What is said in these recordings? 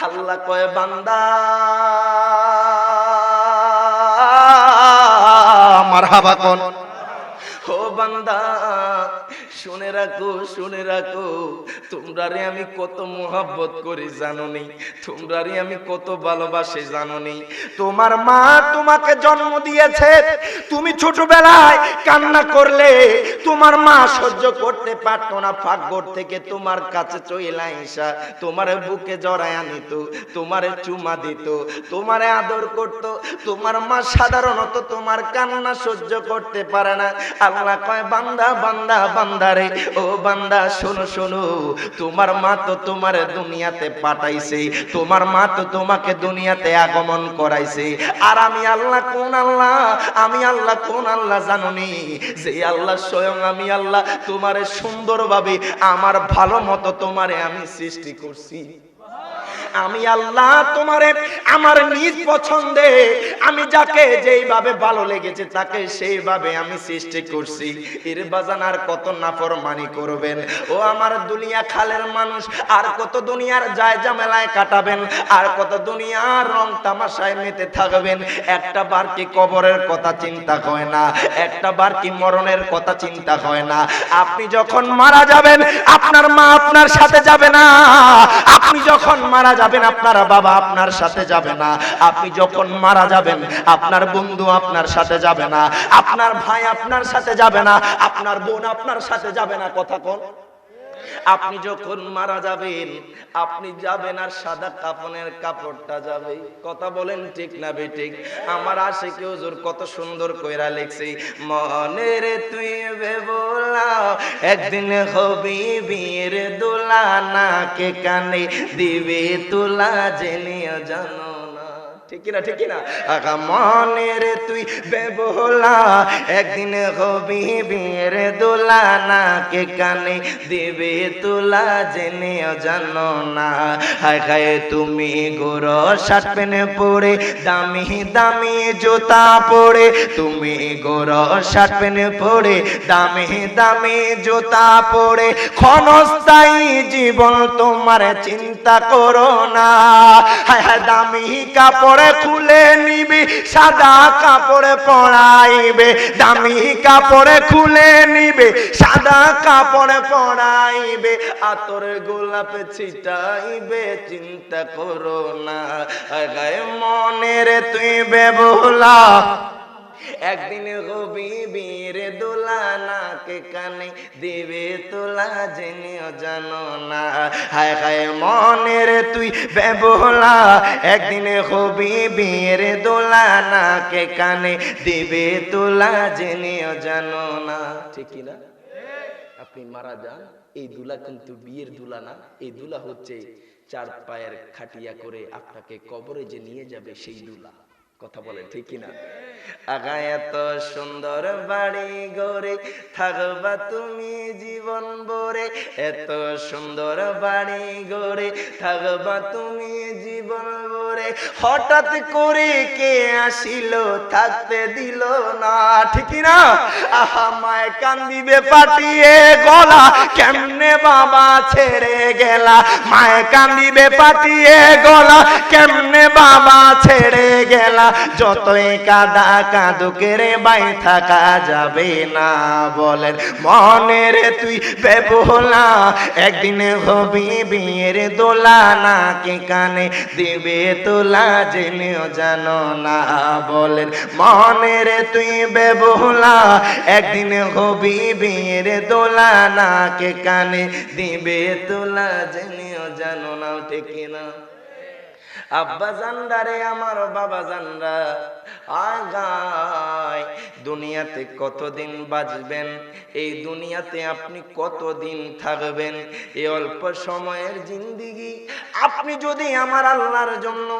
আল্লাহ কয় বান্দা মারহাবা কোন ও বান্দা শুনে রাখো শুনে রাখো তোমরা রে আমি কত মোহাব্বত করি জানো নি তোমরা রে আমি কত ভালোবাসি জানো নি তোমার মা তোমাকে জন্ম দিয়েছে তুমি ছোটবেলায় কান্না করলে তোমার মা সহ্য করতে পারতো না ফাঁকঘর থেকে তোমার কাছে চলে আইসা তোমার বুকে জড়ায় আনিত তোমারে চুমা দিত তোমারে আদর করত তোমার মা সাধারণত তোমার কান্না সহ্য করতে পারে না আল্লাহ কয় বান্দা বান্দা বান্দারে ও বান্দা শোনো শোনো তোমার মা তো তোমার দুনিয়াতে পাঠাইছে তোমার মা তো তোমাকে দুনিয়াতে আগমন করাইছে আর আমি আল্লাহ কোন আল্লাহ আমি আল্লাহ কোন আল্লাহ জানোনি যে আল্লাহ স্বয়ং আমি আল্লাহ তোমারে সুন্দরভাবে আমার ভালো মতো তোমারে আমি সৃষ্টি করছি আমি আল্লাহ তোমারে আমার নিজ পছন্দে আমি যাকে যেইভাবে ভালো লেগেছে তাকে সেইভাবে আমি সৃষ্টি করছি এর বাজান আর কত নাফরমানি করবেন ও আমার দুনিয়া খালের মানুষ আর কত দুনিয়ার যায় ঝামেলায় কাটাবেন আর কত দুনিয়ার রং তামাশায় মেতে থাকবেন একটা বার কি কবরের কথা চিন্তা হয় না একটা বার কি মরণের কথা চিন্তা হয় না আপনি যখন মারা যাবেন আপনার মা আপনার সাথে যাবে না আপনি যখন মারা যাবেন আপনার বাবা আপনার সাথে যাবে না আপনি যখন মারা যাবেন আপনার বন্ধু আপনার সাথে যাবে না আপনার ভাই আপনার সাথে যাবে না আপনার বোন আপনার সাথে যাবে না কথা কোন আপনি যখন মারা যাবেন আপনি যাবেন আর সাদা কাফনের কাপড়টা যাবে কথা বলেন ঠিক না বেঠিক আমার আশিকি হুজুর কত সুন্দর কইরা লিখছে মনে রে তুই বেবলা একদিন হবি বীর দোলা নাকে কানে দিবে তুলা জেনে জানো ঠিক না ঠিক না আগা মনে রে তুই বেবলা একদিন হবি বীর দোলা নাকে কানে দিবে তুলা জেনে জানো না হায় হায় তুমি গোরো শার্ট পেনে পরে দামি দামি জুতা পরে তুমি গোরো শার্ট পেনে পরে দামি দামি জুতা পরে ক্ষণস্থায়ী জীবন তোমার চিন্তা করো না হায় হায় দামি কাপড় খুলে নিবি সাদা কাপড়ে পরাইবে দামি কাপড়ে খুলে নিবে সাদা কাপড়ে পরাইবে আতর গোলাপ ছিটাইবে চিন্তা করো না গায়ে মনের তুই বেবলা একদিন হবি বীর দোলা নাকে কানে দিবে তোলা জেনেও জানো না হায় হায় মনের তুই বেবলা একদিন হবি বীর দোলা নাকে কানে দিবে তোলা জেনেও জানো না ঠিক না আপনি মারা যান এই দুলা কিন্তু বিয়ের দুলা না এই দুলা হচ্ছে চার পায়ের খাটিয়া করে আপনাকে কবরে যে নিয়ে যাবে সেই দুলা কথা বলে ঠিক না আগা এত সুন্দর বাড়ি গড়ে থাকবা তুমি জীবন ভরে এত সুন্দর বাড়ি গড়ে থাকবা তুমি জীবন ভরে হঠাৎ করে কে আসিল থাকতে দিল না ঠিক না আহা মায় কান্দিবে পাটিয়ে গলা কেমনে বাবা ছেড়ে গেলা মায় কান্দিবে পাটিয়ে গলা কেমনে বাবা ছেড়ে গেলা যতই কাদা কাঁদুকে রে বাই থাকা যাবে না বলেন মনের তুই বেবলা একদিন হবি বিয়ের দোলা নাকে কানে দিবে তোলা জেনেও জানো না বলেন মনের তুই বেবলা একদিন হবি বিয়ের দোলা নাকে কানে দিবে তোলা জেনেও জানো না ঠিক না আব্বা জানদারে আমার বাবা জানরা আগায় দুনিয়াতে কতদিন বাঁচবেন এই দুনিয়াতে আপনি কতদিন থাকবেন এই অল্প সময়ের জিন্দেগি আপনি যদি আমার আল্লাহর জন্য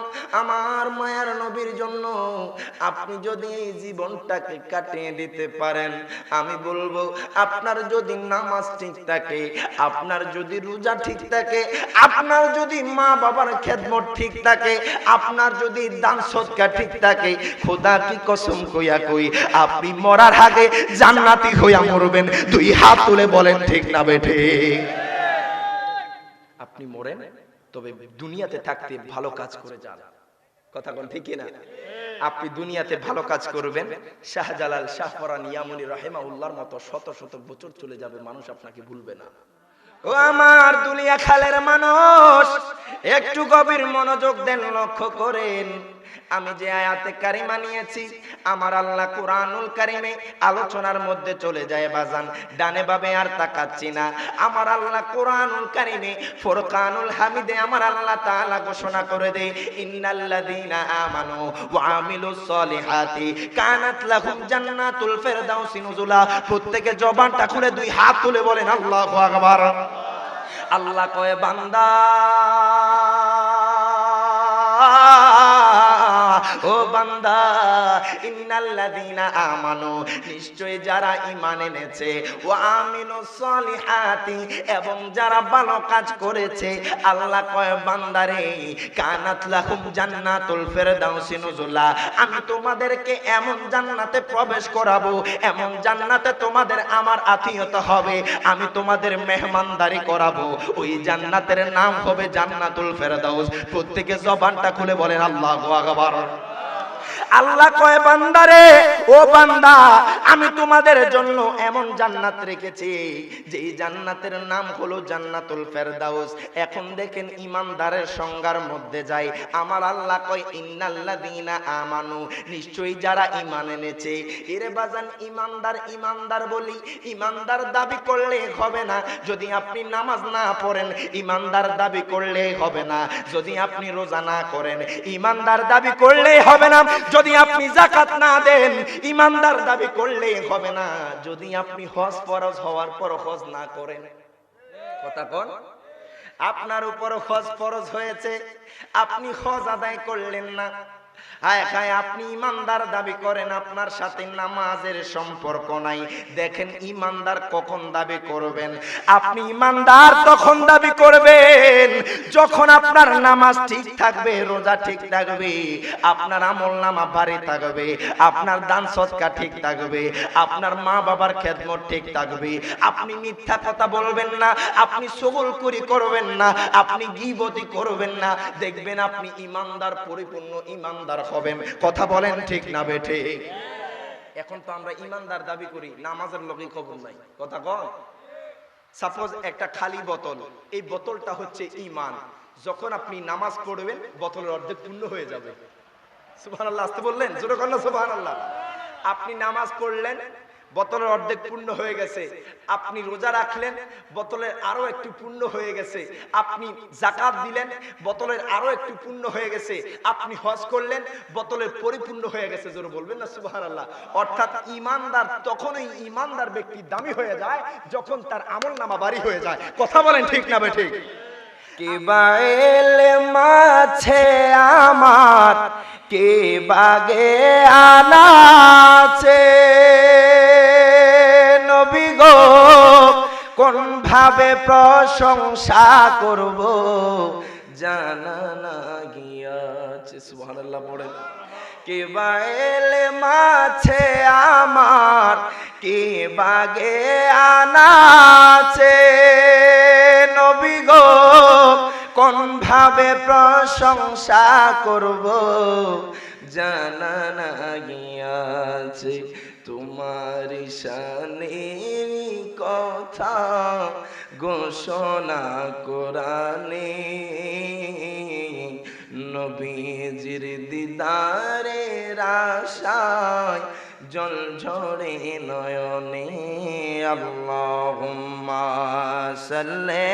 আমার মায়ার নবীর জন্য আপনি যদি এই জীবনটাকে কাটিয়ে দিতে পারেন আমি বলবো আপনার যদি নামাজ ঠিক থাকে আপনার যদি রোজা ঠিক থাকে আপনার যদি মা বাবার খেদমত ঠিক থাকে আপনার যদি দান সদকা ঠিক থাকে খোদা কি কসম কইয়া কই আপনি মরার আগে জান্নাতি হইয়া মরবেন দুই হাত তুলে বলেন ঠিক না বেঠে আপনি মরেন তবে দুনিয়াতে থাকতে ভালো কাজ করে যান। কথা কোন ঠিক না? আপনি দুনিয়াতে ভালো কাজ করবেন, শাহজালাল শাহপরান ইয়ামুনি রাহিমাহুল্লাহর মতো শত শত বছর চলে যাবে, মানুষ আপনাকে ভুলবে না। ও আমার দুনিয়া খালের মানুষ, একটু গভীর মনোযোগ দেন, লক্ষ্য করেন। আমি যে আয়াতে কারিমা নিয়েছি, আমার আল্লাহ কুরআনুল কারিমে আলোচনার মধ্যে চলে যায় বাজান, ডানে বামে আর তাকাচ্ছি না। আমার আল্লাহ কুরআনুল কারিমে ফুরকানুল হামিদে আমার আল্লাহ তাআলা ঘোষণা করে দেয়, ইন্নাল্লাযীনা আমানু ওয়া আমিলুস সলিহাতি কানাত লাহুম জান্নাতুল ফিরদাউসি নুজুলা। প্রত্যেকে জবানটা খুলে দুই হাত তুলে বলেন আল্লাহু আকবার। আল্লাহ কয়, বান্দা ও বান্দা, ইন্নাল্লাযীনা আমানু, নিশ্চয় যারা ঈমান এনেছে, ওয়া আমিলুস সলিহাতি, এবং যারা ভালো কাজ করেছে, আল্লাহ কয় বান্দারে, কানাত লাহুম জান্নাতুল ফিরদাউসি নুজুলা, আমি তোমাদেরকে এমন জান্নাতে প্রবেশ করাবো, এমন জান্নাতে তোমাদের আমার আতিথ্য হবে, আমি তোমাদের মেহমানদারি করাবো। ওই জান্নাতের নাম হবে জান্নাতুল ফিরদাউস। প্রত্যেকে জবানটা খুলে বলেন আল্লাহু আকবার। আল্লাহ কয় বান্দারে, ও বান্দা, আমি তোমাদের জন্য এমন জান্নাত রেখেছি যেই জান্নাতের নাম হলো জান্নাতুল ফেরদাউস। এখন দেখেন ঈমানদারের সংজ্ঞার মধ্যে যাই, আমার আল্লাহ কয় ইন্নাল্লাযীনা আমানু, নিশ্চয়ই যারা ঈমান এনেছে। এরে বাজান, ঈমানদার ঈমানদার বলি, ঈমানদার দাবি করলে হবে না যদি আপনি নামাজ না পড়েন, ঈমানদার দাবি করলে হবে না যদি আপনি রোজা না করেন, ঈমানদার দাবি করলে হবে না যদি আপনি যাকাত না দেন, ঈমানদার দাবি করলে হবে না যদি আপনি হজ ফরজ হওয়ার পর হজ না করেন। কথা কোন? আপনার উপর হজ ফরজ হয়েছে, আপনি হজ আদায় করলেন না, হায় হায়, আপনি ঈমানদার দাবি করেন, আপনার সাথে নামাজের সম্পর্ক নাই। দেখেন ঈমানদার কখন দাবি করবেন? আপনি ঈমানদার তখন দাবি করবেন যখন আপনার নামাজ ঠিক থাকবে, রোজা ঠিক থাকবে, আপনার আমলনামা ভারী থাকবে, আপনার দান সদকা ঠিক থাকবে, আপনার মা বাবার খেদমত ঠিক থাকবে, আপনি মিথ্যা কথা বলবেন না, আপনি চগলখড়ি করবেন না, আপনি গীবতি করবেন না। দেখবেন আপনি ঈমানদার, পরিপূর্ণ ঈমানদার হবেন। কথা বলেন ঠিক না বেঠে? এখন তো আমরা ঈমানদার দাবি করি, নামাজের লোকই খবর নাই। কথা কন? সাপোজ একটা খালি বোতল, এই বোতলটা হচ্ছে ঈমান। যখন আপনি নামাজ পড়বেন, বোতলের অর্ধেক পূর্ণ হয়ে যাবে। সুবহানাল্লাহ, আসতে বললেন, জোরে কর না সুবহানাল্লাহ। আপনি নামাজ পড়লেন, বোতলের অর্ধেক পূর্ণ হয়ে গেছে। আপনি রোজা রাখলেন, বোতলের আরো একটু পূর্ণ হয়ে গেছে। আপনি যাকাত দিলেন, বোতলের আরো একটু পূর্ণ হয়ে গেছে। আপনি হজ করলেন, বোতলের পরিপূর্ণ হয়ে গেছে। জোরে বলবেন না সুবহানাল্লাহ। অর্থাৎ ঈমানদার তখনই ঈমানদার ব্যক্তি দামি হয়ে যায় যখন তার আমলনামা ভারী হয়ে যায়। কথা বলেন ঠিক না বে ঠিক? কে বাইল মাছে আমার, কে বাগে আনাছে, নবী গো কোন ভাবে প্রশংসা করব জানা না গিয়াছে। সুবহানাল্লাহ পড়েন। কে বাইল মাছে আমার, কে বাগে আনাছে, নবী গো কোন ভাবে প্রশংসা করব জানা না গিয়াছে। তোমার শানের কথা ঘোষণা কোরআনে, নবীজির দিদারের আশায় জল ঝরে নয়নে। আল্লাহুম্মা সাল্লি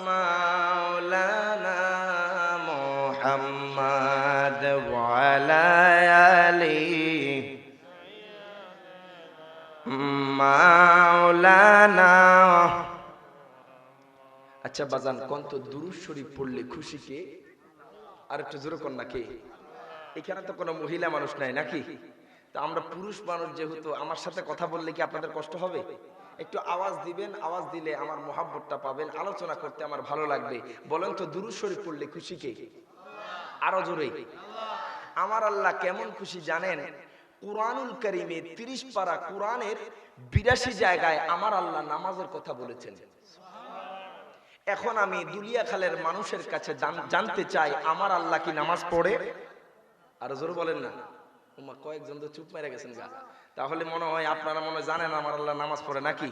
মাওলানা মুহাম্মদ ওয়া আলা আলি মাওলানা। আচ্ছা বাজান, কোন তো দুরূদ শরীফ পড়লে খুশি কে? আর একটু জোরে কোন না কে? এখানে তো কোনো মহিলা মানুষ নাই নাকি? তো আমরা পুরুষ মানুষ যেহেতু, আমার সাথে কথা বললে কি আপনাদের কষ্ট হবে? একটু আওয়াজ দিবেন, আওয়াজ দিলে আমার মোহাব্বতটা পাবেন, আলোচনা করতে আমার ভালো লাগবে। বলেন তো দুরূদ শরীফ পড়লে খুশি কে? আরো জোরে। আমার আল্লাহ কেমন খুশি জানেন? কুরআনুল কারীমে 30 পারা কুরআনের 82 জায়গায় আমার আল্লাহ নামাজের কথা বলেছেন। এখন আমি দুলিয়াখালের মানুষের কাছে জানতে চাই, আমার আল্লাহ কি নামাজ পড়ে? আর জোর বলেন না। কয়েকজন তো চুপ মেরে গেছেন গা। তাহলে মনে হয় আপনারা মনে জানেন আমার আল্লাহ নামাজ পড়ে নাকি?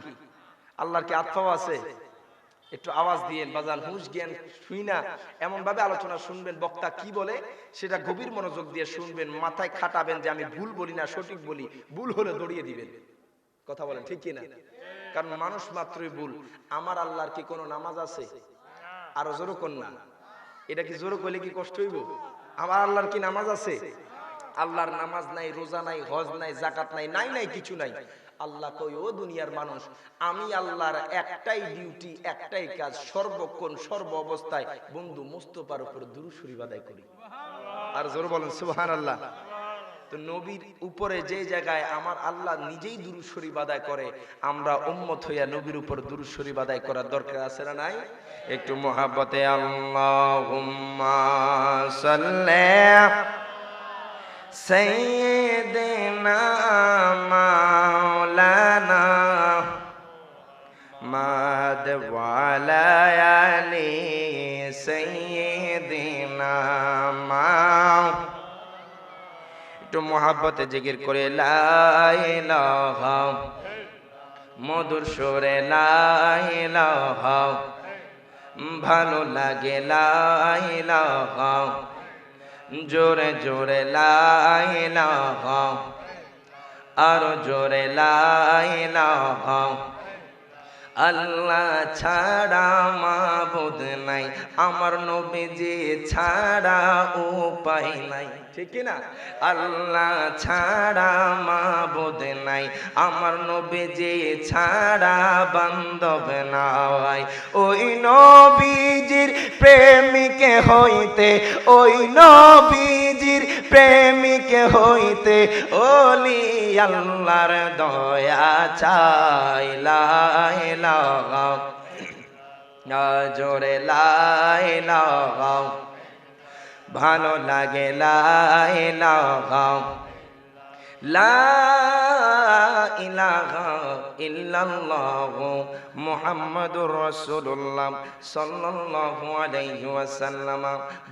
আল্লাহর কি আত্মাও আছে? একটু আওয়াজ দিয়েন বাজান, হুঁশ জ্ঞান শুই না এমন ভাবে আলোচনা শুনবেন, বক্তা কি বলে সেটা গভীর মনোযোগ দিয়ে শুনবেন, মাথায় খাটাবেন যে আমি ভুল বলি না সঠিক বলি, ভুল হলে দড়িয়ে দিবেন। কথা বলেন ঠিক কিনা? কারণ মানুষ মাত্রই ভুল। আমার আল্লাহর কি কোনো নামাজ আছে? আরো জোরে কোন না। এটা কি জোরে কইলে কি কষ্ট হইব? আমার আল্লাহর কি নামাজ আছে? আল্লাহর নামাজ নাই, রোজা নাই, হজ নাই, যাকাত নাই, নাই নাই কিছু নাই। আল্লাহ কই, ও দুনিয়ার মানুষ, আমি আল্লাহর একটাই ডিউটি, একটাই কাজ, সর্বক্ষণ সর্ব অবস্থায় বন্ধু মুস্তাফার উপর দুরূদ শরীফ আদায় করি। আর জোরে বলেন সুবহানাল্লাহ। তো নবীর উপরে যে জায়গায় আমার আল্লাহ নিজেই দুরূদ শরীফ আদায় করে, আমরা উম্মত হইয়া নবীর উপর দুরূদ শরীফ আদায় করার দরকার আছে না নাই? একটু মুহাব্বতে আল্লাহুম্মা সাল্লি সাইয়্যিদিনা মাওলানা মাদ ওয়ালা আলি সাইয়্যিদিনা একটু মুহাব্বতে জিকির করে লা ইলাহা, মধুর সুরে লা ইলাহা, ভালো লাগে লা ইলাহা, জোরে জোরে লা ইলাহা, আরো জোরে লা ইলাহা। আল্লাহ ছাড়া মাবুদ নাই, আমার নবীজি ছাড়া উপায় নাই, ঠিক না? আল্লাহ ছাড়া মাবুদ নাই, আমার নবীজি ছাড়া বান্ধব নাই। ওই নবীজির প্রেমিকে হইতে, ওই নবীজির প্রেমিকে হইতে ওলি আল্লাহর দয়া চাই। লা ইলাহা, জোরে লা ইলাহা, ভালো লাগে লা ইলাহা, লা ইলাহা ইল্লাল্লাহু মুহাম্মাদুর রাসূলুল্লাহ সাল্লাল্লাহু আলাইহি ওয়াসাল্লাম।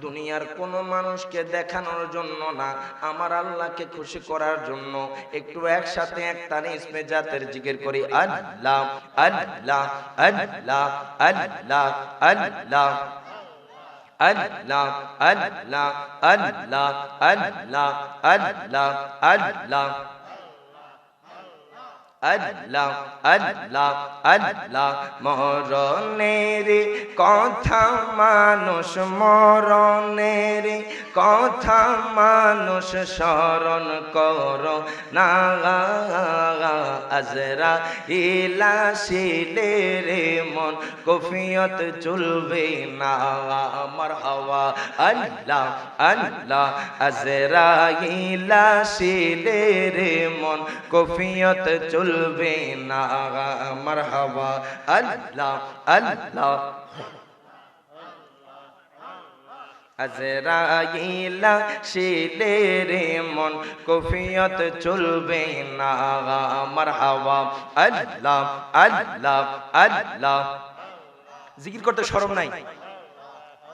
দুনিয়ার কোন মানুষকে দেখানোর জন্য না, আমার আল্লাহকে খুশি করার জন্য। একটু একসাথে একটানে ইসমে জাতের জিকির করি, আল্লাহ আল্লাহ আল্লাহ আল্লাহ আল্লাহ আল্লাহ আল্লাহ আল্লাহ আল্লাহ আল্লাহ আল্লাহ আল্লাহ আল্লাহ আল্লাহ। মরণের কথা মানুষ, মরণের কথা মানুষ স্মরণ করো না। আজরাইল আসিলে রে মন কফিয়ত চলবে না। মারহাবা আল্লাহ আল্লাহ। আজরাইল আসিলে রে মন কফিয়ত চলবে না। মারহাবা আল্লাহ আল্লাহ। আজরাইল আসিলে রে মন কফিয়ত চলবে না। মারহাবা আল্লাহ আল্লাহ আল্লাহ। জিকির করতে শরম নাই?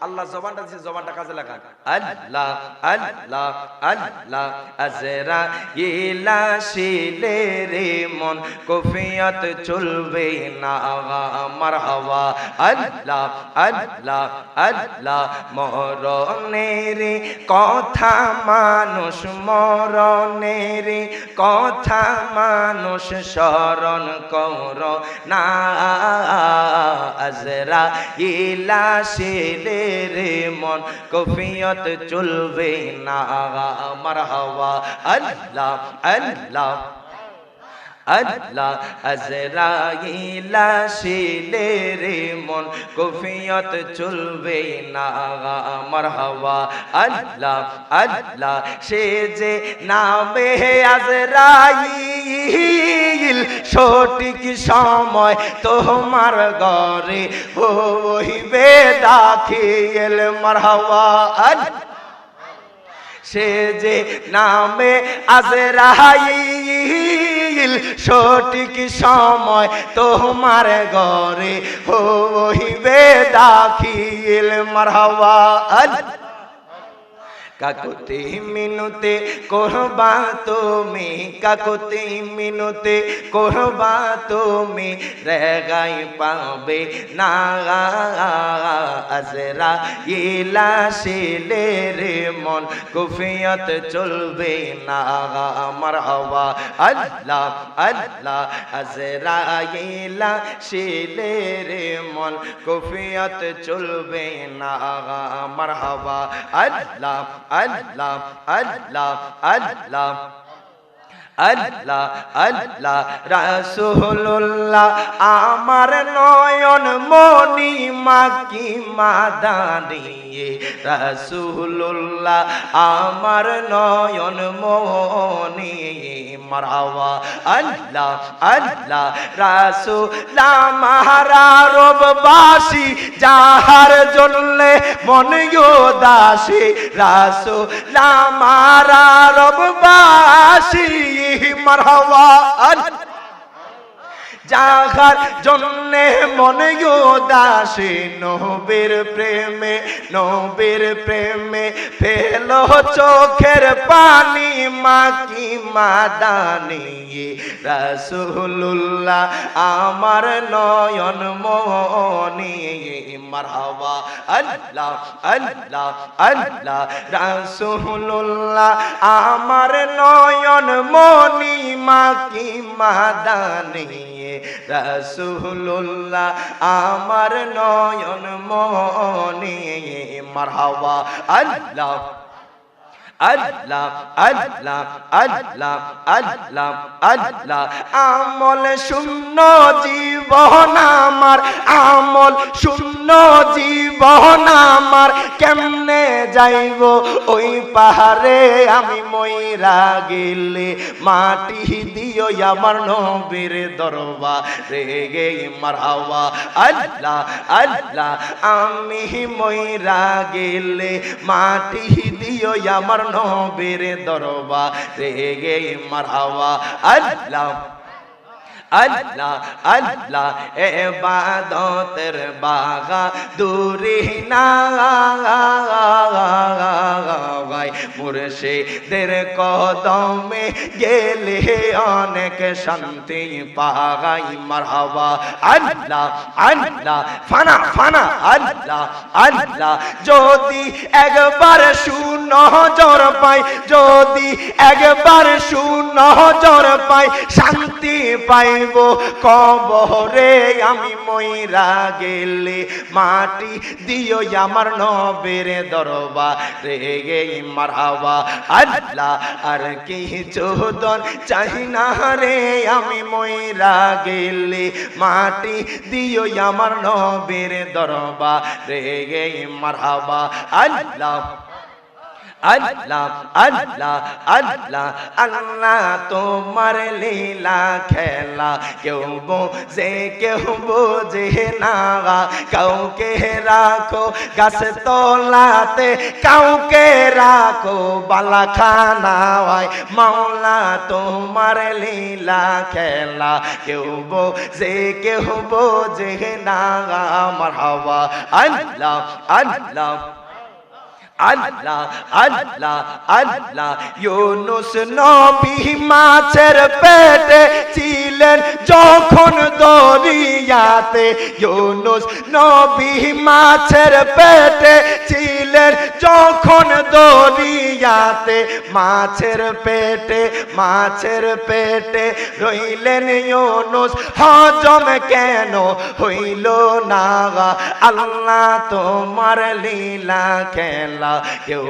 আল্লাহ জবানটা দিয়েছে, জবানটা কাজে লাগান। আল্লাহ আল্লাহ আল্লাহ। আজরাইল আসিলে রে মন কফিয়ত চলবে না। মারহাবা আল্লাহ আল্লাহ আল্লাহ। মরণের কথা মানুষ, মরণের কথা মানুষ স্মরণ করো না। আজরাইল আসিলে রে মন কফিয়ত চলবে না। মারহাবা আল্লাহ আল্লাহ আল্লাহ। আজরাইল আসিলে রে মন কফিয়ত চলবে না। মারহাবা আল্লাহ আল্লাহ। সে যে নামে আজরাইল সঠিক সময় তোমার ঘরে হইবে দাখিল। মারহাবা আল্লাহ। সে যে নামে আজরাইল সঠিক সময় তোমার ঘরে হইবে দাখিল মারহাবা কাকুতি মিনতে করবা তুমি কাকুতি মিনতে করবা তুমি রেগাই পাবে না আজরাইল আসিলে রে মন কুফিয়ত চলবে না মারহাবা আল্লাহ আল্লাহ আজরাইল আসিলে রে মন কুফিয়ত চলবে না মারহাবা আল্লাহ আল্লাহ আল্লাহ আল্লাহ আল্লাহ আল্লাহ রাসূলুল্লাহ আমার নয়ন মনি মাকি মাদানি রাসূলুল্লাহ আমার নয়ন মনি মারহাবা আল্লাহ আল্লাহ রাসূল আমারা রববাসী যাহার জন্যে মন উদাসী রাসূল আমারা রববাসী মারহাবা যাহার জন্যে মন উদাসী নবীর প্রেমে ফেল চোখের পানি মাকি মাদানি রাসূলুল্লাহ আমার নয়ন মনি মারহাবা আল্লাহ আল্লাহ আল্লাহ রাসূলুল্লাহ আমার নয়ন মনি মাকি মাদানি রাসূলুল্লাহ আমার নয়ন মনি মারহাবা আল্লাহ আল্লাহ আল্লাহ আল্লাহ আল্লাহ আল্লাহ আমল শূন্য জীবন আমার আমল শূন্য জীবন আমার কেমনে যাইব ওই পাহাড়ে আমি মইরা গেলে মাটি দিও আমার নবীর দরবারে গে মারহাবা আল্লাহ আল্লাহ আমি মইরা গেলে মাটি দিও আমার নবীর দরবারে গে মারহাবা আল্লাহ আল্লাহ আল্লাহ ইবাদতের বাগা দূরে না মুর্শিদের কদমে গেলে অনেক শান্তি পাই মারহাবা আল্লাহ আল্লাহ ফানা ফানা আল্লাহ আল্লাহ যদি একবার সুনজর পাই যদি একবার সুনজর পাই শান্তি পাই কবরে আমি মইরা গেলে মাটি দিও আমার নবীর দরবারে গে মারহাবা আল্লাহ আর কিছু দন চাই না রে আমি মইরা গেলে মাটি দিও আমার নবীর দরবারে গে মারহাবা আল্লাহ আল্লাহ আল্লাহ আল্লাহ আল্লাহ তোমার লীলা খেলা কেউ বোঝে কেউ বোঝে না কাউকে রাখো গাছ তলাতে কাউকে রাখো বালাখানায় মাওলা তোমার লীলা খেলা কেউ বোঝে না মারহাবা আল্লাহ আল্লাহ আল্লাহ আল্লাহ আল্লাহ ইউনুস নবী মাছের পেটে ছিলেন যখন দরিয়াতে ইউনুস নবী মাছের পেটে ছিলেন যখন দরিয়াতে মাছের পেটে রইলেন ইউনুস হজম কেন হইল না আল্লাহ তোমার লীলা খেলা কেউ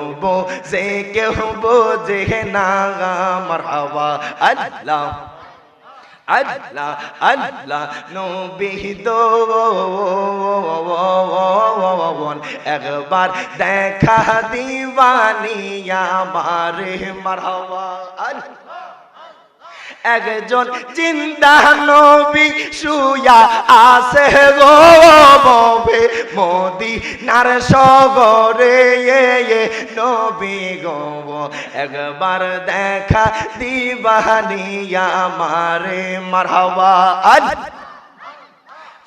বোঝে না মারহাবা আল্লাহ আল্লাহ আল্লাহ নবী দোন একবার দেখা দিবানি আমারে মারহাবা একজন জিন্দা নবী শুয়া আছে গো ববে মদিনার সগরে নবী গো একবার দেখা দিবানিয়া মারে মারহাবা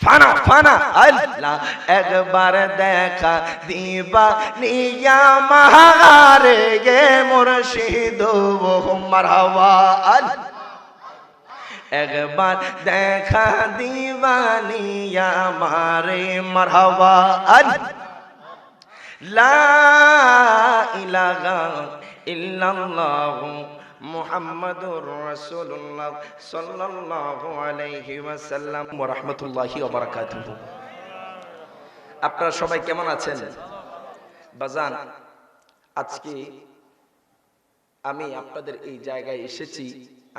ফানা ফানা আল্লাহ একবার দেখা দিবা নিয়া মারে গে মুর্শিদ মারহাবা একবার দেখা দিবা নিয়া মারে মারহাবা লা ইলাহা ইল্লাল্লাহু মুহাম্মাদুর রাসূলুল্লাহ সাল্লাল্লাহু আলাইহি ওয়াসাল্লাম ওয়া রাহমাতুল্লাহি ওয়া বারাকাতুহু। আপনারা সবাই কেমন আছেন? বাজান, আজকে আমি আপনাদের এই জায়গায় এসেছি,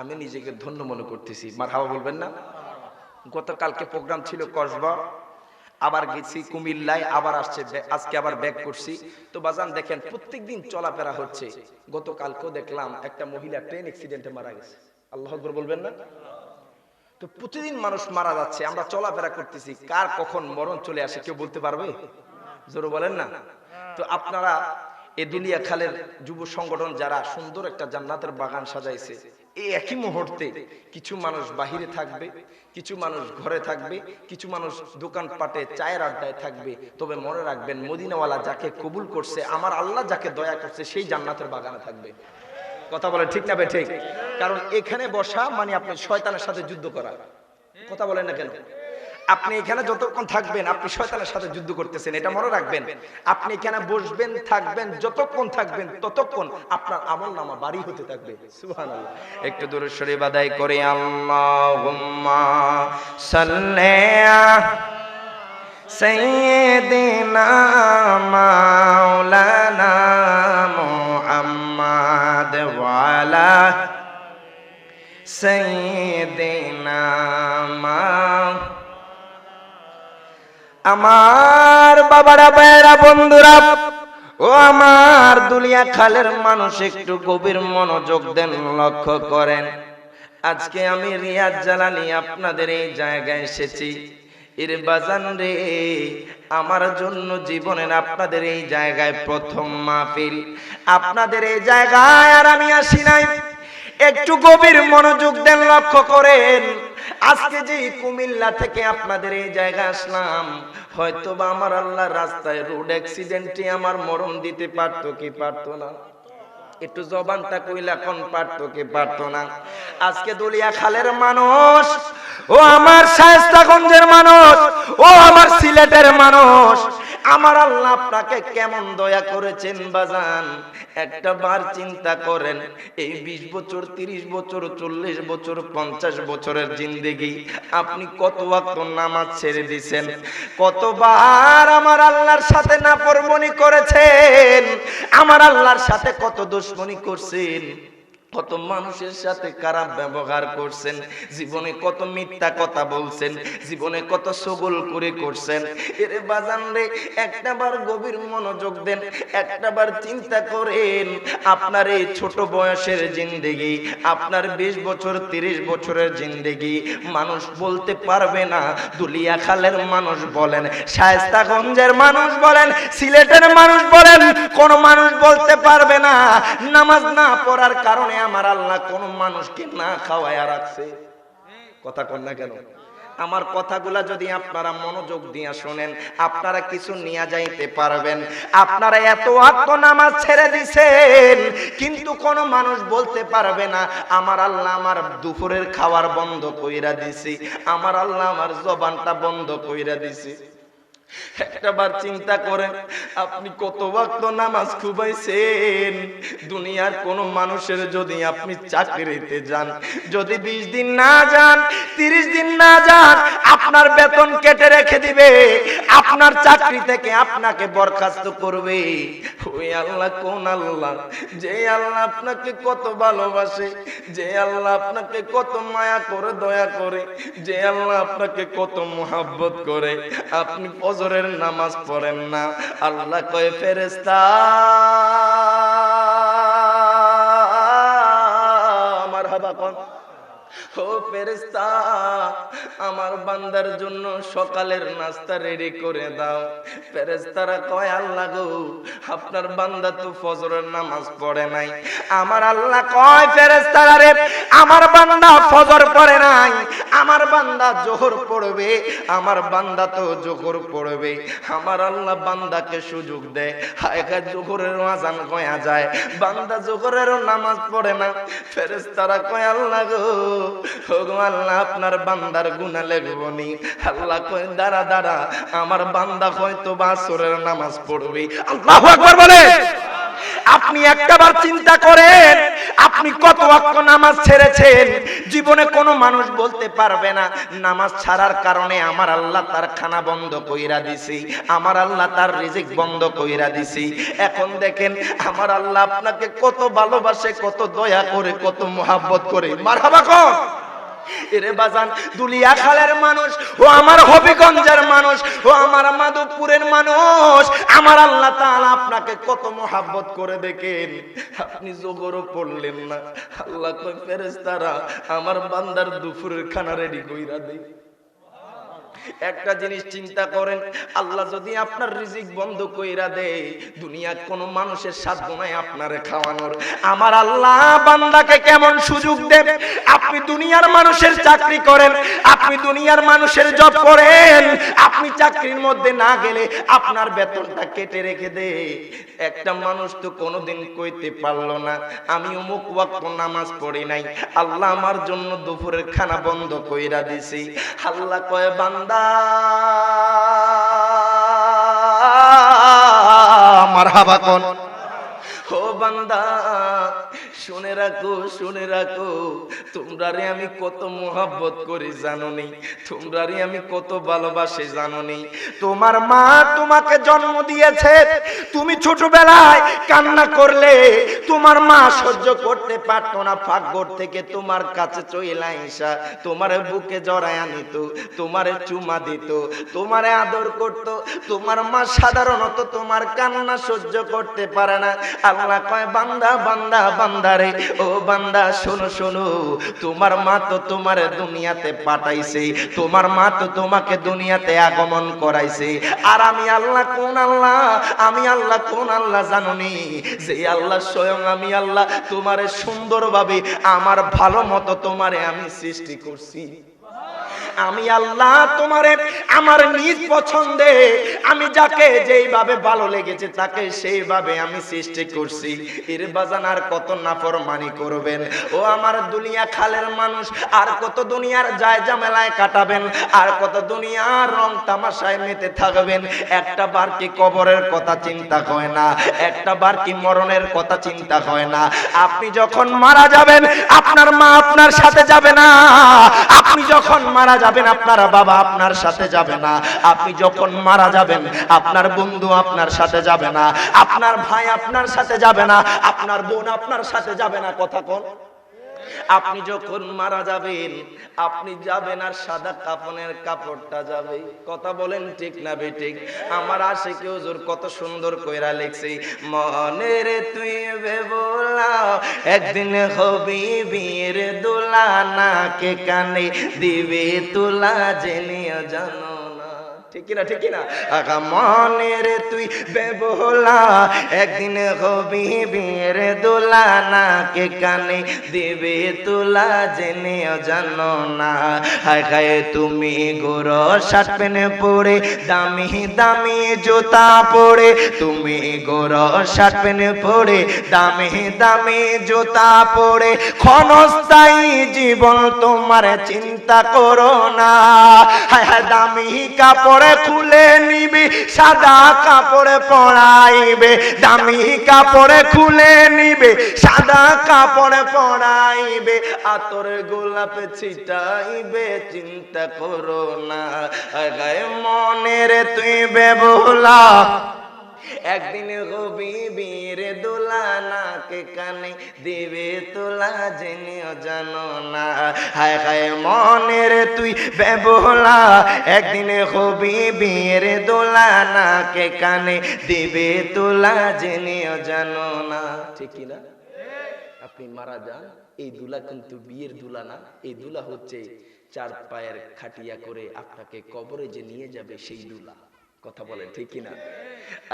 আমি নিজেকে ধন্য মনে করতেছি। মারহাবা বলবেন না? গতকালকে প্রোগ্রাম ছিল কসবা, আবার গেছি কুমিল্লায়, আবার আসছে, আজকে আবার ব্যাক করছি। তো বাজান দেখেন প্রত্যেকদিন চলাফেরা হচ্ছে। গতকালকেও দেখলাম একটা মহিলা ট্রেন অ্যাক্সিডেন্টে মারা গেছে। আল্লাহু আকবার বলবেন না? তো প্রতিদিন মানুষ মারা যাচ্ছে, আমরা চলাফেরা করতেছি, কার কখন মরণ চলে আসে কেউ বলতে পারবে? জোরে বলেন না। তো আপনারা এই দুলিয়া খালের যুব সংগঠন যারা সুন্দর একটা জান্নাতের বাগান সাজাইছে, এই একই মুহূর্তে কিছু মানুষ বাহিরে থাকবে, কিছু মানুষ ঘরে থাকবে, কিছু মানুষ দোকানপাটে চায়ের আড্ডায় থাকবে। তবে মনে রাখবেন, মদিনাওয়ালা যাকে কবুল করছে, আমার আল্লাহ যাকে দয়া করছে, সেই জান্নাতের বাগানে থাকবে। কথা বলেন ঠিক না বে ঠিক? কারণ এখানে বসা মানে আপনি শয়তানের সাথে যুদ্ধ করা। কথা বলেন না কেন? আপনি এখানে যতক্ষণ থাকবেন আপনি শয়তানের সাথে যুদ্ধ করতেছেন, এটা মনে রাখবেন। আপনি এখানে বসবেন, থাকবেন, যতক্ষণ থাকবেন ততক্ষণ আপনার আমলনামা বাড়ি হতে থাকবে। সুবহানাল্লাহ। একটু দরুদ শরীফ আদায় করে আল্লাহুম্মা সাল্লি সাইয়্যিদিনা মাওলানা মুহাম্মাদ ওয়া আলা সাইয়্যিদিনা আমার বাবারা, ভাইয়েরা, বন্ধুরা, ও আমার দুলিয়া খালের মানুষ, একটু গভীর মনোযোগ দেন, লক্ষ্য করেন। আজকে আমি রিয়াজ জালানি আপনাদের এই জায়গায় এসেছি। এর বাজান রে, আমার জন্য জীবনের আপনাদের এই জায়গায় প্রথম মাহফিল। আপনাদের এই জায়গায় আর আমি আসি নাই। একটু গভীর মনোযোগ দেন, লক্ষ্য করেন। আজকে যে কুমিল্লা থেকে আপনাদের এই জায়গায় আসলাম, হয়তো বা আমার আল্লাহ রাস্তায় রোড অ্যাক্সিডেন্টে আমার মরণ দিতে পারতো কি পারতো না? একটু জবানটা কইলা কোন পারতো কি পারতো না? আজকে দুলিয়া খালের মানুষ, ও আমার শায়েস্তাগঞ্জের মানুষ, ও আমার সিলেটের মানুষ, আমার আল্লাহ আপনাকে কেমন দয়া করেছেন বাজান, একটা বার চিন্তা করেন। এই 20 বছর, 30 বছর, 40 বছর, 50 বছরের জিন্দেগি আপনি কত ওয়াক্ত নামাজ ছেড়ে দিয়েছেন, কতবার আমার আল্লাহর সাথে নাফরমানি করেছেন, আমার আল্লাহর সাথে কত দুশমনি করছেন, কত মানুষের সাথে খারাপ ব্যবহার করছেন, জীবনে কত মিথ্যা কথা বলছেন, জীবনে কত সগল করে করছেন। এরে বাজান রে, একটাবার গভীর মনোযোগ দেন, একটাবার চিন্তা করেন। আপনার এই ছোট বয়সের জিন্দেগি, আপনার 20 বছর, 30 বছরের জিন্দেগি মানুষ বলতে পারবে না। দুলিয়া খালের মানুষ বলেন, শায়েস্তাগঞ্জের মানুষ বলেন, সিলেটের মানুষ বলেন, কোন মানুষ বলতে পারবে না নামাজ না পড়ার কারণে আমার আল্লাহ কোন মানুষকে না খাওয়ায়া রাখছে। কথা কন না কেন? আমার কথাগুলা যদি আপনারা মনোযোগ দিয়ে শুনেন, আপনারা কিছু নিয়ে যাইতে পারবেন। আপনারা এত ওয়াক্ত নামাজ ছেড়ে দিছেন, কিন্তু কোন মানুষ বলতে পারবে না আমার আল্লাহ আমার দুপুরের খাবার বন্ধ কইরা দিছি, আমার আল্লাহ আমার জবানটা বন্ধ কইরা দিছি। একটাবার চিন্তা করেন, আপনি কত ওয়াক্ত নামাজ খুবাইছেন। দুনিয়ার কোন মানুষের যদি আপনি চাকরিতে যান, যদি 20 দিন না যান, 30 দিন না যান, আপনার বেতন কেটে রেখে দিবে, আপনার চাকরি থেকে আপনাকে বরখাস্ত করবে। ওই আল্লাহ কোন আল্লাহ? যে আল্লাহ আপনাকে কত ভালোবাসে, যে আল্লাহ আপনাকে কত মায়া করে, দয়া করে, যে আল্লাহ আপনাকে কত মুহাব্বত করে, আপনি ফজরের নামাজ পড়েন না। আল্লাহ কয়, ফেরেশতা মারহাবা কোন, ও ফেরেশতা, আমার বান্দার জন্য সকালের নাস্তা রেডি করে দাও। ফেরেশতারা কয়, আল্লাহ গো, আপনার বান্দা তো ফজরের নামাজ পড়ে নাই। আমার আল্লাহ কয়, ফেরেশতারা রে, আমার বান্দা ফজর পড়ে নাই, আমার বান্দা যোহর পড়বে, আমার বান্দা তো যোহর পড়বে। আমার আল্লাহ বান্দাকে সুযোগ দেয়, হায় হায় যোহরের আযান হয়ে যায়, বান্দা যোহরেরও নামাজ পড়ে না। ফেরেশতারা কয়, আল্লাহ গো, ওগো আল্লাহ, আপনার বান্দার গুনাহ লেখবনি। আল্লাহ কয়, দাঁড়া দাঁড়া, আমার বান্দা হয়তো আসরের নামাজ পড়বে। আল্লাহু আকবার বলে। আপনি একটাবার চিন্তা করেন, আপনি কত ওয়াক্ত নামাজ ছেড়েছেন। জীবনে কোনো মানুষ বলতে পারবে না নামাজ ছাড়ার কারণে আমার আল্লাহ তার খানা বন্ধ কইরা দিছি, আমার আল্লাহ তার রিজিক বন্ধ কইরা দিছি। এখন দেখেন আমার আল্লাহ আপনাকে কত ভালোবাসে, কত দয়া করে, কত মোহাব্বত করে। মারহাবা কোন এরে বাজান, দুলিয়া খালের মানুষ, ও আমার হবিগঞ্জের মানুষ, ও আমার মাধবপুরের মানুষ, আমার আল্লাহ তাআলা আপনাকে কত মোহাব্বত করে। দেখেন আপনি যোগরও পড়লেন না, আল্লাহ কয়, ফেরেশতারা আমার বান্দার দুপুরের খানা রেডি কইরা দেই। একটা জিনিস চিন্তা করেন, আল্লাহ যদি আপনার রিজিক বন্ধ কইরা দেয়, দুনিয়ার কোন মানুষের সাধ্য নাই আপনারে খাওয়ানোর। আমার আল্লাহ বান্দাকে কেমন সুযোগ দেন। আপনি দুনিয়ার মানুষের চাকরি করেন, আপনি দুনিয়ার মানুষের জব করেন, আপনি চাকরির মধ্যে না গেলে আপনার বেতনটা কেটে রেখে দে। একটা মানুষ তো কোনোদিন কইতে পারলো না আমি অমুক ওয়াক্ত নামাজ পড়ি নাই, আল্লাহ আমার জন্য দুপুরের খানা বন্ধ কইরা দিছি। আল্লাহ কয়, বান্দা মারহাবা কোন। ও বান্দা, শুনে রাখো, শুনে রাখো, তোমরা রে আমি কত মোহাব্বত করি জানোনি, তোমরা রে আমি কত ভালোবাসি জানোনি। তোমার মা তোমাকে জন্ম দিয়েছে, তুমি ছোটবেলায় কান্না করলে তোমার মা সহ্য করতে পারতো না, ফাঁকঘর থেকে তোমার কাছে চইলা আইসা তোমারে বুকে জড়ায় আনিত, তোমারে চুমা দিত, তোমারে আদর করত। তোমার মা সাধারণত তোমার কান্না সহ্য করতে পারে না। আল্লাহ কয়, বান্দা বান্দা বান্দারে, ও বান্দা শোনো শোনো, তোমার মা তো তোমার দুনিয়াতে পাঠাইছে, তোমার মা তো তোমাকে দুনিয়াতে আগমন করাইছে। আর আমি আল্লাহ কোন আল্লাহ, আমি আল্লাহ কোন আল্লাহ জানোনি? যে আল্লাহ স্বয়ং আমি আল্লাহ তোমারে সুন্দরভাবে আমার ভালো মতো তোমারে আমি সৃষ্টি করছি। আমি আল্লাহ তোমারে আমার নিজ পছন্দে, আমি যাকে যেইভাবে ভালো লেগেছে তাকে সেইভাবে আমি সৃষ্টি করছি। এর বাজান আর কত নাফরমানি করবেন? ও আমার দুনিয়া খালের মানুষ, আর কত দুনিয়ার যায় ঝামেলায় কাটাবেন, আর কত দুনিয়ার রং তামাশায় মেতে থাকবেন। একটা বার কি কবরের কথা চিন্তা হয় না? একটা বার কি মরণের কথা চিন্তা হয় না? আপনি যখন মারা যাবেন আপনার মা আপনার সাথে যাবে না, আপনি যখন মারা যাবেন আপনার বাবা আপনার সাথে যাবে না, আপনি যখন মারা যাবেন আপনার বন্ধু আপনার সাথে যাবে না, আপনার ভাই আপনার সাথে যাবে না, আপনার বোন আপনার সাথে যাবে না। কথা কোন? আপনি যখন মারা যাবেন আপনি যাবেন আর সাদা কাফনের কাপড়টা যাবে। কথা বলেন ঠিক না বেঠিক? আমার আশিকি হুজুর কত সুন্দর কইরা লিখছে, মনের তুই বেবলা একদিন হবি বীর দোলা, নাকে কানে দিবে তুলা জেনেও জানো না। ঠিক না? ঠিক না? আগা মনের তুই বেবলা একদিন হবি বীর দোলা, নাকে কানে দিবে তুলা জেনেও জানো না। হায় হায় তুমি গোর শার্ট পেনে পরে দামি দামি জুতা পরে, তুমি গোর শার্ট পেনে পরে দামি দামি জুতা পরে, ক্ষণস্থায়ী জীবন তোমার চিন্তা করো না। হায় হায় দামি কাপড় খুলে নিবি সাদা কাপড়ে পরাইবে, দামি কাপড়ে খুলে নিবে সাদা কাপড়ে পরাইবে, আতরে গোলাপে ছিটাইবে, চিন্তা করো না। গায়ে মনের তুই বেবলা একদিন হবি বীর দোলা, নাকে কানে দিবে তোলা জেনেও জানো না। হায় হায় মনের তুই বেবলা একদিন হবি বীর দোলা, নাকে কানে দিবে তোলা জেনেও জানো না। ঠিক না? আপনি মারা যান এই দুলা কিন্তু বিয়ের দুলা না, এই দুলা হচ্ছে 4 পায়ের খাটিয়া করে আপনাকে কবরে যে নিয়ে যাবে সেই দুলা। কথা বলেন ঠিক কিনা?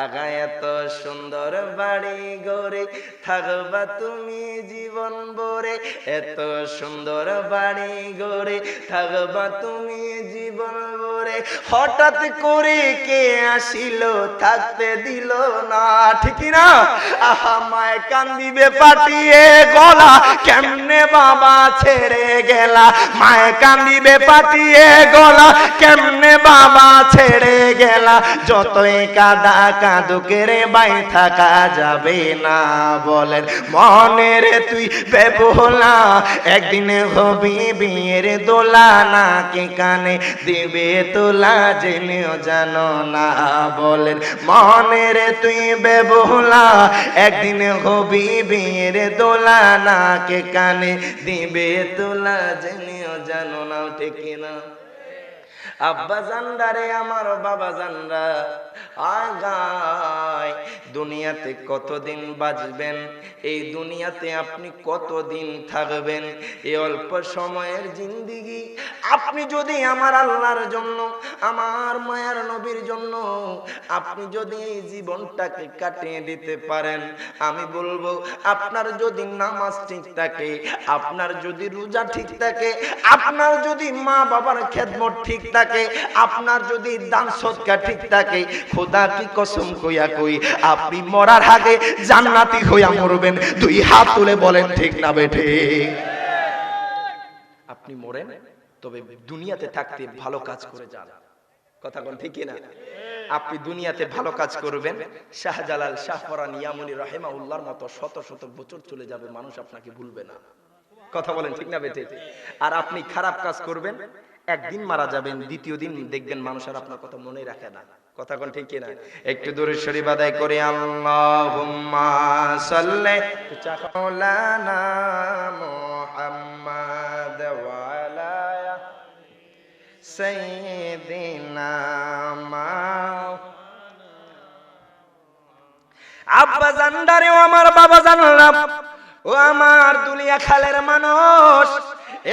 আগা এত সুন্দর বাড়ি গড়ে থাকবা তুমি জীবন ভরে, এত সুন্দর বাড়ি গড়ে থাকবা তুমি জীবন ভরে, হঠাৎ করে কে আসিল থাকতে দিল না, ঠিক না? আহা মায় কান্দিবে পাটিয়ে গলা, কেমনে বাবা ছেড়ে গেলা, মায় কান্দিবে পাটিয়ে গলা, কেমনে বাবা ছেড়ে গেলা, যতই কাদা কাঁদুকে রে বাই থাকা যাবে না। বলেন মনের তুই বেবহলা, একদিন হবি বিয়ের দোলা, নাকি কানে দিবে তোলা জেনেও জানো না। বলেন মনের তুই বেবহলা, একদিন হবি বিয়ের দোলা, নাকি কানে দিবে তোলা জেনেও জানো না, ঠিক না? আব্বা জানদারে আমার বাবা জানরা, আগায় দুনিয়াতে কতদিন বাঁচবেন, এই দুনিয়াতে আপনি কতদিন থাকবেন, এই অল্প সময়ের জিন্দেগি আপনি যদি আমার আল্লাহর জন্য, আমার মায়ার নবীর জন্য আপনি যদি এই জীবনটাকে কাটিয়ে দিতে পারেন, আমি বলবো আপনার যদি নামাজ ঠিক থাকে, আপনার যদি রোজা ঠিক থাকে, আপনার যদি মা বাবার খেদমত ঠিক থাকে, আপনার যদি দান সদকা ঠিক থাকে, খোদা কি কসম কইয়া কই আপনি মরার আগে জান্নাতি হইয়া মরবেন। 2 হাত তুলে বলেন ঠিক না বেঠে? আপনি মরেন তবে দুনিয়াতে থাকতে ভালো কাজ করে যান। কথা কোন ঠিক না? আপনি দুনিয়াতে ভালো কাজ করবেন, শাহজালাল শাহপরান ইয়ামুনি রাহিমাহুল্লাহর মতো শত শত বছর চলে যাবে, মানুষ আপনাকে ভুলবে না। কথা বলেন ঠিক না বেঠে? আর আপনি খারাপ কাজ করবেন, একদিন মারা যাবেন, দ্বিতীয় দিন দেখবেন মানুষ আর আপনার কথা মনে রাখে না। কথা কোন ঠিক না? একটু দূরে শরীফ আদায় করে আল্লাহুম্মা সাল্লি মাওলানা মুহাম্মাদ ওয়া আলা সাইয়্যিদিনা আব্বা জানদারে ও আমার বাবা জানরা, ও আমার দুলিয়া খালের মানুষ,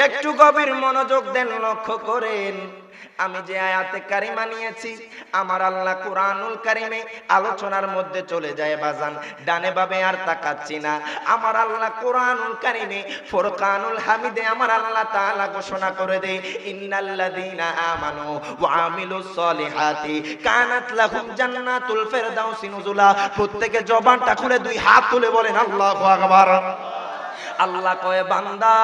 একটু গভীর মনোযোগ দেন, লক্ষ্য করেন। আমি যে আয়াতে কারিমা নিয়েছি, আমার আল্লাহ কুরআনুল কারিমে আলোচনার মধ্যে চলে যায় বাজান, ডানে বামে আর তাকাচ্ছি না। আমার আল্লাহ কুরআনুল কারিমে ফুরকানুল হামিদে আমার আল্লাহ তাআলা ঘোষণা করে দেয়, ইন্নাল্লাযীনা আমানু ওয়া আমিলুস সলিহাতি কানাত লাহুম জান্নাতুল ফিরদাউসি নুজুলা। প্রত্যেকে জবানটা খুলে 2 হাত তুলে বলেন আল্লাহু আকবার। আল্লাহ কয় বান্দা,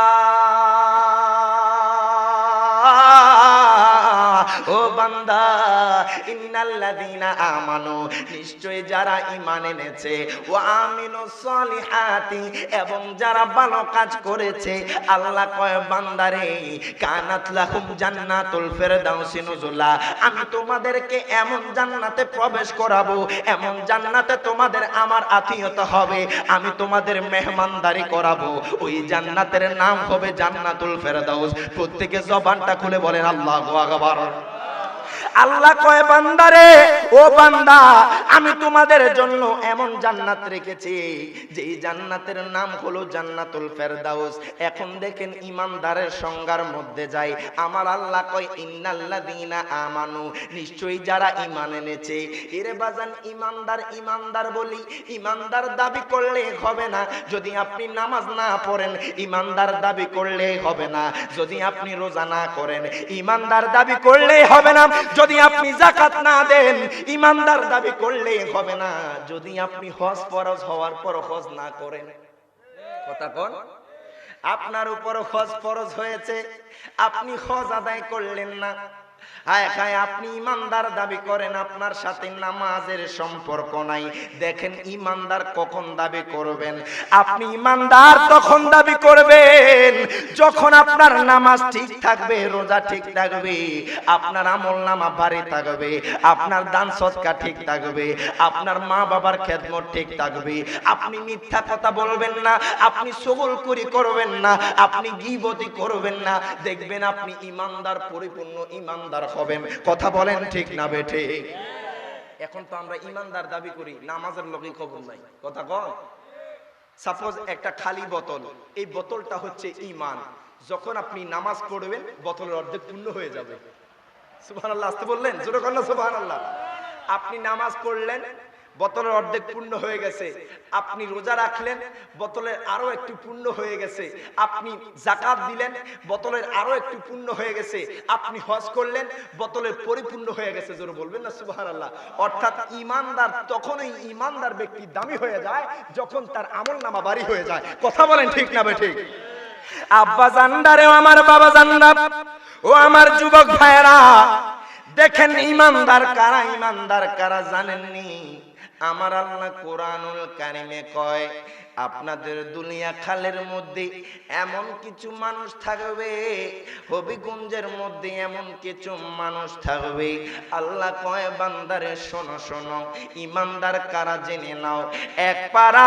ও বান্দা, ইন্নাল্লাযীনা আমানু, নিশ্চয় যারা ঈমান এনেছে, ওয়া আমিলুস সলিহাতি, এবং যারা ভালো কাজ করেছে, আল্লাহ কয় বান্দারে, কানাত লাহুম জান্নাতুল ফিরদাউসি নুজুলা, আমি তোমাদেরকে এমন জান্নাতে প্রবেশ করাবো, এমন জান্নাতে তোমাদের আমার আতিথ্য হবে, আমি তোমাদের মেহমানদারি করাবো, ওই জান্নাতের নাম হবে জান্নাতুল ফিরদাউস। প্রত্যেকে জবানটা খুলে বলেন আল্লাহু আকবার। আল্লাহ কয় বান্দারে, ও বান্দা, আমি তোমাদের জন্য এমন জান্নাত রেখেছি যেই জান্নাতের নাম হলো জান্নাতুল ফেরদাউস। এখন দেখেন ঈমানদারের সংজ্ঞার মধ্যে যাই, আমার আল্লাহ কয় ইন্নাল্লাযীনা আমানু, নিশ্চয়ই যারা ঈমান এনেছে। এরে বাজান, ঈমানদার ঈমানদার বলি, ঈমানদার দাবি করলে হবে না যদি আপনি নামাজ না পড়েন, ঈমানদার দাবি করলে হবে না যদি আপনি রোজা না করেন, ঈমানদার দাবি করলে হবে না যদি আপনি যাকাত না দেন, ঈমানদার দাবি করলে হবে না যদি আপনি হজ ফরজ হওয়ার পর হজ না করেন। কথা কোন? আপনার উপর হজ ফরজ হয়েছে, আপনি হজ আদায় করলেন না, হায় হায়, আপনি ঈমানদার দাবি করেন, আপনার সাথে নামাজের সম্পর্ক নাই। দেখেন ঈমানদার কখন দাবি করবেন? আপনি ঈমানদার তখন দাবি করবেন যখন আপনার নামাজ ঠিক থাকবে, রোজা ঠিক থাকবে, আপনার আমলনামা ভারী থাকবে, আপনার দান সদকা ঠিক থাকবে, আপনার মা বাবার খেদমত ঠিক থাকবে, আপনি মিথ্যা কথা বলবেন না, আপনি চগলখড়ি করবেন না, আপনি গীবতি করবেন না, দেখবেন আপনি ঈমানদার, পরিপূর্ণ ঈমানদার হবেন। কথা বলেন ঠিক না বেঠে? এখন তো আমরা ঈমানদার দাবি করি, নামাজের লোকই খবর নাই। কথা কন? সাপোজ একটা খালি বোতল, এই বোতলটা হচ্ছে ঈমান। যখন আপনি নামাজ পড়বেন বোতলের অর্ধেক পূর্ণ হয়ে যাবে। সুবহানাল্লাহ, আসতে বললেন, জোরে কর না সুবহানাল্লাহ। আপনি নামাজ পড়লেন, বোতলের অর্ধেক পূর্ণ হয়ে গেছে। আপনি রোজা রাখলেন, বোতলের আরো একটু পূর্ণ হয়ে গেছে। আপনি যাকাত দিলেন, বোতলের আরো একটু পূর্ণ হয়ে গেছে। আপনি হজ করলেন, বোতলের পরিপূর্ণ হয়ে গেছে। জোরে বলবেন না সুবহানাল্লাহ। অর্থাৎ ঈমানদার তখনই ঈমানদার ব্যক্তি দামি হয়ে যায় যখন তার আমলনামা ভারী হয়ে যায়। কথা বলেন ঠিক না বেঠিক? আব্বা জানদারে, আমার বাবা জানদা, ও আমার যুবক ভাইরা, দেখেন ঈমানদার কারা, ঈমানদার কারা জানেননি? আমার আল্লাহ কোরআনুল কারিমে কয়, আপনাদের দুনিয়া খালের মধ্যে এমন কিছু মানুষ থাকবে, হবিগঞ্জের মধ্যে এমন কিছু মানুষ থাকবে। আল্লাহ কয়, বান্দারে শোনো শোনো, ঈমানদার কারা জেনে নাও। এক পারা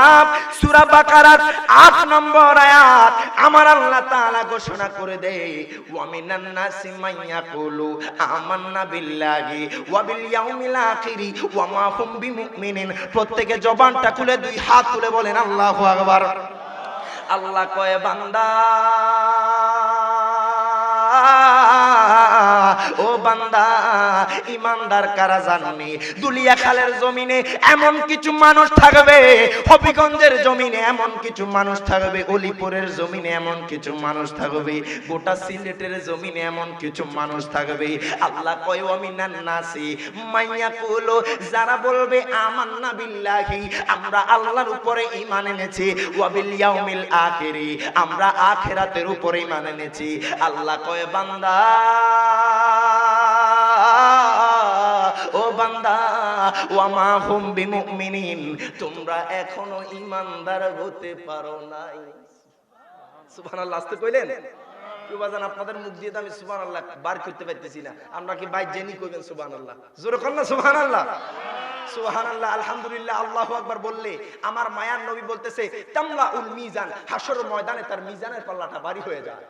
সূরা বাকারার ৮ নম্বর আয়াত আমার আল্লাহ তাআলা ঘোষণা করে দেয়, ওয়া মিনান নাসি মাইয়াকুলু আমান্না বিল্লাহি ওয়া বিল ইয়াউমিল আখিরি ওয়া মা হুম বিমুমিনিন। প্রত্যেকে জবানটা খুলে 2 হাত তুলে বলেন আল্লাহু আকবার। আল্লাহ কয়, বান্দা, ও বান্দা, ঈমানদার কারা জানোনি? দুলিয়া খালের জমিনে এমন কিছু মানুষ থাকবে, হবিগঞ্জের জমিনে এমন কিছু মানুষ থাকবে, অলিপুরের জমিনে এমন কিছু মানুষ থাকবে, গোটা সিলেটের জমিনে এমন কিছু মানুষ থাকবে। আল্লাহ কয়, ওয়া মিনান নাসি মাইয়াকুলু, যারা বলবে আমান্না বিল্লাহি, আমরা আল্লাহর উপরে ঈমান এনেছি, ওয়া বিল ইয়াউমিল আখিরি, আমরা আখিরাতের উপরে ঈমান এনেছি। আল্লাহ কয়, বান্দা, ও বান্দা, ওয়া মা হুম বিমুমিনিন, তোমরা এখনো ঈমানদার হতে পারো নাই। সুবহানাল্লাহ, আসতে কইলেন? কেউ বাজান আপনাদের মুখ দিয়ে তো আমি সুবহানাল্লাহ বার করতে পারতেছি না। আমরা কি ভাই জেনি কইবেন সুবহানাল্লাহ? জোরে কর না সুবহানাল্লাহ। সুবহানাল্লাহ, আলহামদুলিল্লাহ, আল্লাহু আকবার বললে আমার মায়ার নবী বলতেছে, তামলাউল মিজান, হাসর ময়দানে তার মিজানের পাল্লাটা ভারী হয়ে যায়।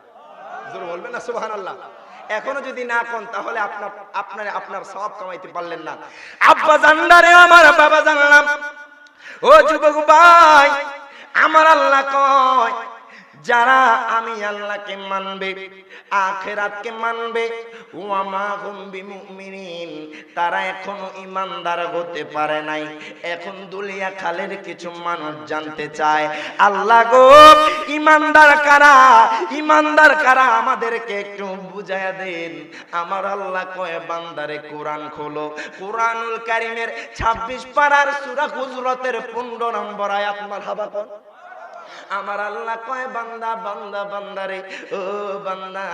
জোরে বলবেন না সুবহানাল্লাহ। এখনো যদি না কোন তাহলে আপনার সওয়াব কামাইতে পারলেন না। আব্বা জানদারে, আমার বাবা জানলাম, ও যুবক ভাই, আমার আল্লাহ কয়, যারা আমি আল্লাহকে মানবে, আখিরাতকে মানবে, ওয়া মা হুম বিমুমিনিন, তারা এখনো ঈমানদার হতে পারে নাই। এখন দুলিয়া খালের কিছু মানুষ জানতে চায়, আল্লাহ গো, ঈমানদার কারা, ঈমানদার কারা, আমাদেরকে একটু বুঝায়া দেন। আমার আল্লাহ কয়, বান্দারে কোরআন খোলো, কোরআনুল কারীমের 26 পারার সূরা হুজরাতের 15 নম্বর আয়াত। মারহাবা কোন? আমার আল্লাহ কয়, বান্দা, বান্দা, বান্দারে, ও বান্দা,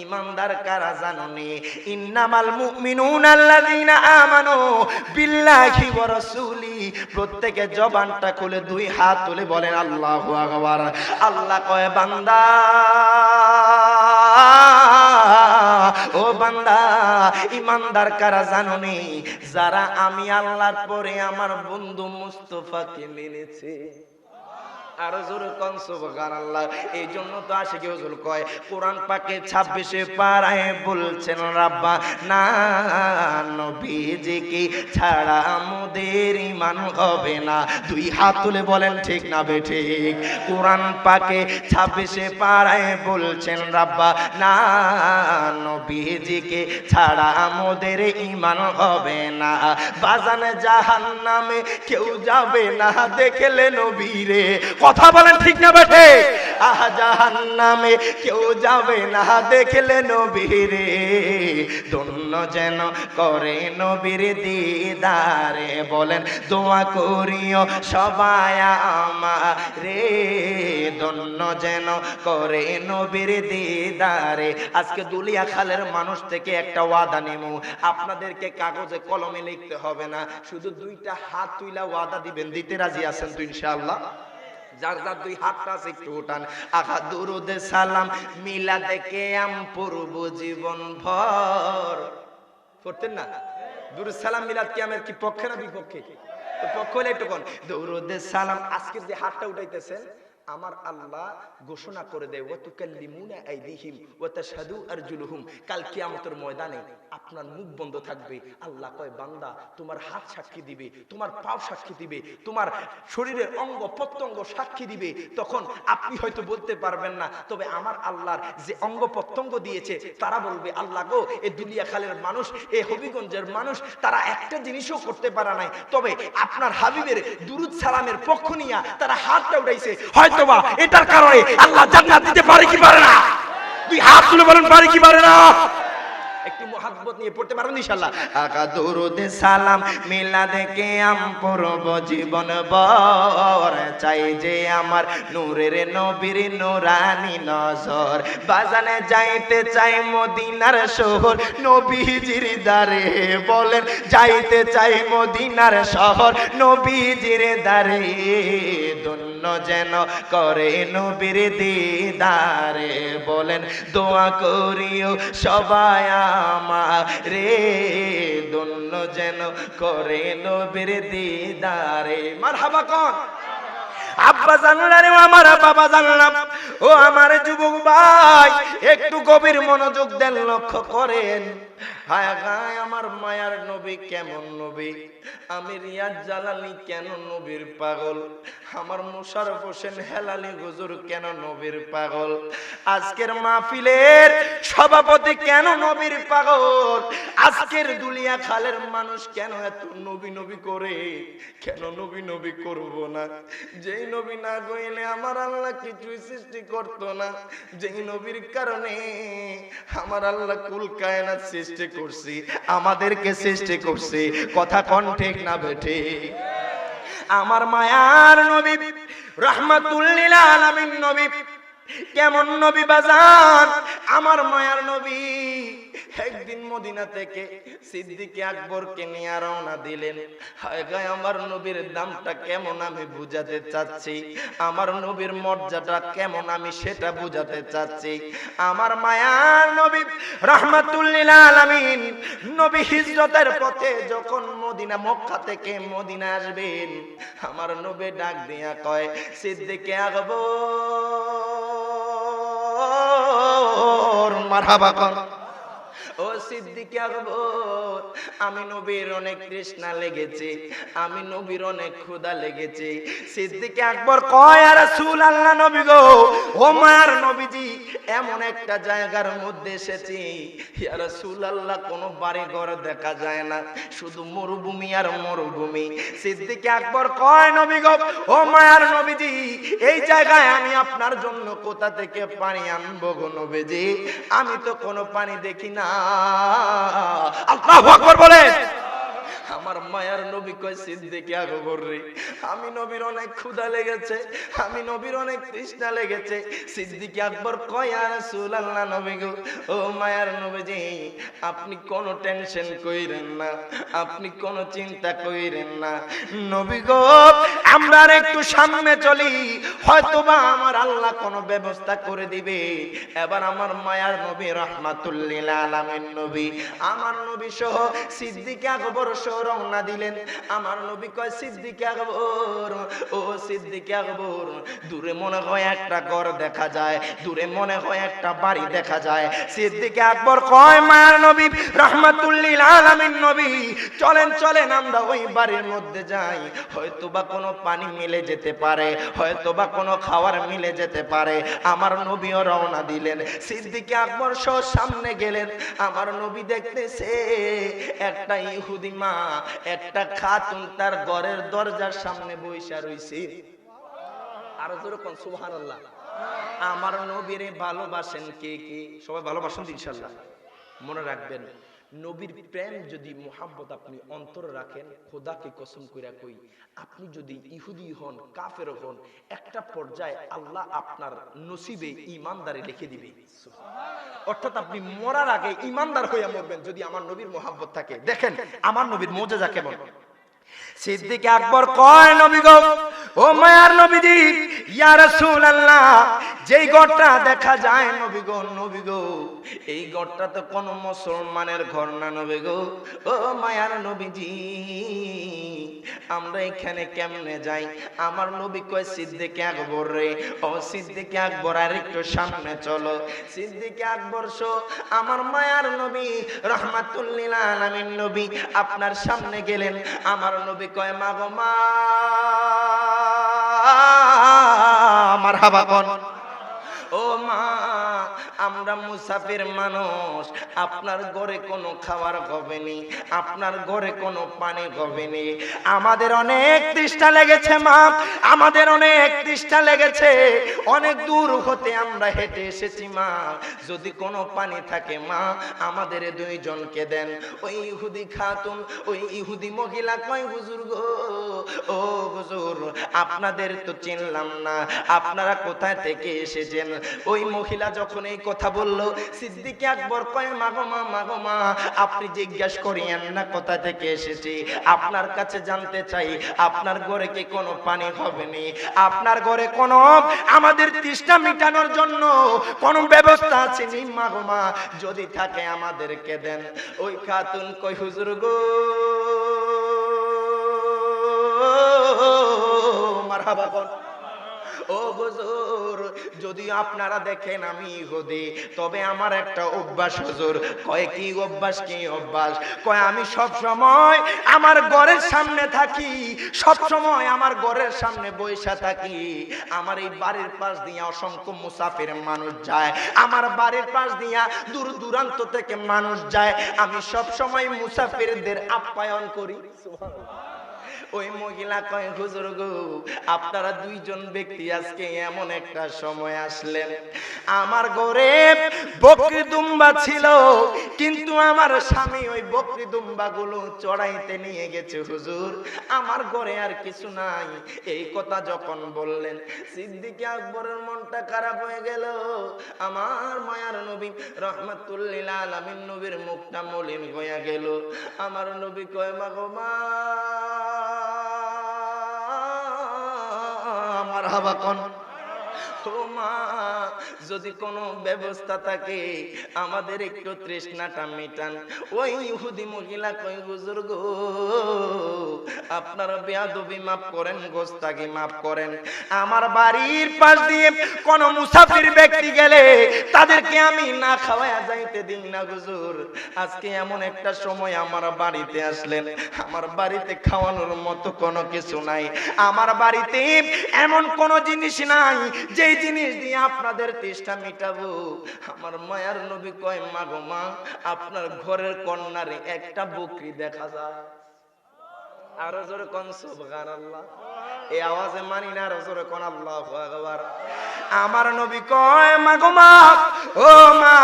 ঈমানদার কারা জানোনি? ইন্নামাল মুমিনুনা আল্লাযীনা আমানু বিল্লাহি ওয়া রাসূলি। প্রত্যেকে জবানটা খুলে 2 হাত তুলে বলেন আল্লাহু আকবার। আল্লাহ কয়, বান্দা, ও বান্দা, ঈমানদার কারা জানোনি? যারা আমি আল্লাহর পরে আমার বন্ধু মুস্তাফাকে মেনেছে। আরো জোরে কোন সুবহানাল্লাহ। এই জন্য তো আশিকি হুজুর কয়, কোরআন পাকে 26 পারায় বলছেন, রাব্বা না নবীজিকে ছাড়া আমাদের ঈমান হবে না। 2 হাত তুলে বলেন ঠিক না বেঠিক? কোরআন পাকে 26 পারায় বলছেন, রাব্বা না নবীজিকে ছাড়া আমাদের ঈমান হবে না। বাজানে জাহান্নামে কেউ যাবে না দেখলে নবীরে। কথা বলেন ঠিক না বেঠে? আহা, জাহান্নামে কেউ যাবে না দেখলে নবীরে। ধন্য যেন করে নবীর দিদারে, বলেন দোয়া করিও সবাই আমারে। ধন্য যেন করে নবীর দিদারে। আজকে দুলিয়া খালের মানুষ থেকে একটা ওয়াদা নেমু, আপনাদেরকে কাগজে কলমে লিখতে হবে না, শুধু 2টা হাত তুইলা ওয়াদা দিবেন। দিতে রাজি আছেন তো ইনশাআল্লাহ? যার যার 2 হাতটা আছে একটু উঠান। আহা, দুরুদে সালাম মিলাদে কিয়াম পড়ব জীবন ভর। পড়তেন না? দুরুদ সালাম মিলাদ কিয়ামের কি পক্ষে না বিপক্ষে? তো পক্ষ হলে একটু কোন দুরুদে সালাম। আজকে যে হাতটা উঠাইতেছেন, আমার আল্লাহ ঘোষণা করে দেয় ওয়া তুকাল্লিমুনা আইদিহিম ওয়া তাশহাদু আরজুলুহুম, কাল কিয়ামতের ময়দানে আপনার মুখ বন্ধ থাকবে। আল্লাহ কয় বান্দা তোমার হাত সাক্ষী দিবে, তোমার পাও সাক্ষী দিবে, তোমার শরীরের অঙ্গ প্রত্যঙ্গ সাক্ষী দিবে। তখন আপনি হয়তো বলতে পারবেন না, তবে আমার আল্লাহর যে অঙ্গ প্রত্যঙ্গ দিয়েছে তারা বলবে আল্লাহ গো, এই দুলিয়াখালের মানুষ, এই হবিগঞ্জের মানুষ তারা একটা জিনিসও করতে পারে নাই, তবে আপনার হাবিবের দুরুদ সালামের পক্ষ নিয়ে তারা হাতটা উঠাইছে, হয়তোবা এটার কারণে আল্লাহ জান্নাত দিতে পারে কি পারে না? তুই হাত তুলে বলেন পারে কি পারে না? একটু মুহাব্বত নিয়ে পড়তে পারবেন ইনশাআল্লাহ। আকা দরুদ সালাম মিলাদে কে আম পড়ব জীবন ভর, চাই যে আমার নূরের নবীর নূরানি নজর, বাজানে যাইতে চাই মদিনার শহর, নবীজির দারে বলেন যাইতে চাই মদিনার শহর, নবীজির দারে ধন্য যেন করে নবীর দিদারে, বলেন দোয়া করিও সবাই আমারে, ধন্য যেন করে নবীর দিদারে। মারহাবা কোন আব্বা জানলা রে আমার বাবা জানলাম, ও আমার যুবক ভাই একটু গভীর মনোযোগ দেন, লক্ষ্য করেন। হায় হায় আমার মায়ার নবী কেমন নবী, আমি রিয়াজ জালালি কেন নবীর পাগল, আমার মোশাররফ হোসেন হেলালি হুজুর কেন নবীর পাগল, আজকের মাহফিলের সভাপতি কেন নবীর পাগল, আজকের দুলিয়া খালের মানুষ কেন এত নবী নবী করে, কেন নবী নবী করব না? যেই নবী না কইলে আমার আল্লাহ কিছুই সৃষ্টি করতো না, যেই নবীর কারণে আমার আল্লাহ কুল কায়নাত সৃষ্টি করছি, আমাদেরকে সৃষ্টি করছি। কথা কোন ঠিক না বেঠে? আমার মায়ার নবী রাহমাতুল লিল আলামিন নবী কেমন নবী বাজান, আমার মায়ার নবী একদিন মদিনা থেকে সিদ্দিক আকবরকে নিয়ে রওনা দিলেন। হায় গায় আমার নবীর দামটা কেমন আমি বুঝাতে চাচ্ছি, আমার নবীর মর্যাদা কেমন আমি সেটা বুঝাতে চাচ্ছি। আমার মায়ার নবী রাহমাতুল লিল আলামিন নবী হিজরতের পথে যখন মদিনা মক্কা থেকে মদিনা আসবেন, আমার নবী ডাক দিয়া কয় সিদ্দিক আকবর, মারহাবা কোন ও সিদ্দিক আকবর, আমি নবীর অনেক তৃষ্ণা লেগেছে, আমি নবীর অনেক ক্ষুধা লেগেছে। সিদ্দিক আকবর কয় ইয়া রাসূলুল্লাহ নবী গো, ও মায়ার নবীজি এমন একটা জায়গার মধ্যে এসেছি ইয়া রাসূলুল্লাহ কোনো বাড়ি ঘর দেখা যায় না, শুধু মরুভূমি আর মরুভূমি। সিদ্দিক আকবর কয় নবী গো, ও মায়ার নবীজি এই জায়গায় আমি আপনার জন্য কোথা থেকে পানি আনবো গো নবীজি, আমি তো কোনো পানি দেখি না। আল্লাহু আকবার বলেন। আমার মায়ার নবী কয় সিদ্দিক আকবর রে, আমি নবীর অনেক ক্ষুধা লেগেছে, আমি নবীর অনেক তৃষ্ণা লেগেছে। সিদ্দিক আকবর কয় ইয়া রাসূলুল্লাহ নবী গো, ও মায়ার নবীজি আপনি কোনো টেনশন কইরেন না, আপনি কোনো চিন্তা কইরেন না নবী গো, আমরা একটু সামনে চলি, হয়তোবা আমার আল্লাহ কোনো ব্যবস্থা করে দিবে। এবার আমার মায়ার নবী রাহমাতুল লিল আলামিন নবী আমার নবী সহ সিদ্দিক আকবর সহ রওনা দিলেন। আমার নবী কয় সিদ্দিক আকবর, ও সিদ্দিক আকবর দূরে মনে হয় একটা ঘর দেখা যায়, দূরে মনে হয় একটা বাড়ি দেখা যায়। সিদ্দিক আকবর কয় মায়ার নবী রাহমাতুল লিল আলামিন নবী চলেন চলেন আমরা ওই বাড়ির মধ্যে যাই, হয়তোবা কোনো পানি মিলে যেতে পারে, হয়তোবা কোনো খাবার মিলে যেতে পারে। আমার নবীও রওনা দিলেন, সিদ্দিক আকবর সহ সামনে গেলেন। আমার নবী দেখতেছে একটা ইহুদি মা একটা খাতুন তার ঘরের দরজার সামনে বইসা রইছে। আর জোরে কোন সুবহানাল্লাহ। আমার নবীরে ভালোবাসেন কে কে? সবাই ভালোবাসেন ইনশাআল্লাহ। মনে রাখবেন নবীর প্রেম যদি মুহাব্বত আপনি অন্তরে রাখেন, খোদাকে কসম কইরা কই আপনি যদি ইহুদি হন কাফের হন, একটা পর্যায়ে আল্লাহ আপনার নসিবে ঈমানদারি লিখে দিবে। অর্থাৎ আপনি মরার আগে ঈমানদার হইয়া মরবেন যদি আমার নবীর মুহাব্বত থাকে। দেখেন আমার নবীর মুজিজা কেমন। সিদ্দিক আকবর কয় নবী গো, ও মায়ার নবীজি ইয়া রাসূলুল্লাহ যেই ঘরটা দেখা যায় নবী গো এই ঘরটা তো কোন মুসলমানের ঘর না নবী গো, ও মায়ার নবীজি আমরা এখানে কেমনে যাই? আমার নবী কয় সিদ্দিক আকবর রে, ও সিদ্দিক আকবর আর একটু সামনে চলো। সিদ্দিক আকবর শো আমার মায়ার নবী রাহমাতুল লিল আলামিন নবী আপনার সামনে গেলেন। আমার নবী কয় মা গো মা, মারহাবা কোন। ও মা, আমরা মুসাফির মানুষ, আপনার ঘরে কোনো খাবার হবে নি, আপনার ঘরে কোনো পানি হবে নি, আমাদের অনেক তৃষ্ণা লেগেছে মা, আমাদের অনেক তৃষ্ণা লেগেছে, অনেক দূর হতে আমরা হেঁটে এসেছি মা, যদি কোনো পানি থাকে মা আমাদের দুইজনকে দেন। ওই ইহুদি খাতুন, ওই ইহুদি মহিলা কয় হুজুর গো, ও হুজুর আপনাদের তো চিনলাম না, আপনারা কোথায় থেকে এসেছেন? ওই মহিলা যখন এই কথা বলল, সিদ্দিক আকবর কয় মাগো মা, মাগো মা, আপনি জিজ্ঞাসা করিয়েন না কোথা থেকে এসেছি, আপনার কাছে জানতে চাই আপনার ঘরে কি কোনো পানি হবে নি, আপনার ঘরে কোনো আমাদের তৃষ্ণা মিটানোর জন্য কোনো ব্যবস্থা আছে নি মাগো মা, যদি থাকে আমাদেরকে দেন। ওই খাতুন কই হুজুর গো, মারহাবা কোন। ও হুজুর যদি আপনারা দেখেন আমি ইহুদি, তবে আমার একটা অভ্যাস হুজুর। কয় কি অভ্যাস? কি অভ্যাস? কয় আমি সব সময় আমার ঘরের সামনে থাকি, সব সময় আমার ঘরের সামনে বইসা থাকি, আমার এই বাড়ির পাশ দিয়ে অসংখ্য মুসাফির মানুষ যায়, আমার বাড়ির পাশ দিয়া দূর দূরান্ত থেকে মানুষ যায়, আমি সব সময় মুসাফিরদের আপ্যায়ন করি। সুবহানাল্লাহ। ওই মহিলা কয় হুজুর গো, আপনারা দুইজন ব্যক্তি আজকে এমন একটা সময় আসলেন, আমার ঘরে বকরি দুম্বা ছিল, কিন্তু আমার স্বামী ওই বকরি দুম্বা গুলো চড়াইতে নিয়ে গেছে হুজুর, আমার ঘরে আর কিছু নাই। এই কথা যখন বললেন, সিদ্দিক আকবরের মনটা খারাপ হয়ে গেল। আমার মায়ার নবী রাহমাতুল লিল আলামিন নবীর মুখটা মলিন হয়ে গেল। আমার নবী কয় মা গো মা, মারহাবা কোন। ও মা, যদি কোনো ব্যবস্থা থাকে আমাদের একটু তৃষ্ণাটা মিটান। ওই ইহুদি মহিলা কই হুজুর গো, আপনারা বেয়াদবি মাফ করেন, গোস্তাকি মাফ করেন, আমার বাড়ির পাশ দিয়ে কোন মুসাফির ব্যক্তি গেলে তাদেরকে আমি না খাওয়ায়া যাইতে দিন না হুজুর। আজকে এমন একটা সময় আমার বাড়িতে আসলেন, আমার বাড়িতে খাওয়ানোর মতো কোনো কিছু নাই, আমার বাড়িতে এমন কোনো জিনিস নাই যেই জিনিস দিয়ে আপনাদের তৃষ্ণা মিটাবো। আমার মায়ার নবী কয় মা গো মা, আপনার ঘরের কন্যারে একটা বকরি দেখা যায়। আরো জোরে কোন সুবহানাল্লাহ। এই আওয়াজে মানি না, আরো জোরে কোন আল্লাহু আকবার। আমার নবী কয় মা গো মা, ও মা,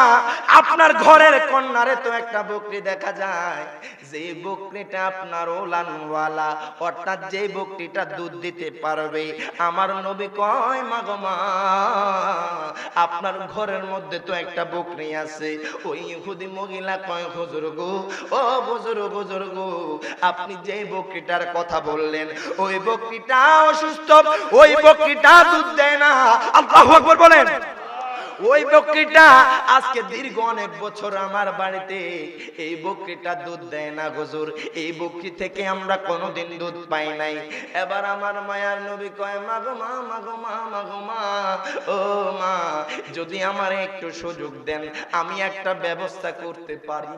আপনার ঘরের কন্যারে তো একটা বকরি দেখা যায়, যে বকরিটা আপনার ওলানওয়ালা, অর্থাৎ যে বকরিটা দুধ দিতে পারবে। আমার নবী কয় মা গো মা, আপনার ঘরের মধ্যে তো একটা বকরি আছে। ওই ইহুদি মহিলা কয় হুজুর গো, ও হুজুর, হুজুর গো, আপনি যে বকরিটার কথা বললেন ওই বকরিটা অসুস্থ, ওই বকরিটা দুধ দেয় না। আল্লাহু আকবার বলেন। ওই বকরিটা আজকে দীর্ঘ অনেক বছর আমার বাড়িতে, এই বকরিটা দুধ দেয় না হুজুর, এই বকরি থেকে আমরা কোনোদিন দুধ পাই নাই। এবার আমার মায়ার নবী কয় মা গো মা, মা গো মা, মা গো মা, ও মা, যদি আমার একটু সুযোগ দেন আমি একটা ব্যবস্থা করতে পারি।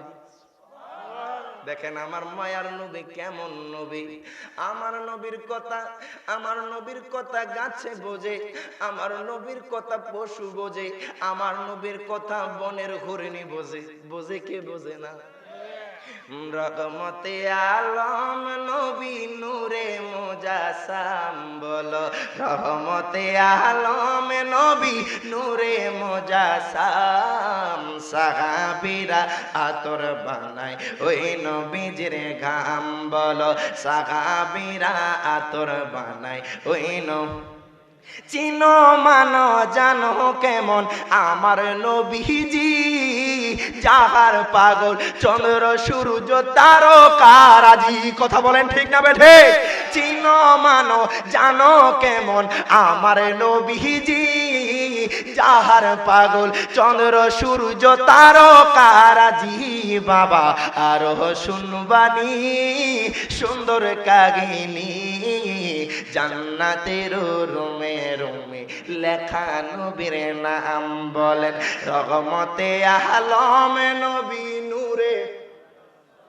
দেখেন আমার মায়ার নবী কেমন নবী। আমার নবীর কথা, আমার নবীর কথা গাছে বোঝে, আমার নবীর কথা পশু বোঝে, আমার নবীর কথা বনের হরিণী বোঝে। বোঝে কে? বোঝে না। রহমতে আলম নবী নূরে মুজাসাম, বলো রহমতে আলম নবী নূরে মুজাসাম, সাহাবীরা আতর বানায় ওই নবীজির ঘাম, বলো সাহাবীরা আতর বানায় ওই নবী। চিনো মানো জানো কেমন আমার নবীজি, যাহার পাগল চন্দ্র সূর্য তারকারাজি। কথা বলেন ঠিক না বেঠে? চিনো মানো জানো কেমন আমার নবীজি, যাহার পাগল চন্দ্র সূর্য তারকারাজি বাবা আরো শুনবানি সুন্দর কাহিনী জান্নাতের রুমে রুমে লেখা নবীর নাম বলেন রহমতে আলম নবী নূরে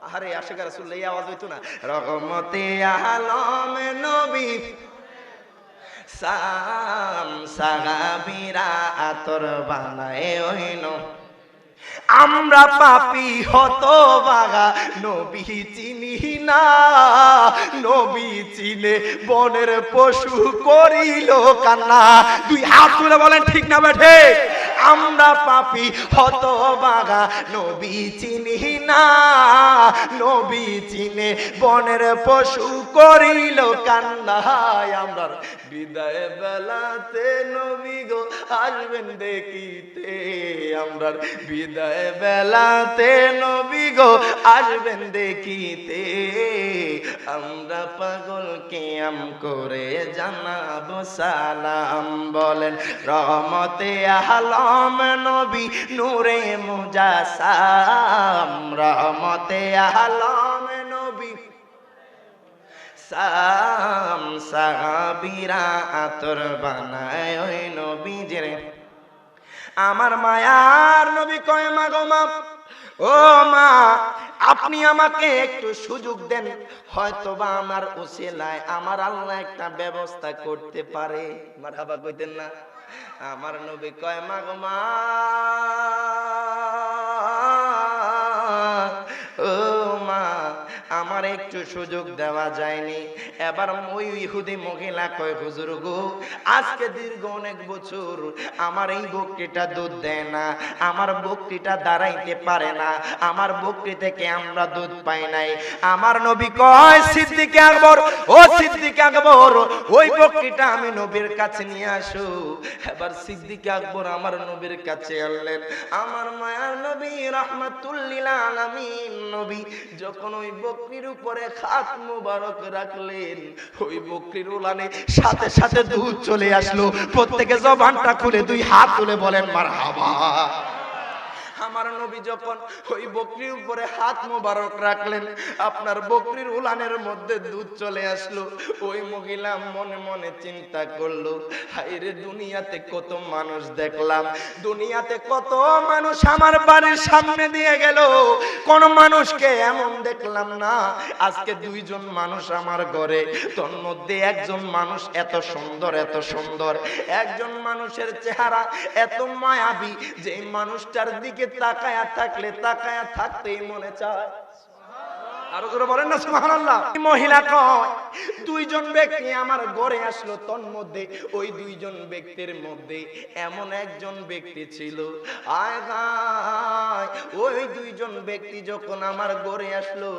আরে আশিক রাসূলুল্লাহ এই আওয়াজ হইতো না রহমতে আলম নবী সাম সাহাবীরা আতর বানায় ওইনো আমরা পাপী হতভাগা নবী চিনি না নবী চিনে বনের পশু করিল কান্না দুই হাত তুলে বলেন ঠিক না বেঠে আমরা পাপী হতভাগা নবী চিনি না নবী চিনে বনের পশু করিল কান্না আমরা বিদায় বেলাতে নবী গো আসবেন দেখিতে আমরা বিদায় বেলাতে নবী গো আসবেন দেখিতে আমরা পাগল কিয়াম করে জানাবো সালাম বলেন রহমতে আলম নবী নূরে মুজাসাম রহমতে আলম নবী সাম সাহাবীরা আতর বানায় ওই নবীজির আমার মায়ার নবী কয় মা গো মা ও মা আপনি আমাকে একটু সুযোগ দেন হয়তোবা আমার উসিলায় আমার আল্লাহ একটা ব্যবস্থা করতে পারে মারহাবা কইতেন না আমার নবী কয় মা গো মা ও মা আমার একটু সুযোগ দেওয়া যায়নি এবার ওই ইহুদি মহিলা কয় হুজুর গো আজকে দীর্ঘ অনেক বছর আমার এই বকরিটা দুধ দেয় না আমার বকরিটা দাঁড়াইতে পারে না আমার বকরি থেকে আমরা দুধ পাই নাই আমার নবী কয় সিদ্দিক আকবর ও সিদ্দিক আকবর ওই বকরিটা আমি নবীর কাছে নিয়ে আসো এবার সিদ্দিক আকবর আমার নবীর কাছে আনলেন আমার মায়ার নবী রাহমাতুল লিল আলামিন নবী যখন ওই বকরির উপরে হাত মোবারক রাখলেন ওই বকরির উলানে সাথে সাথে দুধ চলে আসলো প্রত্যেকে জবানটা খুলে দুই হাত তুলে বলেন মারহাবা আমার নবী যখন ওই বকরির উপরে হাত মোবারক রাখলেন আপনার বকরির উলানের মধ্যে দুধ চলে আসলো ওই মহিলা মনে মনে চিন্তা করলো হায়রে দুনিয়াতে কত মানুষ দেখলাম দুনিয়াতে কত মানুষ আমার বাড়ির সামনে দিয়ে গেল কোন মানুষকে এমন দেখলাম না আজকে দুইজন মানুষ আমার ঘরে তোর মধ্যে একজন মানুষ এত সুন্দর একজন মানুষের চেহারা এত মায়াবী যে মানুষটার দিকে তাকায়া থাকলে তাকায়া থাকতেই মনে চায় আরো জোরে বলেন না সুবহানাল্লাহ মহিলা কয় দুইজন ব্যক্তি আমার ঘরে আসলো তন্মধ্যে ওই দুইজন ব্যক্তির মধ্যে এমন একজন ব্যক্তি ছিল আয় গায় ওই দুইজন ব্যক্তি যখন আমার ঘরে আসলো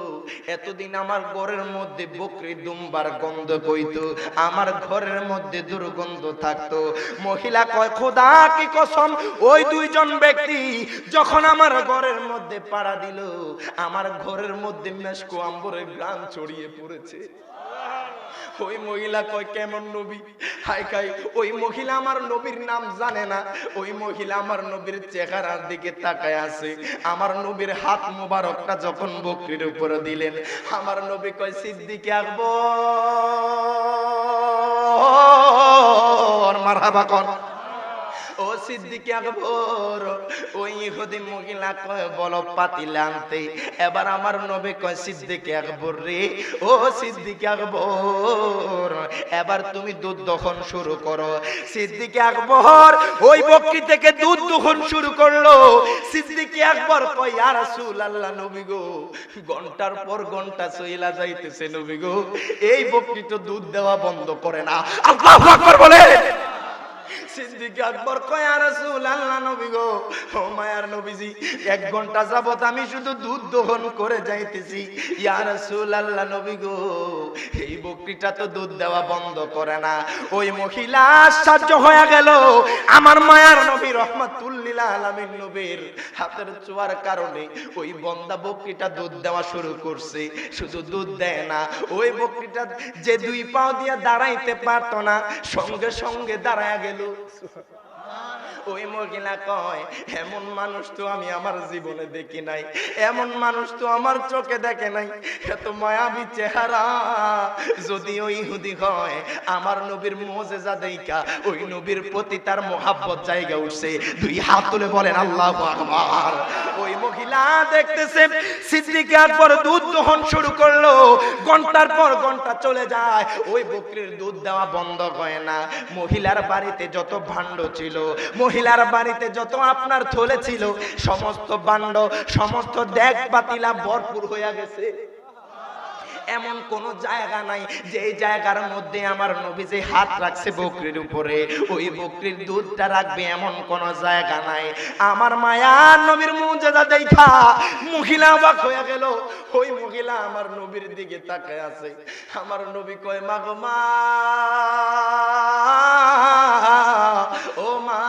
এতদিন আমার ঘরের মধ্যে বকরি দুম্বার গন্ধ কইতো আমার ঘরের মধ্যে দুর্গন্ধ থাকতো মহিলা কয় খোদা কি কসম ওই দুইজন ব্যক্তি যখন আমার ঘরের মধ্যে পাড়া দিল আমার ঘরের মধ্যে মেশকো আম্বরের গ্রাম ছড়িয়ে পড়েছে ওই মহিলা কয় কেমন নবী হাই খাই ওই মহিলা আমার নবীর নাম জানে না ওই মহিলা আমার নবীর চেহারার দিকে তাকায় আছে আমার নবীর হাত মোবারকটা যখন বকরির উপরে দিলেন আমার নবী কয় সিদ্দিক আকবর মারহাবা কোন ও সিদ্দিক আকবর ওই ইহুদি মহিলা কয় বলো পাতিলে আনতে এবার আমার নবী কয় সিদ্দিক আকবর রে ও সিদ্দিক আকবর এবার তুমি দুধ দহন শুরু করো সিদ্দিক আকবর ওই বকরি থেকে দুধ দহন শুরু করলো সিদ্দিক আকবর কয় ইয়া রাসূলুল্লাহ নবী গো ঘন্টার পর ঘন্টা চইলা যাইতেছে নবী গো এই বকরি তো দুধ দেওয়া বন্ধ করে না আল্লাহু আকবার বলে সিদ্দিক আকবর কয় ইয়া রাসূলুল্লাহ নবী গো ও মায়ার নবীজি 1 ঘন্টা যাবত আমি শুধু দুধ দহন করে যাইতেছি ইয়া রাসূলুল্লাহ নবী গো এই বকরিটা তো দুধ দেওয়া বন্ধ করে না ওই মহিলা আশ্চর্য হয়ে গেল আমার মায়ার নবী রাহমাতুল লিল আলামিন নবীর হাতের ছোঁয়ার কারণে ওই বন্দা বকরিটা দুধ দেওয়া শুরু করছে শুধু দুধ দেয় না ওই বকরিটা যে দুই পাও দিয়ে দাঁড়াইতে পারতো না সঙ্গে সঙ্গে দাঁড়ায় গেল ওই মহিলা কয় এমন মানুষ তো আমি আমার জীবনে দেখি নাই, এমন মানুষ তো আমার চোখে দেখে নাই, এত মায়াবী চেহারা। যদি ওই ইহুদি হয়, আমার নবীর মুজিজা দেইখা ওই নবীর প্রতি তার মোহাব্বত জায়গা উঠছে। দুই হাত তুলে বলেন আল্লাহু আকবার। ওই মহিলা দেখতেছে সিদ্দিক আকবর দুধ দহন শুরু করলো, ঘন্টার পর ঘন্টা চলে যায়, ওই বকরির দুধ দেওয়া বন্ধ হয় না। মহিলার বাড়িতে যত ভাণ্ড ছিল, মহিলার বাড়িতে যত আপনার থলে ছিল, সমস্ত ভাণ্ড, সমস্ত দেগ পাতিলা ভরপুর হয়ে গেছে। এমন কোন জায়গা নাই যে জায়গার মধ্যে আমার নবী যে হাত রাখছে বকরির উপরে, ওই বকরির দুধটা রাখবে এমন কোন জায়গা নাই। আমার মায়ার নবীর মুজিজা দেখা মহিলা অবাক হয়ে গেল। ওই মহিলা আমার নবীর দিকে তাকায় আছে। আমার নবী কয় মা গো মা, ও মা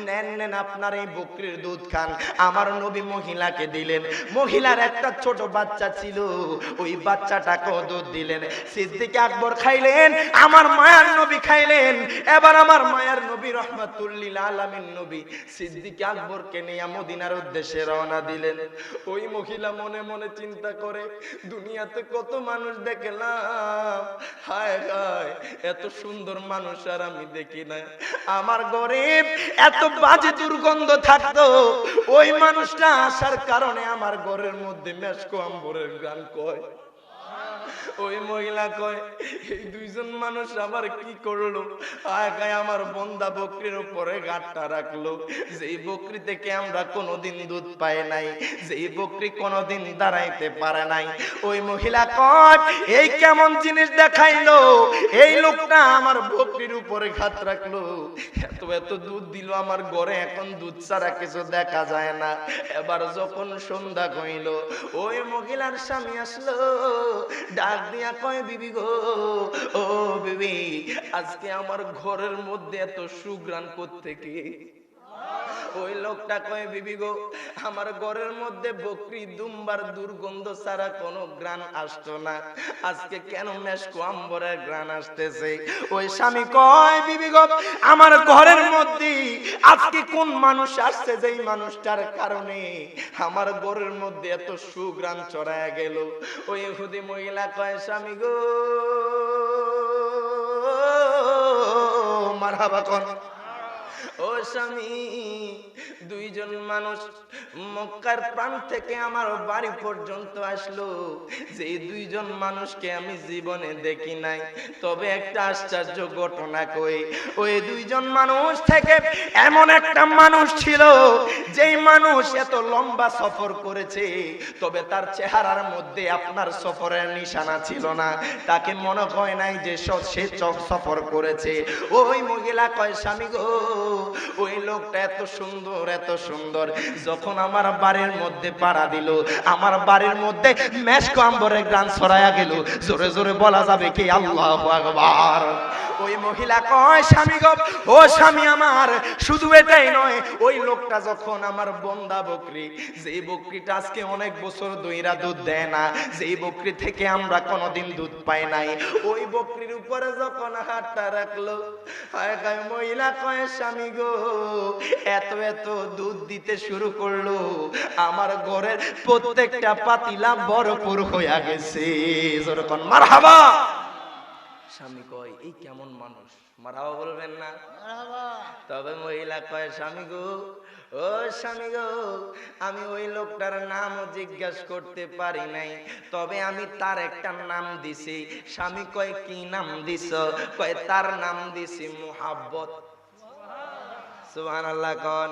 নেন নেন আপনার এই বকরির দুধ খান। আমার নবী মহিলাকে দিলেন। মহিলার একটা ছোট বাচ্চা ছিল, ওই বাচ্চাটাকেও দুধ দিলেন। সিদ্দিক আকবর খাইলেন, আমার মায়ার নবী খাইলেন। এবার আমার মায়ার নবী রহমাতুল লিল আলামিন নবী সিদ্দিক আকবরকে নিয়ে মদিনার উদ্দেশ্যে রওনা দিলেন। ওই মহিলা মনে মনে চিন্তা করে, দুনিয়াতে কত মানুষ দেখলাম, হায় হায় এত সুন্দর মানুষ আর আমি দেখি না। আমার গরিব এত বাজে দুর্গন্ধ থাকতো, ওই মানুষটা আসার কারণে আমার ঘরের মধ্যে মেশকো আম্বরের গান কয়। ওই মহিলা কয় এই দুইজন মানুষ আবার কি করলো? আয় আমার বন্দা বকরির উপরে গাঁটটা রাখলো, যেই বকরি থেকে আমরা কোনোদিন দুধ পাই নাই, যেই বকরি কোনোদিন দাঁড়াইতে পারে নাই। ওই মহিলা কয় এই কেমন জিনিস দেখাইলো, এই লোকটা আমার বকরির উপরে ঘাত রাখলো, এত এত দুধ দিল আমার ঘরে, এখন দুধ ছাড়া কিছু দেখা যায় না। এবার যখন সন্ধ্যা হইল, ওই মহিলার স্বামী আসলো, ডাক দিয়া কয় বিবি গো, ও বিবি আজকে আমার ঘরের মধ্যে এত সুঘ্রাণ কোত্থেকে? ওই লোকটা কয় বিবি গো, আমার ঘরের মধ্যে বকরি দুম্বার দুর্গন্ধ ছাড়া কোনো গ্রান আসতো না, আজকে কেন মেশকো আম্বরের গ্রান আসতেছে? ওই স্বামী কয় বিবি গো, আমার ঘরের মধ্যে আজকে কোন মানুষ আসছে যেই মানুষটার কারণে আমার ঘরের মধ্যে এত সুগ্রান ছড়ায় গেল? ওই ইহুদি মহিলা কয় স্বামী গো, মারহাবা কোন ও স্বামী, দুইজন মানুষ মক্কার প্রাণ থেকে আমার বাড়ি পর্যন্ত আসলো, যে দুইজন মানুষকে আমি জীবনে দেখি নাই। তবে একটা আশ্চর্য ঘটনা কই, ওই দুইজন মানুষ থেকে এমন একটা মানুষ ছিল, যেই মানুষ এত লম্বা সফর করেছে, তবে তার চেহারার মধ্যে আপনার সফরের নিশানা ছিল না, তাকে মনে হয় নাই যে সে সফর করেছে। ওই মহিলা কয় স্বামী গো, ওই লোকটা এত সুন্দর, এত সুন্দর, যখন আমার বাড়ির মধ্যে পাড়া দিল, আমার বাড়ির মধ্যে মেশকো আম্বরের গ্রান ছড়ায়া গেল। জোরে জোরে বলা যাবে কি আল্লাহু আকবার? ওই মহিলা কয় স্বামী গো, ও স্বামী আমার, শুধু এটাই নয়, ওই লোকটা যখন আমার বন্দা বকরি, যেই বকরিটা আজকে অনেক বছর ধইরা দুধ দেয় না, যেই বকরি থেকে আমরা কোনোদিন দুধ পাই নাই, ওই বকরির উপরে যখন হাতটা রাখলো, হায় হায় মহিলা কয় স্বামী গো, এত এত দুধ দিতে শুরু করলো, আমার ঘরের প্রত্যেকটা পাতিলা ভরপুর হইয়া গেছে। যেরকম মারহাবা। স্বামী কয় এই কেমন মানুষ? মারহাবা বলবেন না? তবে মহিলা কয় স্বামী গো, ও স্বামী গো, আমি ওই লোকটার নামও জিজ্ঞাসা করতে পারি নাই, তবে আমি তার একটা নাম দিছি। স্বামী কয় কি নাম দিছ? কয় তার নাম দিছি মুহাব্বত। সুবহানাল্লাহ কোন?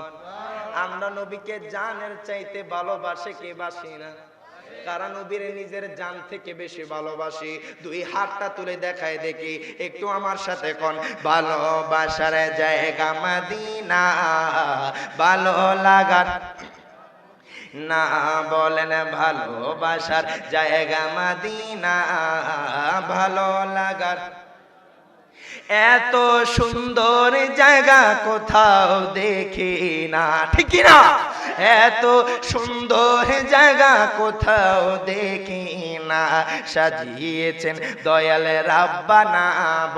আমরা নবীকে জানের চাইতে ভালোবাসে কে বাসি না? কারা নবীর নিজের জান থেকে বেশি ভালোবাসি? দুই হাতটা তুলে দেখায় দেখি, একটু আমার সাথে কোন। ভালোবাসার জায়গা মদিনা, ভালো লাগার না বলেন, ভালোবাসার জায়গা মদিনা, ভালো লাগার এত সুন্দর জায়গা কোথাও দেখি না, ঠিক কি না? এত সুন্দর জায়গা কোথাও দেখি না, সাজিয়েছেন দয়াল রাব্বানা,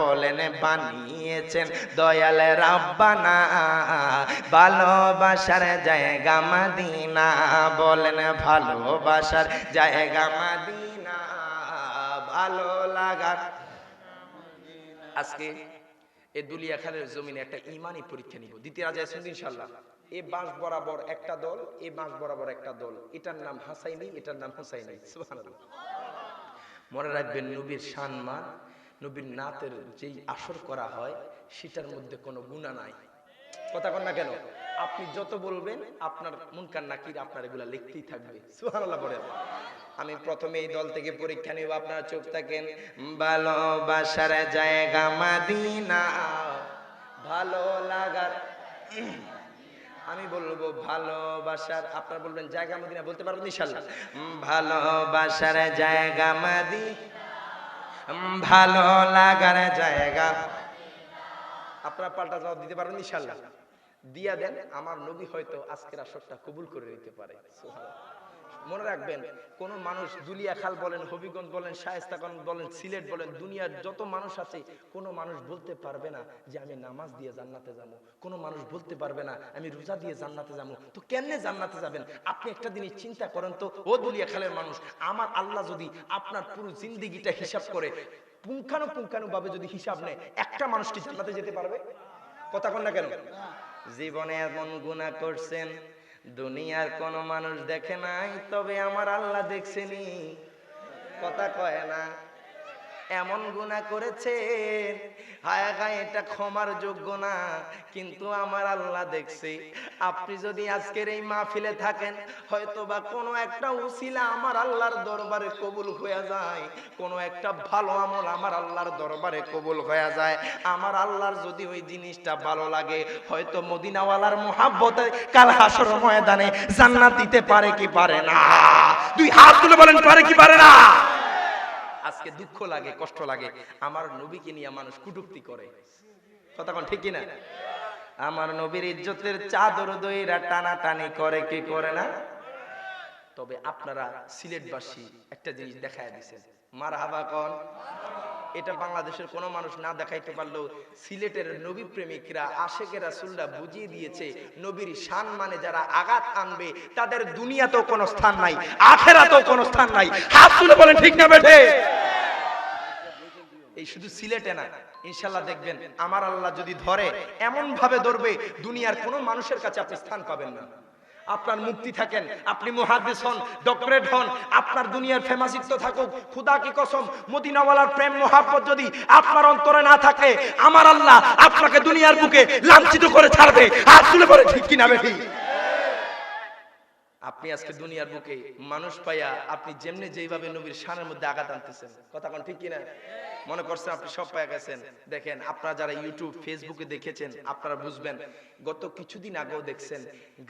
বলেন বানিয়েছেন দয়াল রাব্বানা, ভালোবাসার জায়গা মদিনা, বলেন ভালোবাসার জায়গা মদিনা, ভালো লাগার। আজকে এই দুলিয়াখালের জমিনে একটা ইমানি পরীক্ষা নিব, দিতে রাজি আছেন ইনশাআল্লাহ? এই বাঁশ বরাবর একটা দল, এই বাঁশ বরাবর একটা দল, এটার নাম হাসাইনি, এটার নাম হুসাইনি। সুবহানাল্লাহ। মনে রাখবেন, নবীর সম্মান, নবীর নাতের যেই আসর করা হয় সেটার মধ্যে কোনো গুনাহ নাই। কথা কন না কেন? আপনি যত বলবেন আপনার মুনকার নাকির আপনার এগুলা লিখতেই থাকবে। সুবহানাল্লাহ বলেন। আমি প্রথমে এই দল থেকে পরীক্ষা নিব, আপনারা চুপ থাকেন। ভালোবাসার জায়গা মদিনা, ভালো লাগার। আমি বলবো ভালোবাসার, আপনারা বলবেন জায়গা মদিনা, বলতে পারবেন ইনশাআল্লাহ? ভালোবাসার জায়গা মদিনা, ভালো লাগার জায়গা। আপনারা পাল্টা জবাব দিতে পারবেন ইনশাআল্লাহ? দিয়া দেন, আমার নবী হয়তো আজকের আসরটা কবুল করে নিতে পারে। সুবহানাল্লাহ। মনে রাখবেন, কোন মানুষ দুলিয়াখাল বলেন, হবিগঞ্জ বলেন, শায়েস্তাগঞ্জ বলেন, সিলেট বলেন, দুনিয়ার যত মানুষ আছে, কোন মানুষ বলতে পারবে না যে আমি নামাজ দিয়ে জান্নাতে যাবো, কোন মানুষ বলতে পারবে না আমি রোজা দিয়ে জান্নাতে যাবো। তো কেমনে জান্নাতে যাবেন? আপনি একটা জিনিস চিন্তা করেন তো, ও দুলিয়াখালের মানুষ, আমার আল্লাহ যদি আপনার পুরো জিন্দেগিটা হিসাব করে পুঙ্খানু ভাবে যদি হিসাব নেয়, একটা মানুষ কি জান্নাতে যেতে পারবে? কথা কন না কেন? জীবনে এমন গুনাহ করছেন দুনিয়ার কোন মানুষ দেখে নাই, তবে আমার আল্লাহ দেখছেনি। কথা কয় না? এমন গুনাহ করেছেন, হায় হায়, এটা ক্ষমার যোগ্য না, কিন্তু আমার আল্লাহ দেখছে। আপনি যদি আজকের এই মাহফিলে থাকেন, হয়তো বা কোনো একটা উসিলা আমার আল্লাহর দরবারে কবুল হয়ে যায়, কোনো একটা ভালো আমল আমার আল্লাহর দরবারে কবুল হয়ে যায়। আমার আল্লাহর যদি ওই জিনিসটা ভালো লাগে, হয়তো মদিনাওয়ালার মুহাব্বতে কাল হাসর ময়দানে জান্নাত দিতে পারে কি পারে না? দুই হাত তুলে বলেন, পারে কি পারে না? আজকে দুঃখ লাগে, কষ্ট লাগে, আমার নবীকে নিয়ে মানুষ কটূক্তি করে। কথা কোন ঠিক কিনা? আমার নবীর ইজ্জতের চাদর দইরা টানাটানি করে কি করে না? তবে আপনারা সিলেটবাসী একটা জিনিস দেখায় দিয়েছেন, মারহাবা কোন। এটা বাংলাদেশের কোন মানুষ না দেখাইতে পারলেও সিলেটের নবী প্রেমিকরা, আশেকে রাসূলরা বুঝিয়ে দিয়েছে, নবীর সম্মানে যারা আঘাত আনবে তাদের দুনিয়াতেও কোনো স্থান নাই, আখিরাতেও কোনো স্থান নাই। হাত তুলে বলেন ঠিক না বেঠে? এই শুধু সিলেটে না, ইনশাআল্লাহ দেখবেন আমার আল্লাহ যদি ধরে, এমন ভাবে ধরবে দুনিয়ার কোন মানুষের কাছে আপনি স্থান পাবেন না। আপনার মুক্তি থাকেন, আপনি মুহাদ্দিস হন, ডক্টরেট হন, আপনার দুনিয়ার ফেমাসিত্ব থাকুক, খুদা কি কসম, মদিনাওয়ালার প্রেম মোহাব্বত যদি আপনার অন্তরে না থাকে, আমার আল্লাহ আপনাকে দুনিয়ার বুকে লাঞ্ছিত করে ছাড়বে। হাত তুলে বলে ঠিক কিনা বেঠি? আপনি আজকে দুনিয়ার বুকে মানুষ পাইয়া আপনি যেমনি যেইভাবে নবীর শানের মধ্যে আঘাত আনতেছেন, কথা কোন ঠিক কিনা? মনে করছেন আপনি সব পাইয়া গেছেন। দেখেন, আপনারা যারা ইউটিউব ফেসবুকে দেখেছেন আপনারা বুঝবেন, গত কিছুদিন আগেও দেখছেন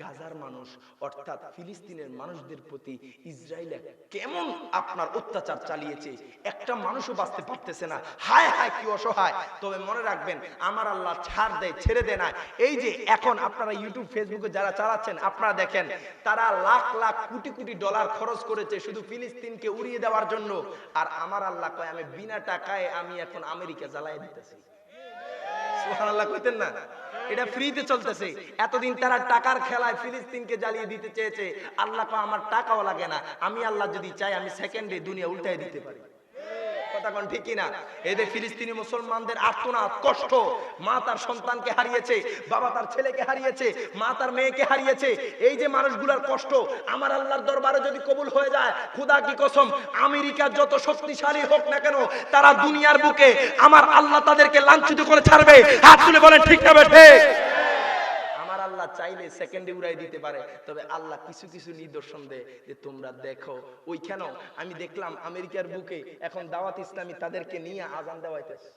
গাজার মানুষ অর্থাৎ ফিলিস্তিনের মানুষদের প্রতি ইসরায়েল কেমন আপনার অত্যাচার চালিয়েছে, একটা মানুষও বাঁচতে পারতেছে না। হায় হায় কি অসহায়। তবে মনে রাখবেন, আমার আল্লাহ ছাড় দেয়, ছেড়ে দেয় না। এই যে এখন আপনারা ইউটিউব ফেসবুকে যারা চালাচ্ছেন, আপনারা দেখেন তারা লাখ লাখ কোটি কোটি ডলার খরচ করেছে শুধু ফিলিস্তিনকে উড়িয়ে দেওয়ার জন্য। আর আমার আল্লাহ কয় আমি বিনা টাকায় আমি এখন আমেরিকা জ্বালাই দিতেছি। সুবহানাল্লাহ কইতেন না? এটা ফ্রিতে চলতেছে। এতদিন তারা টাকার খেলায় ফিলিস্তিনকে জ্বালিয়ে দিতে চেয়েছে, আল্লাহ কয় আমার টাকাও লাগে না, আমি আল্লাহ যদি চাই আমি সেকেন্ডে দুনিয়া উল্টাই দিতে পারি। কথা কোন ঠিক কিনা? এদের ফিলিস্তিনি মুসলমানদের আর্তনাদ, কষ্ট, মা তার সন্তানকে হারিয়েছে, বাবা তার ছেলেকে হারিয়েছে, মা তার মেয়েকে হারিয়েছে, এই যে মানুষগুলোর কষ্ট আমার আল্লাহর দরবারে যদি কবুল হয়ে যায়, খোদা কি কসম, আমেরিকা যত শক্তিশালী হোক না কেন, তারা দুনিয়ার বুকে আমার আল্লাহ তাদেরকে লাঞ্ছিত করে ছাড়বে। হাত তুলে বলেন ঠিক না বেঠে? আল্লাহ চাইলে সেকেন্ডে উড়াই দিতে পারে, তবে আল্লাহ কিছু কিছু নিদর্শন দেয় যে তোমরা দেখো। ওইখানেও আমি দেখলাম আমেরিকার বুকে এখন দাওয়াত ইসলামী তাদেরকে নিয়ে আজান দেওয়াইতেছে।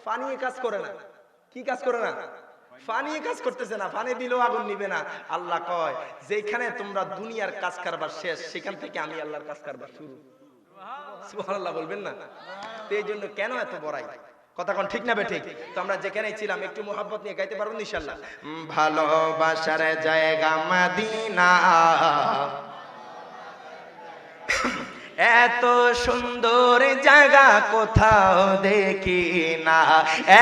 ফানিয়ে কাজ করে না। কি কাজ করে না? ফানিয়ে কাজ করতেছে না, ফানি দিলেও আগুন নিবে না। আল্লাহ কয় যেখানে তোমরা দুনিয়ার কাজ কারবার শেষ, সেখান থেকে আমি আল্লাহর কাজ কারবার শুরু। সুবহানাল্লাহ বলবেন না? তো এই জন্য কেন এত বড়াই? কথা কোন ঠিক না বেঠিক? তো আমরা যেখানেই ছিলাম একটু মোহাব্বত নিয়ে গাইতে পারবো ইনশাআল্লাহ। ভালোবাসার জায়গা মদিনা, এত সুন্দর জায়গা কোথাও দেখি না,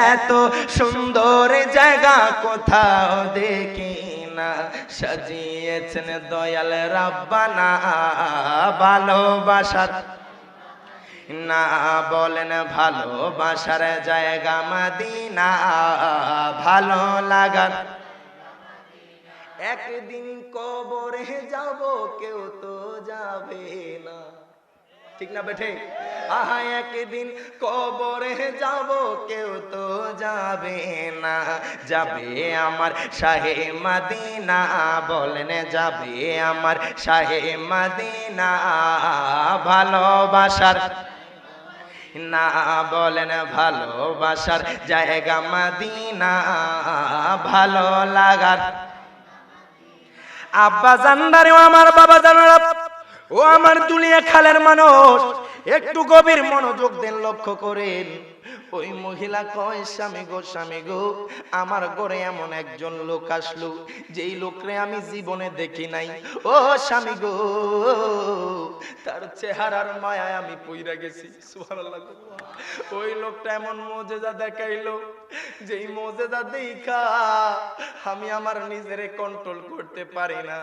এত সুন্দর জায়গা কোথাও দেখি না, সাজিয়েছেন দয়াল রাব্বানা ভালোবাসার না, বলেন ভালোবাসার জায়গা মদিনা, ভালো লাগার। একদিন কবরে যাব কেউ তো যাবে না, ঠিক না বেঠে? আহা একদিন কবরে যাব কেউ তো যাবে না, যাবে আমার শাহে মদিনা, বলেন যাবে আমার শাহে মদিনা ভালোবাসার না, বলেন ভালোবাসার জায়গা মদিনা ভালো লাগার। আব্বা জানদারে ও আমার বাবা জানারা ও আমার দুলিয়া খালের মানুষ, একটু গভীর মনোযোগ দেন, লক্ষ্য করেন। ওই মহিলা কয় স্বামী গো স্বামী গো, আমার ঘরে এমন একজন লোক আসলো যেই লোকরে আমি জীবনে দেখি নাই। ও স্বামী গো, তার চেহারার মায়ায় আমি পইরা গেছি। সুবহানাল্লাহ। ওই লোকটা এমন মুজিজা দেখাইলো, যেই মুজিজা দেখা আমি আমার নিজেরে কন্ট্রোল করতে পারি না।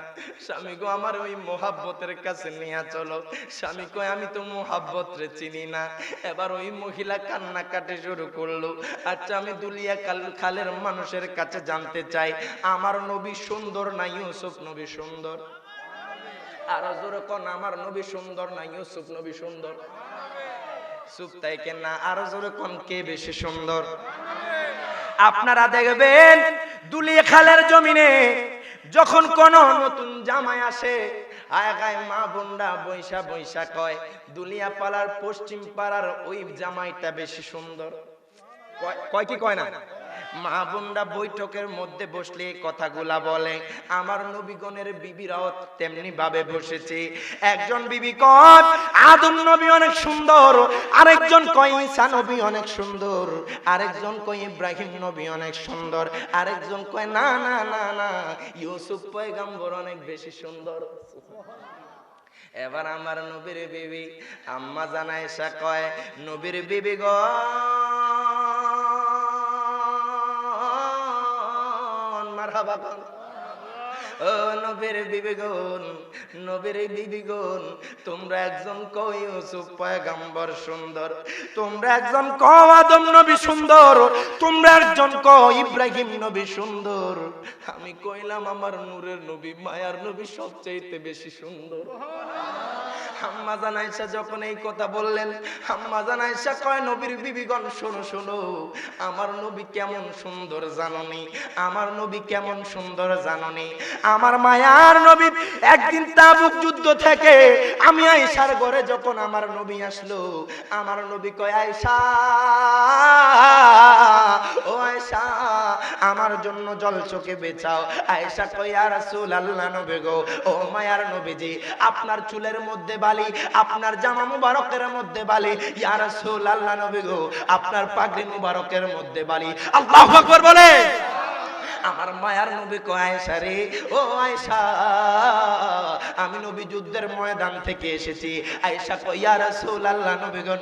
স্বামী গো আমার ওই মোহাব্বতের কাছে নিয়ে চলো। স্বামী কয় আমি তো মোহাব্বত রে চিনি না। এবার ওই মহিলা কান্না কাটে শুরু করলো। আচ্ছা আমি দুলিয়া খালের মানুষের কাছে জানতে চাই, আমার নবী সুন্দর না ইউসুফ নবী সুন্দর? আরো জোরে কোন, আমার নবী সুন্দর না ইউসুফ নবী সুন্দর? চুপ তাই কেন না, আরো জোরে কোন, কে বেশি সুন্দর? আপনারা দেখবেন দুলিয়া খালের জমিনে যখন কোন নতুন জামাই আসে, আগায় মা বোনরা বৈশা বৈশা কয় দুলিয়া পাড়ার পশ্চিম পাড়ার ওই জামাইটা বেশি সুন্দর। কয় কি কয় না? মা বোনরা বৈঠকের মধ্যে বসলে কথাগুলা বলে। আমার নবীগণের বিবিরাও তেমনি ভাবে বসেছে। একজন বিবি কয় আদম নবী অনেক সুন্দর, আরেকজন কয় ঈসা নবী অনেক সুন্দর, আরেকজন কয় ইব্রাহিম নবী অনেক সুন্দর, আরেকজন কয় না না না না ইউসুফ পয়গম্বর অনেক বেশি সুন্দর। এবার আমার নবীর বিবি আম্মা জান আয়েশা কয়, নবীর বিবি গো মারহাবা কোন, ও নবীর বিবিগণ, নবীর বিবিগণ, তোমরা একজন কও ইউসুফ পয়গম্বর সুন্দর, তোমরা একজন কও আদম নবী সুন্দর, তোমরা একজন কও ইব্রাহিম নবী সুন্দর। আমি কইলাম আমার নূরের নবী মায়ার নবী সবচেয়ে বেশি সুন্দর। আম্মা জান আয়েশা যখন এই কথা বললেন, আম্মা জান আয়েশা কয় নবীর বিবিগণ শোনো শোনো, আমার নবী কেমন সুন্দর জানোনি? আমার নবী কেমন সুন্দর জানোনি? আমার মায়ার নবী একদিন তাবুক যুদ্ধ থেকে আমি আয়েশার ঘরে যখন আমার নবী আসলো, আমার নবী কয় আয়েশা, ও আয়েশা আমার জন্য জল চোখে বেচাও। আয়েশা কয় ইয়া রাসূলুল্লাহ নবী গো, ও মায়ার নবীজি আপনার চুলের মধ্যে বালি, আপনার জামা মুবারকের মধ্যে বালি, ইয়া রাসূলুল্লাহ নবী গো আপনার পাগড়ি মুবারকের মধ্যে বালি। আল্লাহু আকবার বলে। আমার মায়ার নবী কয় আয়েশা রে, ও আয়েশা আমি নবী যুদ্ধের ময়দান থেকে এসেছি। আয়েশা কয় ইয়া রাসূলুল্লাহ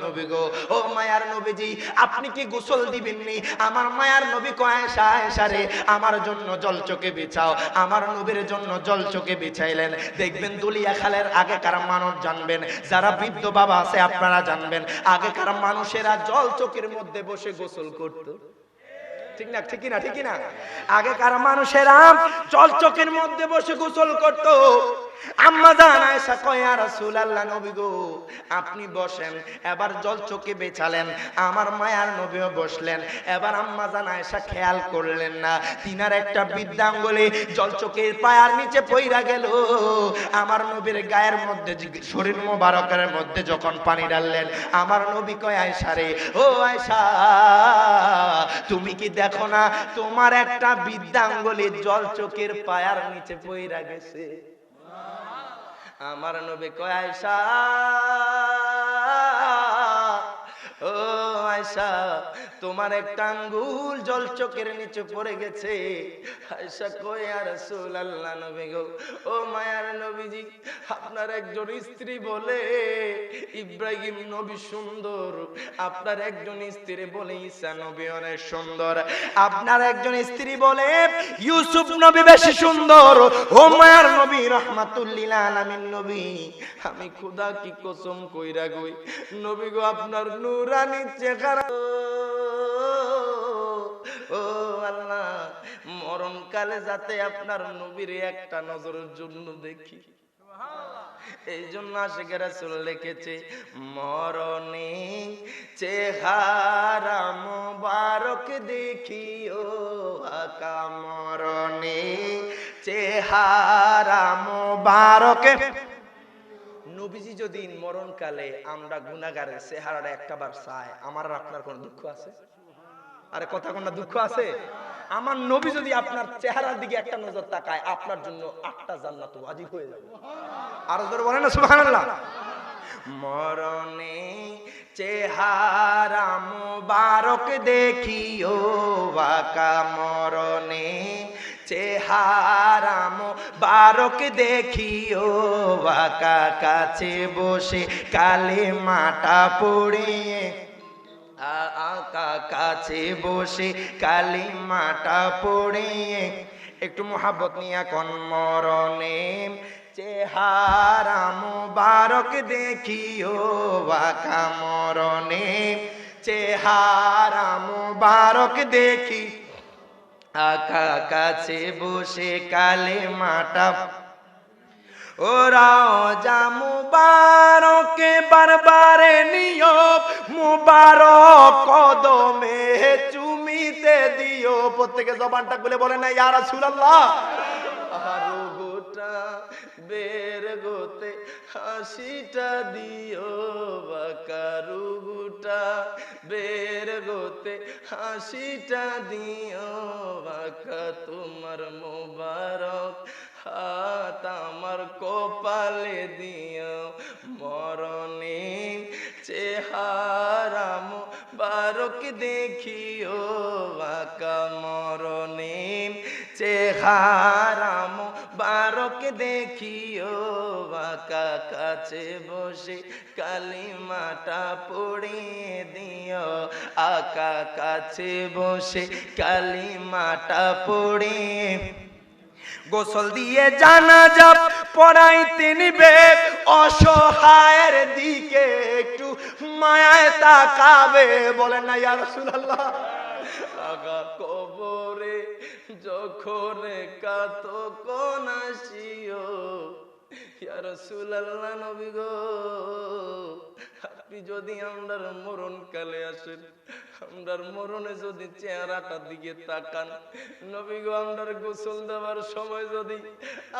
নবী গো, ও মায়ার নবীজি আপনি কি গোসল দিবেননি? আমার মায়ার নবী কয় আয়েশা, আয়েশা রে আমার জন্য জল চোখে বিছাও। আমার নবীর জন্য জল চোখে বিছাইলেন। দেখবেন দুলিয়া খালের আগেকার মানুষ জানবেন, যারা বৃদ্ধ বাবা আছে আপনারা জানবেন, আগেকার মানুষেরা জল চোখের মধ্যে বসে গোসল করত। ঠিক না? ঠিকই না? ঠিকই না? আগেকার মানুষেরা জল চোখের মধ্যে বসে গোসল করত। আম্মা জান আয়েশা কয় ইয়া রাসূলুল্লাহ নবী গো আপনি বসেন। এবার জল চোখে বেছালেন, আমার মায়ার নবীও বসলেন। এবার আম্মা জান আয়েশা খেয়াল করলেন না, তিনার একটা বৃদ্ধাঙ্গুলি জল চোখের পায়ের নিচে পইরা গেল। আমার নবীর গায়ের মধ্যে শরীর মোবারকের মধ্যে যখন পানি ঢাললেন, আমার নবী কয় আয়েশা রে, ও আয়েশা তুমি কি দেখো না তোমার একটা বৃদ্ধাঙ্গুলি জল চোখের পায়ের নিচে পইরা গেছে? আমার নবী কয় আয়েশা, ও ও আয়েশা, তোমার একটা আঙ্গুল জল চোখের নিচে পড়ে গেছে। আয়েশা কয় ইয়া রাসূলুল্লাহ, নবী গো, ও মায়ার নবীজি, আপনার একজন স্ত্রী বলে ইব্রাহিম নবী সুন্দর, আপনার একজন স্ত্রী বলে ঈসা নবী অনেক সুন্দর, আপনার একজন স্ত্রী বলে ইউসুফ নবী বেশি সুন্দর। ও মায়ার নবী, রাহমাতুল লিল আলামিন নবী, আমি খোদা কি কসম কইরা কই, নবী গো, আপনার নূরানি চেহারা, ও আল্লাহ, মরণকালে যাতে আপনার নবীর একটা নজরের জন্য দেখি। এই জন্য আশিকের রাসূল লিখেছে, মরণে চেহারা মোবারক দেখিও আকা, মরণে চেহারা মোবারক। নবীজি যদি মরণকালে আমরা গুনাহগারের চেহারাটা একটাবার চাই, আমার আর আপনার কোন দুঃখ আছে? আরে কথা কোন দুঃখ আছে? আমার নবী যদি আপনার চেহারার দিকে একটা নজর তাকায়, আপনার জন্য 8টা জান্নাত ওয়াজিব হয়ে যাবে। আর জোরে বলেন না সুবহানাল্লাহ। মরণে চেহারা মোবারক দেখিও বাকা, মরণে চেহারা মোবারক দেখিও বাকা, কাছে বসে কালেমাটা পড়িয়ে, আকা কাছে বসে কালিমাটা পড়িয়ে, একটু মোহাব্বত নিয়ে কোন, মরণে চেহারা মোবারক দেখিও বাকা, মরণে চেহারা মোবারক দেখি, আকা কাছে বসে কালেমাটা, ওরাও যা মুবারকে বারবারে নিও, মুবারক কদমে চুমিতে দিও। প্রত্যেকে জবানটা খুলে বলে না ইয়া রাসূলুল্লাহ। আরো গোটা বের গোতে হাসিটা দিও বাকা, রুগুটা বের গোতে হাসিটা দিও বাকা, তোমার মোবারক হাত আমার কপালে দিও, মরণে চেহারা মোবারক দেখিও বাকা, মরণে চেহারা মোবারক দেখিও বাকা, কাছে বসে কালিমাটা পড়িয়ে দিও আকা, কাছে বসে কালিমাটা পড়িয়ে, গোসল দিয়ে জানাজা পড়াইতে নিবে, অসহায়ের দিকে একটু মায়ায় তাকাবে। বলেন না ইয়া রাসূলুল্লাহ। আগা কবরে যখন কাতকন আসিও, ইয়া রাসূলুল্লাহ, নবী গো, আপনি যদি আমরার মরণকালে আসেন, আমরার মরণে যদি চেহারাটার দিকে তাকান, নবী গো, আমরার গোসল দেওয়ার সময় যদি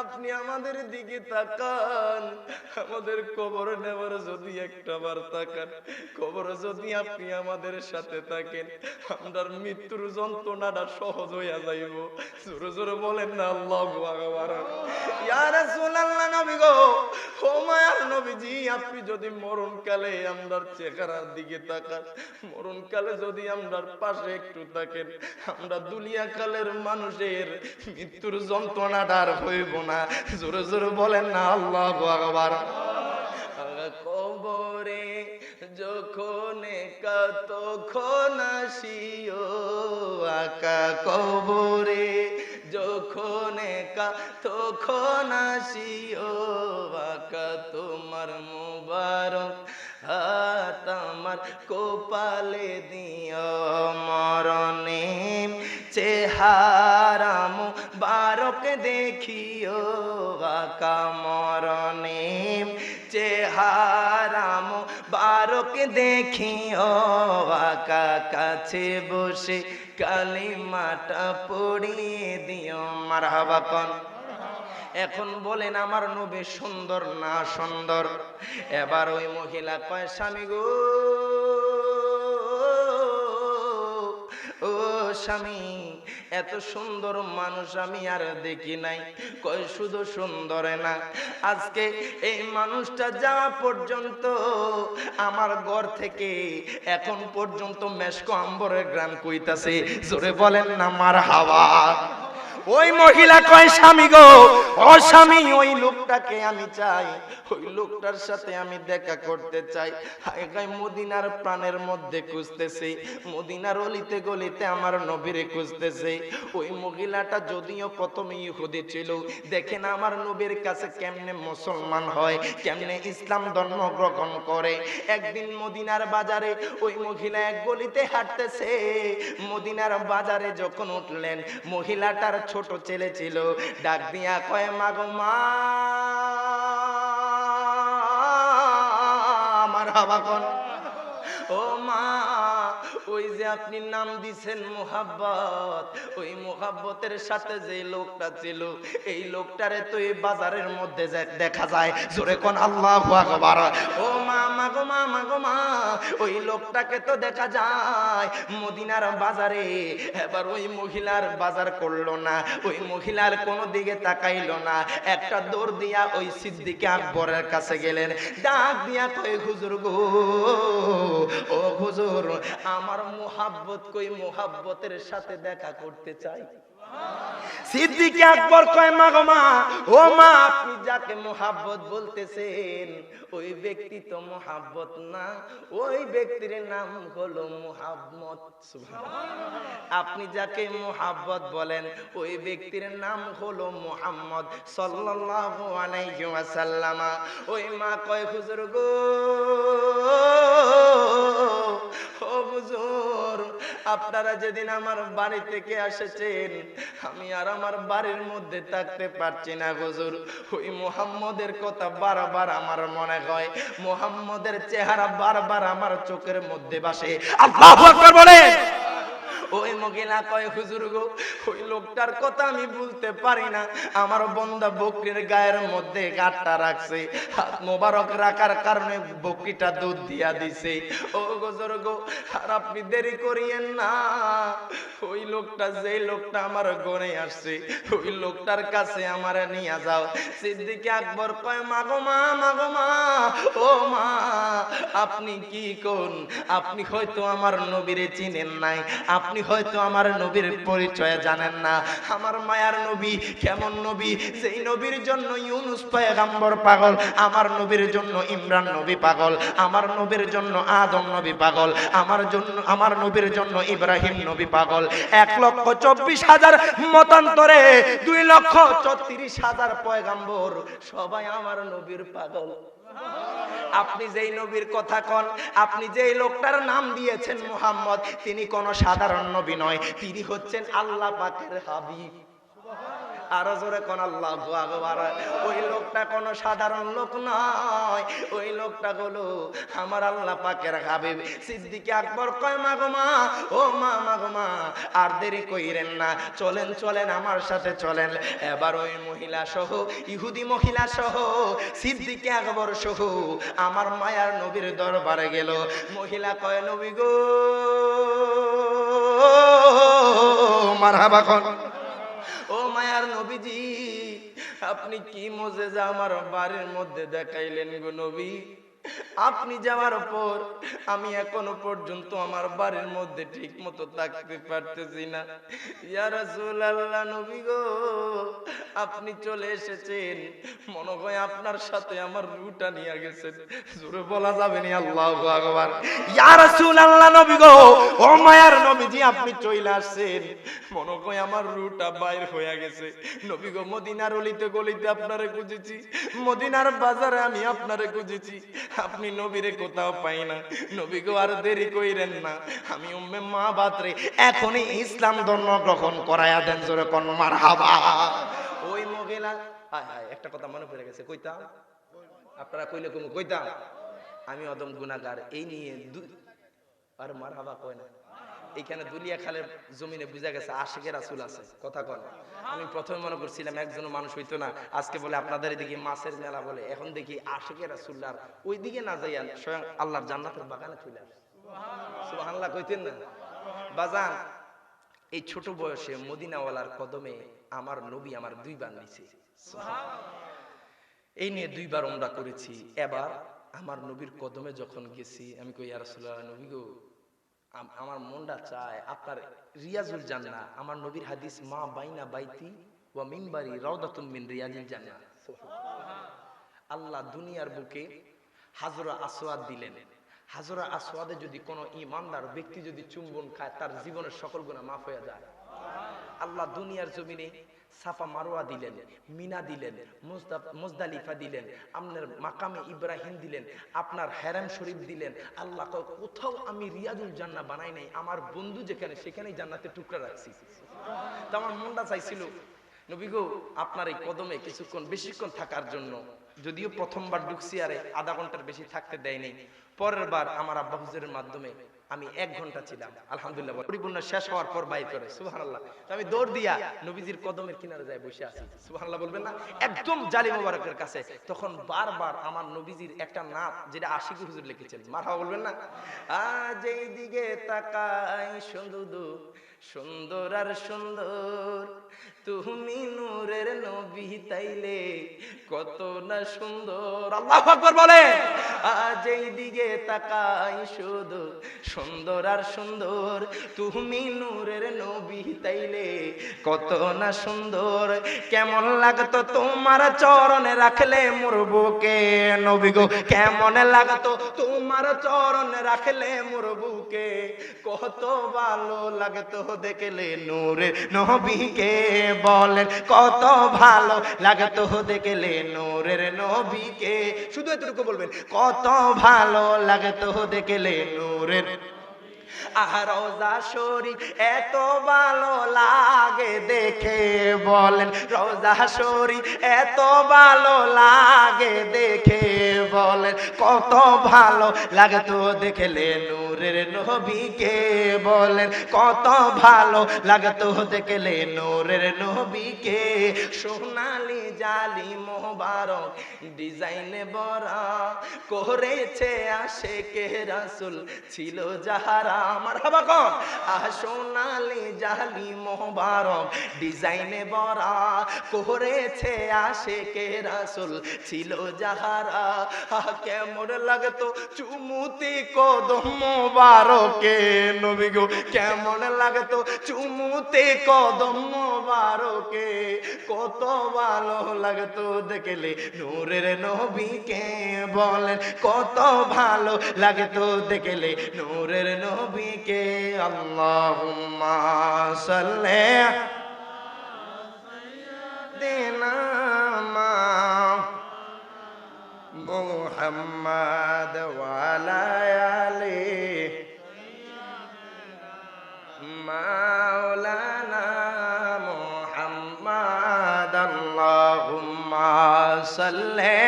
আপনি আমাদের দিকে তাকান, আমাদের কবর নেওয়ার যদি একটাবার তাকান, কবরে যদি আপনি আমাদের সাথে থাকেন, আমরার মৃত্যুর যন্ত্রণাটা সহজ হইয়া যাইব। জোরে জোরে বলেন না আল্লাহু আকবার। ইয়া রাসূলুল্লাহ, নবী গো, ও মায়ার নবীজি, আপনি যদি মরণকালে আমরার চেহারার দিকে তাকান, মরণকালে যদি আমরার পাশে একটু থাকেন, আমরা দুনিয়া কালের মানুষের মৃত্যুর যন্ত্রণাটা আর হইব না। জোরে জোরে বলেন না আল্লাহু আকবার। কবরে যখন কতক্ষণ আসিও আকা, কবরে যখন কতক্ষণ আসিও আকা, তোমার মুবারক হাত আমার কপালে দিও, মরণে চেহারা মুবারক দেখিও আকা, মরণে চেহারা মুবারক দেখিও আকা, কাছে বসে কালিমাটা পড়িয়ে দিও। মারহাবা কোন। এখন বলেন আমার নবী সুন্দর না সুন্দর? এবার ওই মহিলা কয়, স্বামী গো, ও স্বামী, এত সুন্দর মানুষ আমি আর দেখি নাই। কয় শুধু সুন্দর না, আজকে এই মানুষটা যাওয়া পর্যন্ত আমার ঘর থেকে এখন পর্যন্ত মেশকো আম্বরের গ্রাম কইতাছে। জোরে বলেন না মারহাবা। ওই মহিলা কয় স্বামী গো, ও স্বামী, ওই লোকটাকে আমি চাই, ওই লোকটার সাথে আমি দেখা করতে চাই। হায় গায় মদিনার প্রাণের মধ্যে খুঁজতেছে, মদিনার অলিতে গলিতে আমার নবীরে খুঁজতেছে। ওই মহিলাটা যদিও প্রথমে ইহুদি ছিল, দেখেন আমার নবীর কাছে কেমনে মুসলমান হয়, কেমনে ইসলাম ধর্ম গ্রহণ করে। একদিন মদিনার বাজারে ওই মহিলা এক গলিতে হাঁটতেছে। মদিনার বাজারে যখন উঠলেন, মহিলাটার ছোট ছেলে ছিল, ডাক দিয়া কয় মা গো মা, আমার হাবা কোন, ও মা, ওই যে আপনি নাম দিছেন মোহাব্বত, ওই মোহাব্বতের সাথে যে লোকটা ছিল, এই লোকটারে তো এই বাজারের মধ্যে দেখা যায়। জোরে কোন আল্লাহু আকবার। ও মা, মা গো মা, মা গো মা, ওই লোকটাকে তো দেখা যায় মদিনার বাজারে। এবার ওই মহিলার বাজার করলো না, ওই মহিলার কোনো দিকে তাকাইলো না, একটা দৌড় দিয়া ওই সিদ্দিক আকবরের কাছে গেলেন। ডাক দিয়া কয় হুজুর গো, ও হুজুর, আমার মোহাব্বত কই, মোহাব্বতের সাথে দেখা করতে চাই। সিদ্দিক আকবর কয় মা গো মা, ও মা, আপনি যাকে মোহাব্বত বলতেছেন ওই ব্যক্তি তো মোহাব্বত না, ওই ব্যক্তির নাম হলো মুহাম্মদ। সুবহানাল্লাহ। আপনি যাকে মোহাব্বত বলেন ওই ব্যক্তির নাম হলো মুহাম্মদ সাল্লাল্লাহু আলাইহি ওয়াসাল্লাম। ওই মা কয় হুজুর গো, ও হুজুর, আপনারা যেদিন আমার বাড়ি থেকে এসেছেন, আমি আর আমার বাড়ির মধ্যে থাকতে পারছি না হুজুর। ওই মুহাম্মদের কথা বারবার আমার মনে হয়, মুহাম্মদের চেহারা বারবার আমার চোখের মধ্যে ভাসে। আল্লাহু আকবার বলে। ওই মহিলা কয় হুজুর গো, ওই লোকটার কথা আমি বলতে পারি না, আমার বন্দা বকরির গায়ের মধ্যে গাঁটটা রাখছে, হাত মোবারক রাখার কারণে বকরিটা দুধ দিয়া দিছে। ও হুজুর গো, আর আপনি দেরি করিয়েন না, ওই লোকটা, যে লোকটা আমার ঘরে আসছে, ওই লোকটার কাছে আমার নিয়ে যাও। সিদ্দিক আকবর কয় মা গো মা, মা গো মা, ও মা, আপনি কি কোন, আপনি হয়তো আমার নবীরে চিনেন নাই, আপনি হয়তো আমার নবীর পরিচয় জানেন না। আমার মায়ার নবী কেমন নবী, যেই নবীর জন্য ইউনুস পয়গম্বর পাগল, আমার নবীর জন্য ইমরান নবী পাগল, আমার নবীর জন্য আদম নবী পাগল, আমার নবীর জন্য ইব্রাহিম নবী পাগল। 1,24,000 মতান্তরে 2,34,000 পয়গম্বর, সবাই আমার নবীর পাগল। আপনি যেই নবীর কথা কন, আপনি যেই লোকটার নাম দিয়েছেন মুহাম্মদ, তিনি কোন সাধারণ নবী নয়, তিনি হচ্ছেন আল্লাহ পাকের হাবিব। আরো জোরে কোন আল্লাহু আকবার। ওই লোকটা কোন সাধারণ লোক নয়, ওই লোকটা হলো আমার আল্লাহ পাকের হাবিব। সিদ্দিক আকবর কয় মা গো মা, ও মা, মা গো মা, আর দেরি কইরেন না, চলেন চলেন, আমার সাথে চলেন। এবার ওই মহিলা সহ, ইহুদি মহিলা সহ, সিদ্দিক আকবর সহ আমার মায়ার নবীর দরবারে গেল। মহিলা কয় নবী গো, মারহাবা কোন, ও মায়ার নবীজি, আপনি কি মুজিজা আমার বাড়ির মধ্যে দেখাইলেন গো নবী। আপনি যাওয়ার পর আমি এখনো পর্যন্ত আমার বাড়ির মধ্যে ঠিক মতো থাকতে পারতেছি না। ইয়া রাসূলুল্লাহ, নবী গো, আপনি চলে এসেছেন, মনে হয় আপনার সাথে আমার রুটা নিয়ে গেছেন। জোরে বলা যাবে না আল্লাহু আকবার। ইয়া রাসূলুল্লাহ, নবী গো, ও মায়ার নবীজি, আপনি চলে আসছেন, মনে হয় আমার রুটা বাইর হয়ে গেছে। নবী গো, মদিনার অলিতে গলিতে আপনারে খুঁজেছি, মদিনার বাজারে আমি আপনারে খুঁজেছি, আপনি নবীরে কোথাও পাই না। নবী গো, আর দেরি কইরেন না, আমি উম্মে মা বাতরে এখনই ইসলাম ধর্ম গ্রহণ করায়া দেন। জোরে কোন মারহাবা। ওই মহিলা, হায় হায়, একটা কথা মনে পড়ে গেছে, কইতাম, আপনারা কইলে কোন কইতাম, আমি অদম গুনাহগার, এই নিয়ে আর মারহাবা কয় না। এইখানে দুলিয়া খালের জমিনে বুঝা গেছে আশিকে রাসূল আছে, কথা কন। আমি প্রথমে মনে করছিলাম একজন মানুষ হইতো না, আজকে বলে আপনাদের এদিকে মাছের মেলা বলে, এখন দেখি আশিকে রাসূলুল্লাহ ওই দিকে না যাইয়া স্বয়ং আল্লাহর জান্নাতের বাগানে চলে আসে। সুবহানাল্লাহ কইতেন না বাজান। এই ছোট বয়সে মদিনাওয়ালার কদমে আমার নবী আমার 2 বার নিছে। এই নিয়ে 2 বার উমরা করেছি। এবার আমার নবীর কদমে যখন গেছি, আমি কই ইয়া রাসূলুল্লাহ, নবী গো, আমার মনটা চায় আপনার রিয়াজুল জান্নাহ, আমার নবীর হাদিস, মা বাইনা বাইতি ওয়া মিনবারি রাউদাতুম মিন রিয়াজিল জান্নাহ। আল্লাহ দুনিয়ার বুকে হাজরা আসওয়াদ দিলেন। হাজরা আসওয়াদে যদি কোনো ঈমানদার ব্যক্তি যদি চুম্বন খায়, তার জীবনের সকল গুনাহ মাফ হয়ে যায়। আল্লাহ দুনিয়ার জমিনে সাফা মারওয়া দিলেন, মিনা দিলেন, মুজদালিফা দিলেন, আপনার মাকামে ইব্রাহিম দিলেন, আপনার হেরাম শরীফ দিলেন। আল্লাহ কয় কোথাও আমি রিয়াজুল জান্নাহ বানাই নাই, আমার বন্ধু যেখানে সেখানেই জান্নাতের টুকরা রাখছি। তো আমার মনটা চাইছিল নবী গো আপনার এই কদমে কিছুক্ষণ বেশিক্ষণ থাকার জন্য। যদিও প্রথমবার ঢুকছি আরে আধা ঘন্টার বেশি থাকতে দেয়নি। পরের বার আমার আব্বা হুজুরের মাধ্যমে আমি 1 ঘন্টা ছিলাম। আলহামদুলিল্লাহ, পরিপূর্ণ শেষ হওয়ার পর বাইর করে সুবহানাল্লাহ। তো আমি দৌড় দিয়া নবীজির কদমের কিনারে যায় বসে আছি। সুবহানাল্লাহ বলবেন না? একদম জালি মোবারকের কাছে। তখন বারবার আমার নবীজির একটা নাত, যেটা আশিকুর হুজুর লিখেছেন, মারহাবা বলবেন না? আজ এই দিকে তাকাই শুধু সুন্দর আর সুন্দর, তুমি নূরের নবী তাইলে কত না সুন্দর। আল্লাহু আকবার বলে। আজ এই দিকে তাকাই শুধু সুন্দর আর সুন্দর, তুমি নূরের নবী তাইলে কত না সুন্দর। কেমন লাগতো তোমার চরণে রাখলে মোর বুকে, নবী গো কেমন লাগতো তোমার চরণে রাখলে মোর বুকে, কত ভালো লাগতো দেখলে নূরের নবীকে। বলেন কত ভালো লাগতো দেখলে নূরের নবীকে। শুধু এতটুকু বলবেন, কত ভালো লাগতো দেখলে নূরের। আর রওজা শরীফ এত ভালো লাগে দেখে, বলেন রওজা শরীফ এত ভালো লাগে দেখে, বলেন কত ভালো লাগতো দেখলে নূরের নবীকে। বলেন কত ভালো লাগতো দেখলে নূরের নবীকে। সোনালি জালি মোবারক ডিজাইনে বরা করেছে আশেকে রাসূল ছিল যাহারা। মারহাবা কোন? সোনালি জালি মোবারক ডিজাইনে বরা করেছে আশেকে রাসূল ছিল যাহারা। কেমন লাগতো চুমুতি কদম মোবারকে, নবী গো কেমন লাগতো চুমুতি কদম মোবারকে, কত ভালো লাগতো দেখলে নূরের নবীকে। বলেন কত ভালো লাগতো দেখলে নূরের নবীকে। আল্লাহুম্মা সাল্লি সাইয়্যিদিনা মুহাম্মাদ ওয়া আলা আলিহি মাওলানা মুহাম্মাদ। আল্লাহুম্মা সাল্লি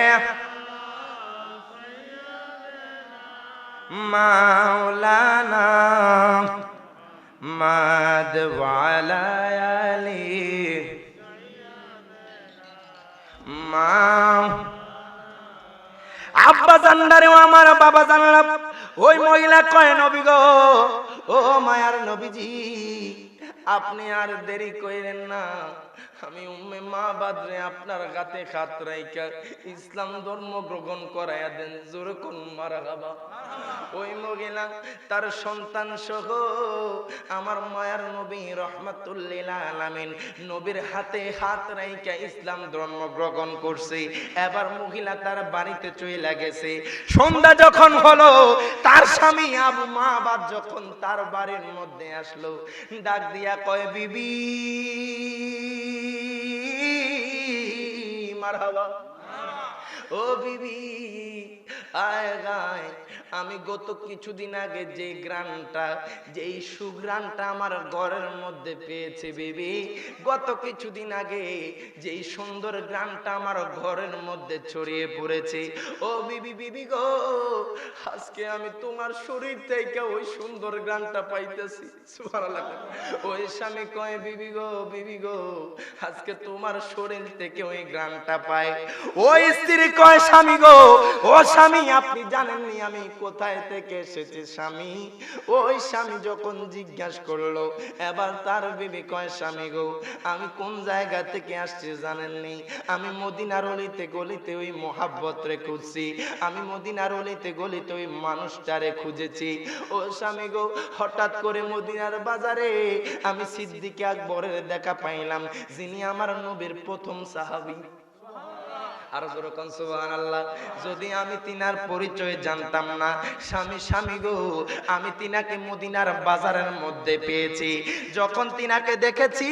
মাওলানা মাদ ওয়া আলা আলিহি মা। আব্বা জানদারে আমার বাবা জানলা। ওই মহিলা কয় নবী গো, ও মায়ার নবীজি আপনি আর দেরি কইরেন না, আমি উম্মে মা বাদরে আপনার গাতে খাত রাইকা ইসলাম ধর্ম গ্রহণ করায়া দেন। জোরে কোন মারহাবা। ওই মহিলা তার সন্তান সহ আমার মায়ার নবী রহমাতুল লিল আলামিন নবীর হাতে হাত রাইকা ইসলাম ধর্ম গ্রহণ করছে। এবার মহিলা তার বাড়িতে চলে গেছে। সন্ধ্যা যখন হলো, তার স্বামী আবু মাহবাদ যখন তার বাড়ির মধ্যে আসলো, ডাক দিয়া কয় বিবি। মারহাবা। ও বিবি আয় গায়, আমি গত কিছুদিন আগে যে গ্রানটা, যেই সুগ্রানটা আমার ঘরের মধ্যে পেয়েছে বিবি, গত কিছুদিন আগে যেই সুন্দর গ্রানটা আমার ঘরের মধ্যে ছড়িয়ে পড়েছে, ও বিবি বিবি গো আজকে আমি তোমার শরীর থেকে ওই সুন্দর গ্রানটা পাইতেছি। সুবহানাল্লাহ। ওই স্বামী কয় বিবি গো আজকে তোমার শরীর থেকে ওই গ্রানটা পাই। ওই স্ত্রী কয় স্বামী গো, ও স্বামী আপনি জানেননি আমি কোথায় থেকে এসেছে স্বামী? ওই স্বামী যখন জিজ্ঞাসা করলো, এবার তার বিবি কয়, স্বামী গো, আমি কোন জায়গা থেকে আসছি জানেননি? আমি মদিনার অলিতে গলিতে ওই মোহাব্বত রে খুঁজছি, আমি মদিনার অলিতে গলিতে ওই মানুষটারে খুঁজেছি। ও স্বামী গো, হঠাৎ করে মদিনার বাজারে আমি সিদ্দিক আকবরের দেখা পাইলাম, যিনি আমার নবীর প্রথম সাহাবী। আর যেরকম সুবহানাল্লাহ। যদি আমি তিনার পরিচয় জানতাম না, স্বামী স্বামী গো, আমি তিনাকে মদিনার বাজারের মধ্যে পেয়েছি। যখন তিনাকে দেখেছি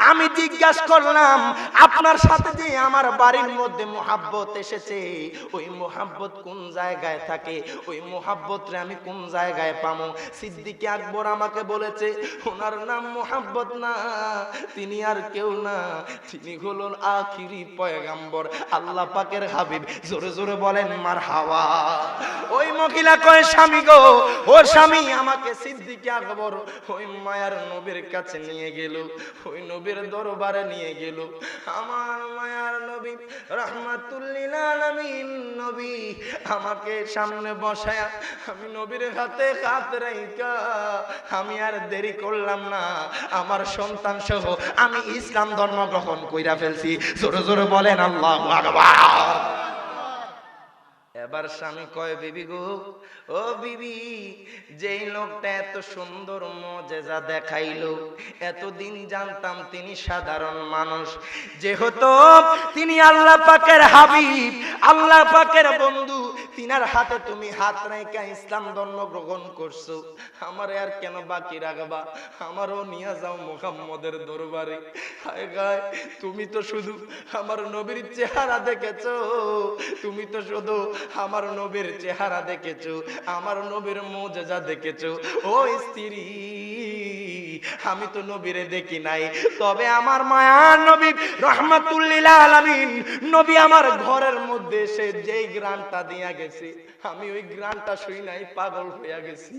আমি জিজ্ঞাসা করলাম, আপনার সাথে যে আমার বাড়ির মধ্যে মোহাব্বত এসেছে, ওই মোহাব্বত কোন জায়গায় থাকে? ওই মোহাব্বতরে আমি কোন জায়গায় পাবো? সিদ্দিক আকবর আমাকে বলেছে, ওনার নাম মোহাব্বত না, তিনি আর কেউ না, তিনি হলেন আখিরি পয়গাম্বর, আল্লাহ পাকের হাবিব। জোরে জোরে বলেন মারহাবা। ওই মহিলা কয়, স্বামী গো, ও স্বামী, আমাকে সিদ্দিক আকবর ওই মায়ার নবীর কাছে নিয়ে গেল, ওই নবীর দরবারে নিয়ে গেল। আমার মায়ার নবী রাহমাতুল লিল আলামিন নবী আমাকে সামনে বসায়া, আমি নবীর হাতে হাত রাইখা আমি আর দেরি করলাম না, আমার সন্তান সহ আমি ইসলাম ধর্ম গ্রহণ কইরা ফেলছি। জোরে জোরে বলেন আল্লাহু আকবার। এবার স্বামী কয়, বিবি গো, ও বিবি, যেই লোকটা এত সুন্দর মুজিজা দেখাইলো, এতদিন জানতাম তিনি সাধারণ মানুষ, যেহেতু তিনি আল্লাহ পাকের হাবিব, আল্লাহ পাকের বন্ধু, তিনার হাতে তুমি হাত রেখে ইসলাম ধর্ম গ্রহণ করছো, আমারে আর কেন বাকি রাখবা? আমারও নিয়ে যাও মুহাম্মদের দরবারে। হায় গায়, তুমি তো শুধু আমার নবীর চেহারা দেখেছো, তুমি তো শুধু আমার নবীর চেহারা দেখেছো, আমার নবীর মুজিজা দেখেছো। ও স্ত্রী, আমি তো নবীরে দেখি নাই, তবে আমার মায়ার নবী রাহমাতুল লিল আলামিন নবী আমার ঘরের মধ্যে এসে যেই গ্রানটা দিয়া গেছে, আমি ওই গ্রানটা শুই নাই, পাগল হইয়া গেছি।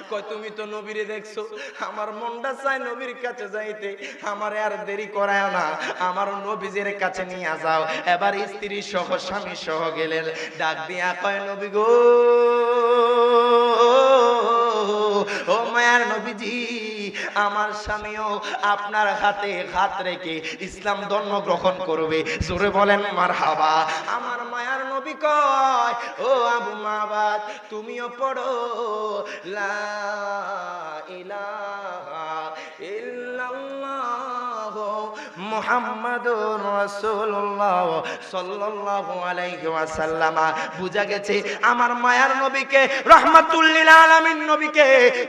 কয়, তুমি তো নবীরে দেখছো, আমার মনটা চায় নবীর কাছে যাইতে, আমারে আর দেরি করায় না, আমার নবীজের কাছে নিয়ে যাও। এবার স্ত্রী সহ স্বামী সহ গেলেন, ডাক দিয়া কয়, নবী গো, ও মায়ার নবীজি, আমার স্বামীও আপনার হাতে হাত রেখে ইসলাম ধর্ম গ্রহণ করবে। জোরে বলেন মারহাবা। আমার মায়ার নবী কয়, ও আবু মাবাদ, তুমিও পড়ো লা ইলাহা ইল্লাল্লাহ মুহাম্মাদুর রাসূলুল্লাহ সাল্লাল্লাহু আলাইহি ওয়াসাল্লাম। বুঝা গেছে আমার মায়ার নবীকে, রাহমাতুল লিল আলামিন নবীকে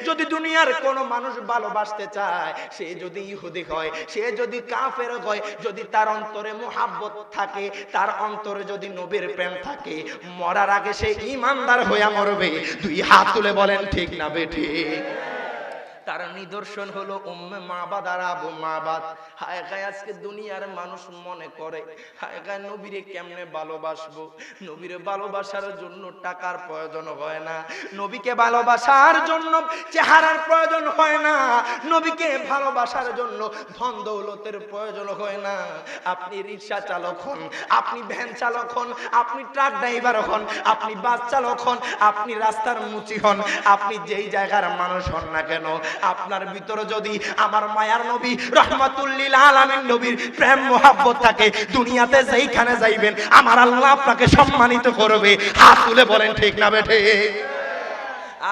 যদি দুনিয়ার কোন মানুষ ভালোবাসতে চায়, সে যদি ইহুদি হয়, সে যদি কাফের হয়, যদি তার অন্তরে মুহাব্বত থাকে, তার অন্তরে যদি নবীর প্রেম থাকে, মরার আগে সে ঈমানদার হইয়া মরবে। দুই হাত তুলে বলেন ঠিক না বেঠিক? তার নিদর্শন হলো উম্মে মাবাদ আর আবু মাবাদ। হায় হায়, আজকে দুনিয়ার মানুষ মনে করে, হায় হায়, নবীরে কেমনে ভালোবাসবো? নবীরে ভালোবাসার জন্য টাকার প্রয়োজন হয় না, নবীকে ভালোবাসার জন্য চেহারার প্রয়োজন হয় না, নবীকে ভালোবাসার জন্য ধন দৌলতের প্রয়োজন হয় না। আপনি রিক্সা চালক হন, আপনি ভ্যান চালক হন, আপনি ট্রাক ড্রাইভার হন, আপনি বাস চালক হন, আপনি রাস্তার মুচি হন, আপনি যেই জায়গার মানুষ হন না কেন, আপনার ভিতরে যদি আমার মায়ার নবী রাহমাতুল লিল আলামিন নবীর প্রেম মোহাব্বত থাকে, দুনিয়াতে যেইখানে যাইবেন আমার আল্লাহ আপনাকে সম্মানিত করবে। হাত তুলে বলেন ঠিক না বেঠে?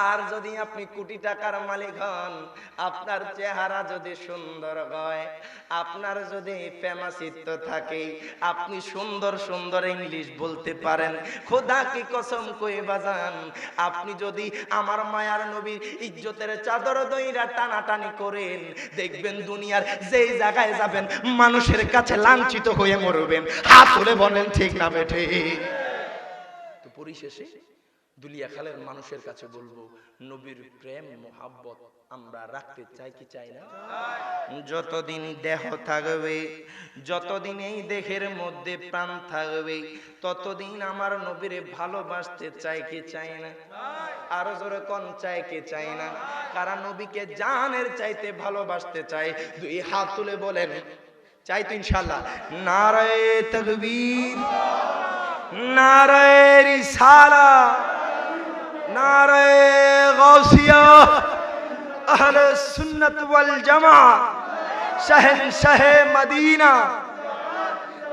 আর যদি আপনি কোটি টাকার মালিক হন, আপনার চেহারা যদি সুন্দর হয়, আপনার যদি ফেমাসিত্ব থাকে, আপনি সুন্দর সুন্দর ইংলিশ বলতে পারেন, খোদা কি কসম কই বাজান, আপনি যদি আমার মায়ার নবীর ইজ্জতের চাদর দইরা টানাটানি করেন, দেখবেন দুনিয়ার যেই জায়গায় যাবেন মানুষের কাছে লাঞ্ছিত হয়ে মরবেন। হাত তুলে বলেন ঠিক না বেঠে? তো পরিশেষে দুলিয়াখালের মানুষের কাছে বলবো, নবীর প্রেম মোহাব্বত আমরা রাখতে চাই কি চাই না? যতদিন দেহ থাকবে, যতদিন এই দেহের মধ্যে প্রাণ থাকবে, ততদিন আমার নবীরে ভালোবাসতে চাই কি চাই না? আরো জোরে কোন চাই কি চাই না? কারণ নবীকে জানের চাইতে ভালোবাসতে চাই। দুই হাত তুলে বলেন চাই তো ইনশাআল্লাহ। নারায়ে তাকবীর, নারায়ে রিসালাত, নারে গাউসিয়া, আহলে সুন্নাত ওয়াল জামাত, শাহেনশাহ মদিনা।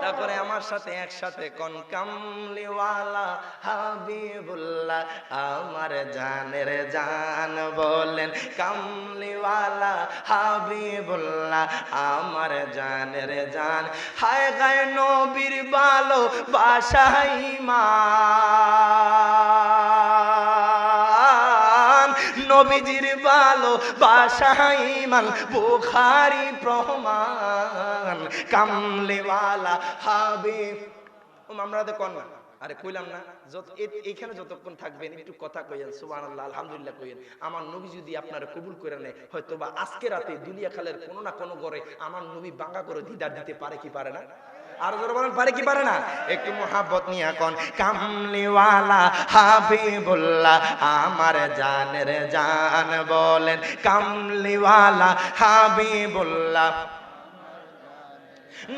তারপরে আমার সাথে একসাথে কোন কামলিওয়ালা হাবিবুল্লাহ আমার জানের জান বলেন, কামলিওয়ালা হাবিবুল্লাহ আমার জানের জান। হায় গায় নবীর ভালো বাসাই মান, নবীজির ভালো বাসাই মান, বুখারী প্রমাণ। কামলিওয়ালা হাবিব আমরা তো কন না, আরে কইলাম না, এইখানে যতক্ষণ থাকবেন একটু কথা কইেন, সুবহানাল্লাহ আলহামদুলিল্লাহ কইেন। আমার নবী যদি আপনারা কবুল করে নেয়, হয়তো বা আজকে রাতে দুলিয়া খালের কোনো না কোনো ঘরে আমার নবী বাঙ্গা করে দিদার দিতে পারে কি পারে না? আর যারা বলেন পারে কি পারে না? একটু মোহাব্বত নিয়ে এখন কামলিওয়ালা হাবিবুল্লাহ আমার জানের জান বলেন, কামলিওয়ালা হাবিবুল্লাহ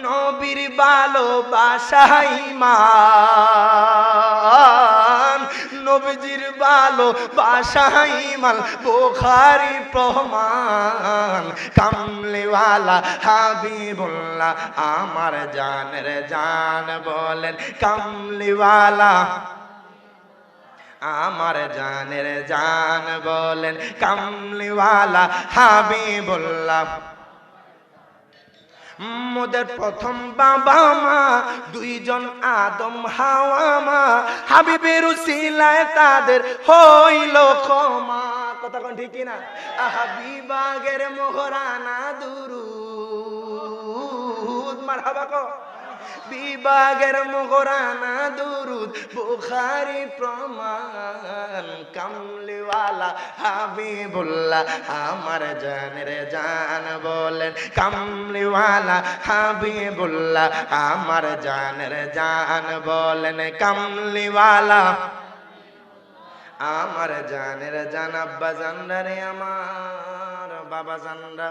নবীর ভালোবাসাই মান, নবীজির ভালোবাসাই মান, বুখারী প্রমাণ। কামলিওয়ালা হাবিবুল্লাহ আমার জানের জান বলেন, কামলিওয়ালা আমার জানের জান বলেন, কামলিওয়ালা হাবিবুল্লাহ। মোদের প্রথম বাবা মা দুইজন আদম হাওয়া মা, হাবিবের উসিলায় তাদের হইল ক্ষমা। কথা কোন ঠিক না? বিভাগের মোহরানা দুরুদ, মারহাবা কো। বিভাগের মোহরানা দুরুদ, বুখারী প্রমাণ। কামলিওয়ালা হাবিবুল্লাহ আমার জানের জান বলেন, কামলিওয়ালা হাবিবুল্লাহ আমার জানের জান বলেন, কামলিওয়ালা আমার জানের জান। আব্বা জানরে আমার বাবা জানরা,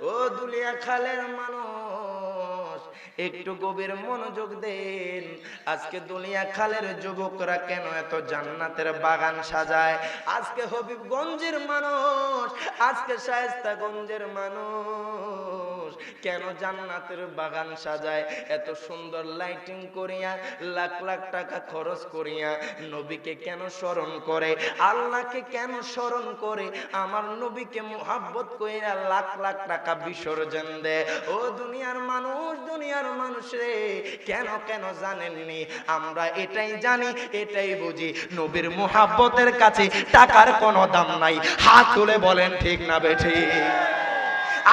ও দুলিয়া খালের মানুষ একটু গভীর মনোযোগ দেন। আজকে দুলিয়া খালের যুবকরা কেন এত জান্নাতের বাগান সাজায়? আজকে হবিবগঞ্জের মানুষ, আজকে শায়েস্তাগঞ্জের মানুষ কেন জান্নাতের বাগান সাজায়? এত সুন্দর লাইটিং করিয়া, লাখ লাখ টাকা খরচ করিয়া নবীকে কেন স্মরণ করে, আল্লাহকে কেন স্মরণ করে, আমার নবীকে মুহাব্বত কইরা লাখ লাখ টাকা বিসর্জন দেয়। ও দুনিয়ার মানুষ, দুনিয়ার মানুষ রে, কেন কেন জানেননি? আমরা এটাই জানি, এটাই বুঝি, নবীর মুহাব্বতের কাছে টাকার কোনো দাম নাই। হাত তুলে বলেন ঠিক না বেঠিক?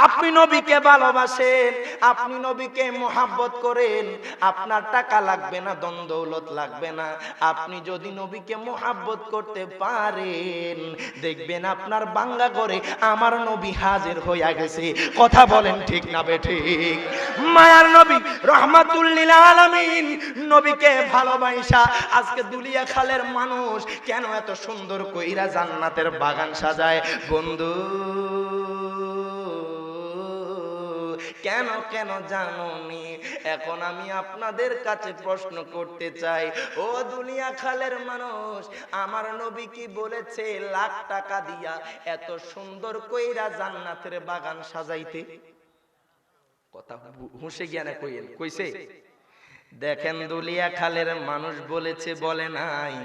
আপনি নবীকে ভালোবাসেন, আপনি নবীকে মুহাব্বত করেন, আপনার টাকা লাগবে না, ধন দৌলত লাগবে না। আপনি যদি নবীকে মুহাব্বত করতে পারেন, দেখবেন আপনার বাঙ্গা করে আমার নবী হাজির হইয়া গেছে। কথা বলেন ঠিক না বেঠিক? মায়ার নবী রহমাতুল লিল আলামিন নবীকে ভালোবাসা আজকে দুলিয়া খালের মানুষ কেন এত সুন্দর কইরা জান্নাতের বাগান সাজায়? বন্ধু কেন কেন জানোনি? এখন আমি আপনাদের কাছে প্রশ্ন করতে চাই, ও দুনিয়া খালের মানুষ, আমার নবী কি বলেছে লাখ টাকা দিয়া এত সুন্দর কইরা জান্নাতের বাগান সাজাইতে? কথা হুঁশে জ্ঞানে কইেন, কইছে? দেখেন দুলিয়া খালের মানুষ বলেছে, বলে নাই।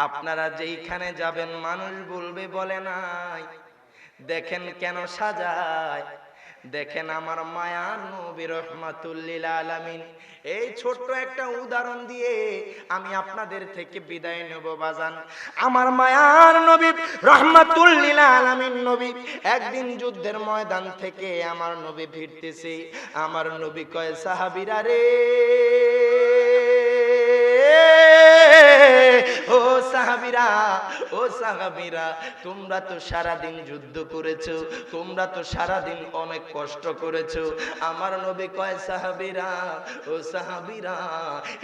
আপনারা যেইখানে যাবেন মানুষ বলবে বলে নাই। দেখেন কেন সাজায়, দেখেন আমার মায়ার নবী রহমাতুল লিল আলামিন। এই ছোট্ট একটা উদাহরণ দিয়ে আমি আপনাদের থেকে বিদায় নেব বাজান। আমার মায়ার নবী রহমাতুল লিল আলামিন নবী একদিন যুদ্ধের ময়দান থেকে আমার নবী ফিরতেছে। আমার নবী কয়, সাহাবীরা রে, ও সাহাবীরা, ও সাহাবীরা, তোমরা তো সারাদিন যুদ্ধ করেছো, তোমরা তো সারাদিন অনেক কষ্ট করেছো। আমার নবী কয়, সাহাবীরা, ও সাহাবীরা,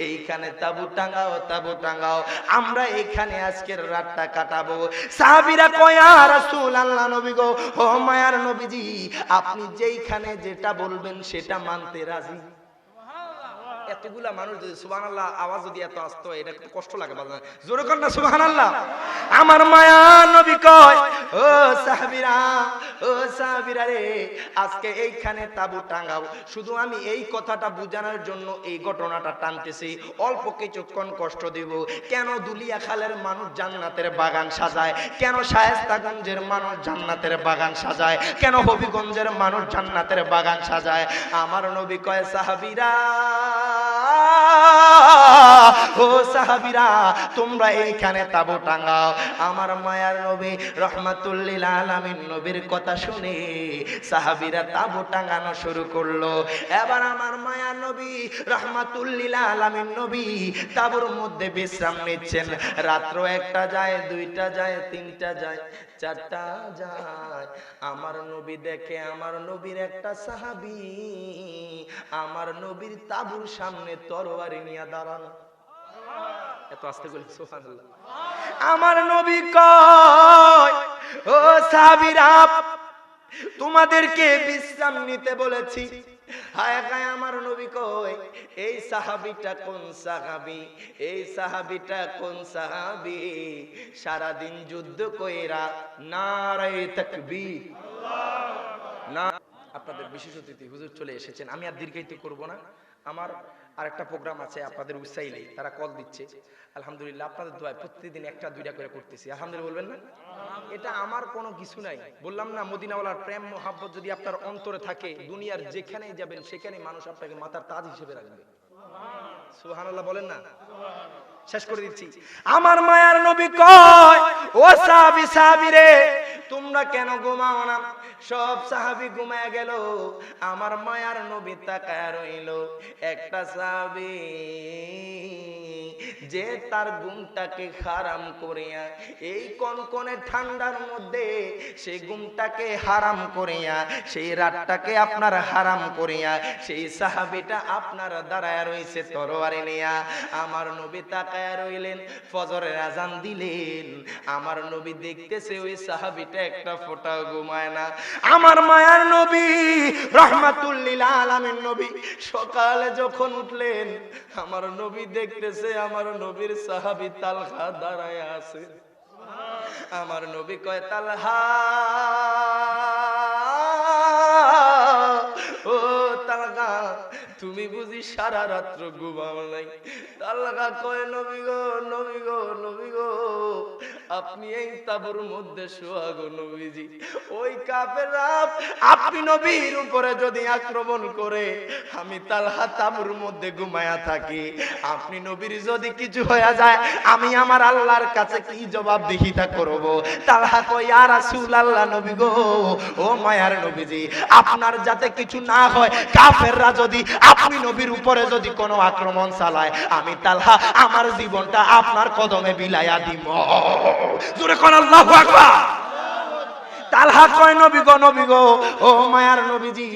এইখানে তাবু টাঙ্গাও, তাবু টাঙ্গাও, আমরা এখানে আজকের রাতটা কাটাবো। সাহাবীরা কয়, ইয়া রাসূলুল্লাহ, নবী গো, ও মায়ার নবীজি, আপনি যেইখানে যেটা বলবেন সেটা মানতে রাজি। এতগুলা মানুষ যদি সুবহানাল্লাহ আওয়াজ যদি এত আসতো, এটা একটু কষ্ট লাগে বাজান, জোরে কর না সুবহানাল্লাহ। আমার মায়া নবী কয়, ও সাহাবীরা রে, আজকে এইখানে তাবু টাঙ্গাও। শুধু আমি এই কথাটা বোঝানোর জন্য এই ঘটনাটা টানতেছি, অল্প কিছুক্ষণ কষ্ট দেব। কেন দুলিয়া খালের মানুষ জান্নাতের বাগান সাজায়, কেন শায়েস্তাগঞ্জের মানুষ জান্নাতের বাগান সাজায়, কেন হবিগঞ্জের মানুষ জান্নাতের বাগান সাজায়। আমার নবী কয়, সাহাবীরা, ও সাহাবীরা, তোমরা এইখানে তাবু টাঙ্গাও। আমার মায়ার নবী রহমাতুল লিল আলামিন নবীর কথা শুনে সাহাবীরা তাবু টাঙ্গানো শুরু করলো। এবার আমার মায়ার নবী রহমাতুল লিল আলামিন নবী তাবুর মধ্যে বিশ্রাম নিচ্ছেন। রাত্র 1টা যায়, 2টা যায়, 3টা যায়, 4টা যায়। আমার নবী দেখে আমার নবীর একটা সাহাবী আমার নবীর তাবুর সামনে তরবারি নিয়ে দাঁড়ানো। এত আস্তে বলি সুবহানাল্লাহ। আমার নবী কয়, ও সাহাবীরা, তোমাদেরকে বিশ্রাম নিতে বলেছি। হায় হায়, আমার নবী কয়, এই সাহাবীটা কোন সাহাবী, এই সাহাবীটা কোন সাহাবী সারাদিন যুদ্ধ কইরা নারায়ে তাকবীর না। আপনাদের বিশেষ অতিথি হুজুর চলে এসেছেন, আমি আর দীর্ঘায়িত করব না। আমার আরেকটা প্রোগ্রাম আছে, আপনাদের উৎসাইলেই তারা কল দিচ্ছে। আলহামদুলিল্লাহ, আপনাদের দোয়ায় প্রতিদিন 1টা 2টা করে করতেছি। আলহামদুলিল্লাহ বলবেন না? এটা আমার কোনো কিছু নাই, বললাম না, মদিনাওয়ালার প্রেম মোহাব্বত যদি আপনার অন্তরে থাকে, দুনিয়ার যেখানেই যাবেন সেখানেই মানুষ আপনাকে মাথার তাজ হিসেবে রাখবে। সুবহানাল্লাহ বলেন না? শেষ করে দিচ্ছি। আমার মায়ার নবী কয়, ও সাহাবী, সাহাবী রে, তোমরা কেন ঘুমাও না? সব সাহাবী ঘুমায় গেল, আমার মায়ার নবী তাকায় রইল। একটা সাহাবী যে তার ঘুমটাকে হারাম করিয়া, এই কনকনে ঠান্ডার মধ্যে সেই ঘুমটাকে হারাম করিয়া, সেই রাতটাকে আপনার হারাম করিয়া, সেই সাহাবীটা আপনার দাঁড়ায় রইছে তরবারি নিয়া। আমার নবী তাকায় রইলেন, ফজরের আজান দিলেন, আমার নবী দেখতেছে ওই সাহাবীটা একটা ফোঁটাও ঘুমায় না। আমার মায়ার নবী রহমাতুল লিল আলামিন নবী সকালে যখন উঠলেন, আমার নবী দেখতেছে আমার নবীর সাহাবী তালহা দাঁড়ায় আছে। আমার নবী কয়, তালহা, ও তালহা, তুমি বুঝি সারা রাত্র ঘুমাও নাই? তালহা কয়, নবী গো, নবী গো, নবী গো, আপনি এই তাবুর মধ্যে শোয়া গো নবীজি। ওই কাফেররা আপনি নবীর উপরে যদি আক্রমণ করে, আমি তালহা তাবুর মধ্যে ঘুমায়া থাকি, আপনি নবীর যদি কিছু হয়ে যায়, আমি আমার আল্লাহর কাছে কি জবাবদিহিতা করব? তালহা কয়, ইয়া রাসূলুল্লাহ, নবী গো, ও মায়ার নবীজি, আপনার যাতে কিছু না হয়, কাফেররা যদি আপনি নবীর উপরে যদি কোনো আক্রমণ চালায়, আমি তালহা আমার জীবনটা আপনার কদমে বিলাইয়া দিব। জোরে কোন আল্লাহু আকবার। তালহা কয়, নবী গো, নবী গো, ও মায়ার নবীজি,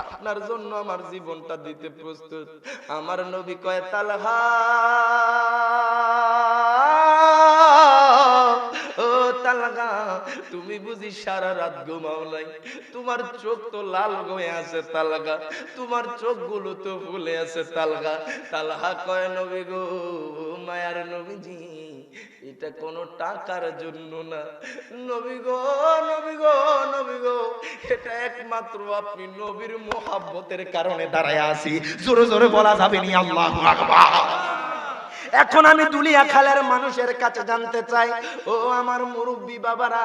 আপনার জন্য আমার জীবনটা দিতে প্রস্তুত। আমার নবী কয়, তালহা, ও তালহা, তুমি বুঝি সারা রাত ঘুমাও নাই? তোমার চোখ তো লাল হয়ে আছে তালহা, তোমার চোখগুলো তো ফুলে আছে তালহা। তালহা কয়, নবী গো, মায়ার নবীজি, এটা কোনো টাকার জন্য না, নবী গো, নবী গো, নবী গো, এটা একমাত্র আপনি নবীর মোহাব্বতের কারণে দাঁড়ায় আছি। জোরে জোরে বলা যাবে নি আল্লাহু আকবার। এখন আমি দুলিয়া খালের মানুষের কাছে জানতে চাই, ও আমার মুরব্বী বাবারা,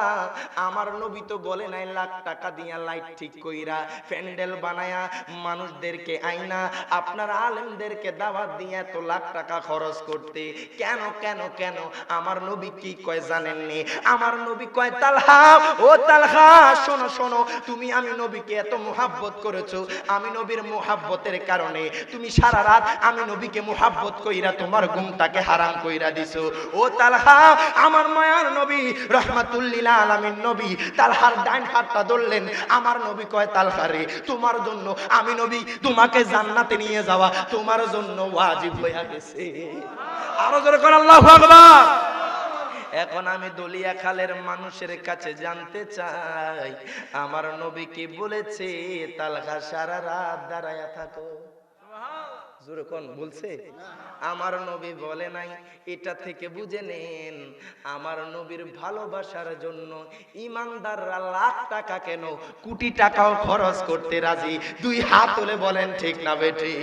আমার নবী তো বলে নাই লাখ টাকা দিয়া লাইট ঠিক কইরা প্যান্ডেল বানায়া মানুষদেরকে আইনা আপনার আলেমদেরকে দাওয়াত দিয়ে এত লাখ টাকা খরচ করতে। কেন কেন কেন? আমার নবী কি কয় জানেননি? আমার নবী কয়, তালহা, ও তালহা, শোনো শোনো, তুমি আমি নবীকে এত মুহাব্বত করেছো, আমি নবীর মুহাব্বতের কারণে তুমি সারা রাত আমি নবীকে মুহাব্বত কইরা তোমার ঘুমটাকে হারাম কইরা দিছো। ও তালহা, আমার মায়ার নবী রহমাতুল লিল আলামিন নবী তালহার ডান হাতটা ধরলেন। আমার নবী কয়, তালহা রে, তোমার জন্য আমি নবী তোমাকে জান্নাতে নিয়ে যাওয়া তোমার জন্য ওয়াজিব হয়ে গেছে। আরো জোরে কোন আল্লাহু আকবার। এখন আমি দলিয়া খালের মানুষের কাছে জানতে চাই, আমার নবী কি বলেছে? তালহা সারা রাত দাঁড়ায়া থাকো। জোরে কোন বলছে? আমার নবী বলে নাই। এটা থেকে বুঝে নেন আমার নবীর ভালোবাসার জন্য ইমানদাররা লাখ টাকা কেন কোটি টাকাও খরচ করতে রাজি। দুই হাত তুলে বলেন ঠিক না বেঠি?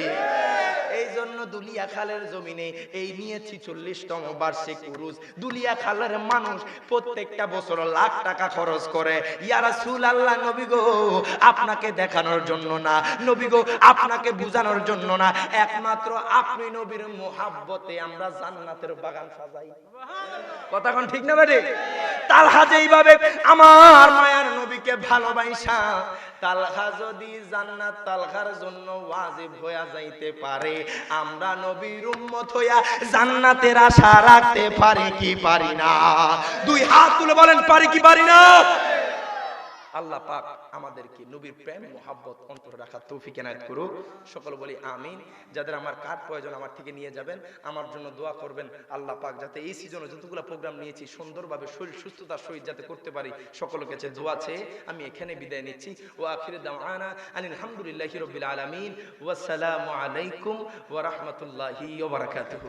এই জন্য দুলিয়া খালের জমিনে এই নিয়েছি 40তম বার্ষিক উরুস। দুলিয়া খালের মানুষ প্রত্যেকটা বছর লাখ টাকা খরচ করে। ইয়া রাসূলুল্লাহ, নবী গো আপনাকে দেখানোর জন্য না, নবী গো আপনাকে বুঝানোর জন্য না, একমাত্র আপনি নবীর মোহাব্বতে আমরা জান্নাতের বাগান সাজাই। কথা কোন ঠিক না বেঠি? তালহা যেইভাবে আমার মায়ার নবীকে ভালোবাসা, তালহা যদি জান্নাত তালহার জন্য ওয়াজিব হয়ে যাইতে পারে, আমরা নবীর উম্মত হইয়া জান্নাতের আশা রাখতে পারি কি পারি না? দুই হাত তুলে বলেন পারি কি পারি না? আল্লাহ পাক আমাদেরকে নবীর প্রেম মোহাব্বত অন্তরে রাখার তৌফিক এনায়েত করুক। সকল বলি আমিন। যাদের আমার কার্ড প্রয়োজন আমার থেকে নিয়ে যাবেন, আমার জন্য দোয়া করবেন। আল্লাহ পাক যাতে এই সিজনে যতগুলো প্রোগ্রাম নিয়েছি সুন্দরভাবে শরীর সুস্থতার সহিত যাতে করতে পারি, সকলের কাছে দোয়া চেয়ে আমি এখানে বিদায় নিচ্ছি। ওয়া আখিরু দাওয়ানা আনিল হামদুলিল্লাহি রাব্বিল আলামিন ওয়া আসসালামু আলাইকুম ওয়া রাহমাতুল্লাহি ওয়া বারাকাতুহু।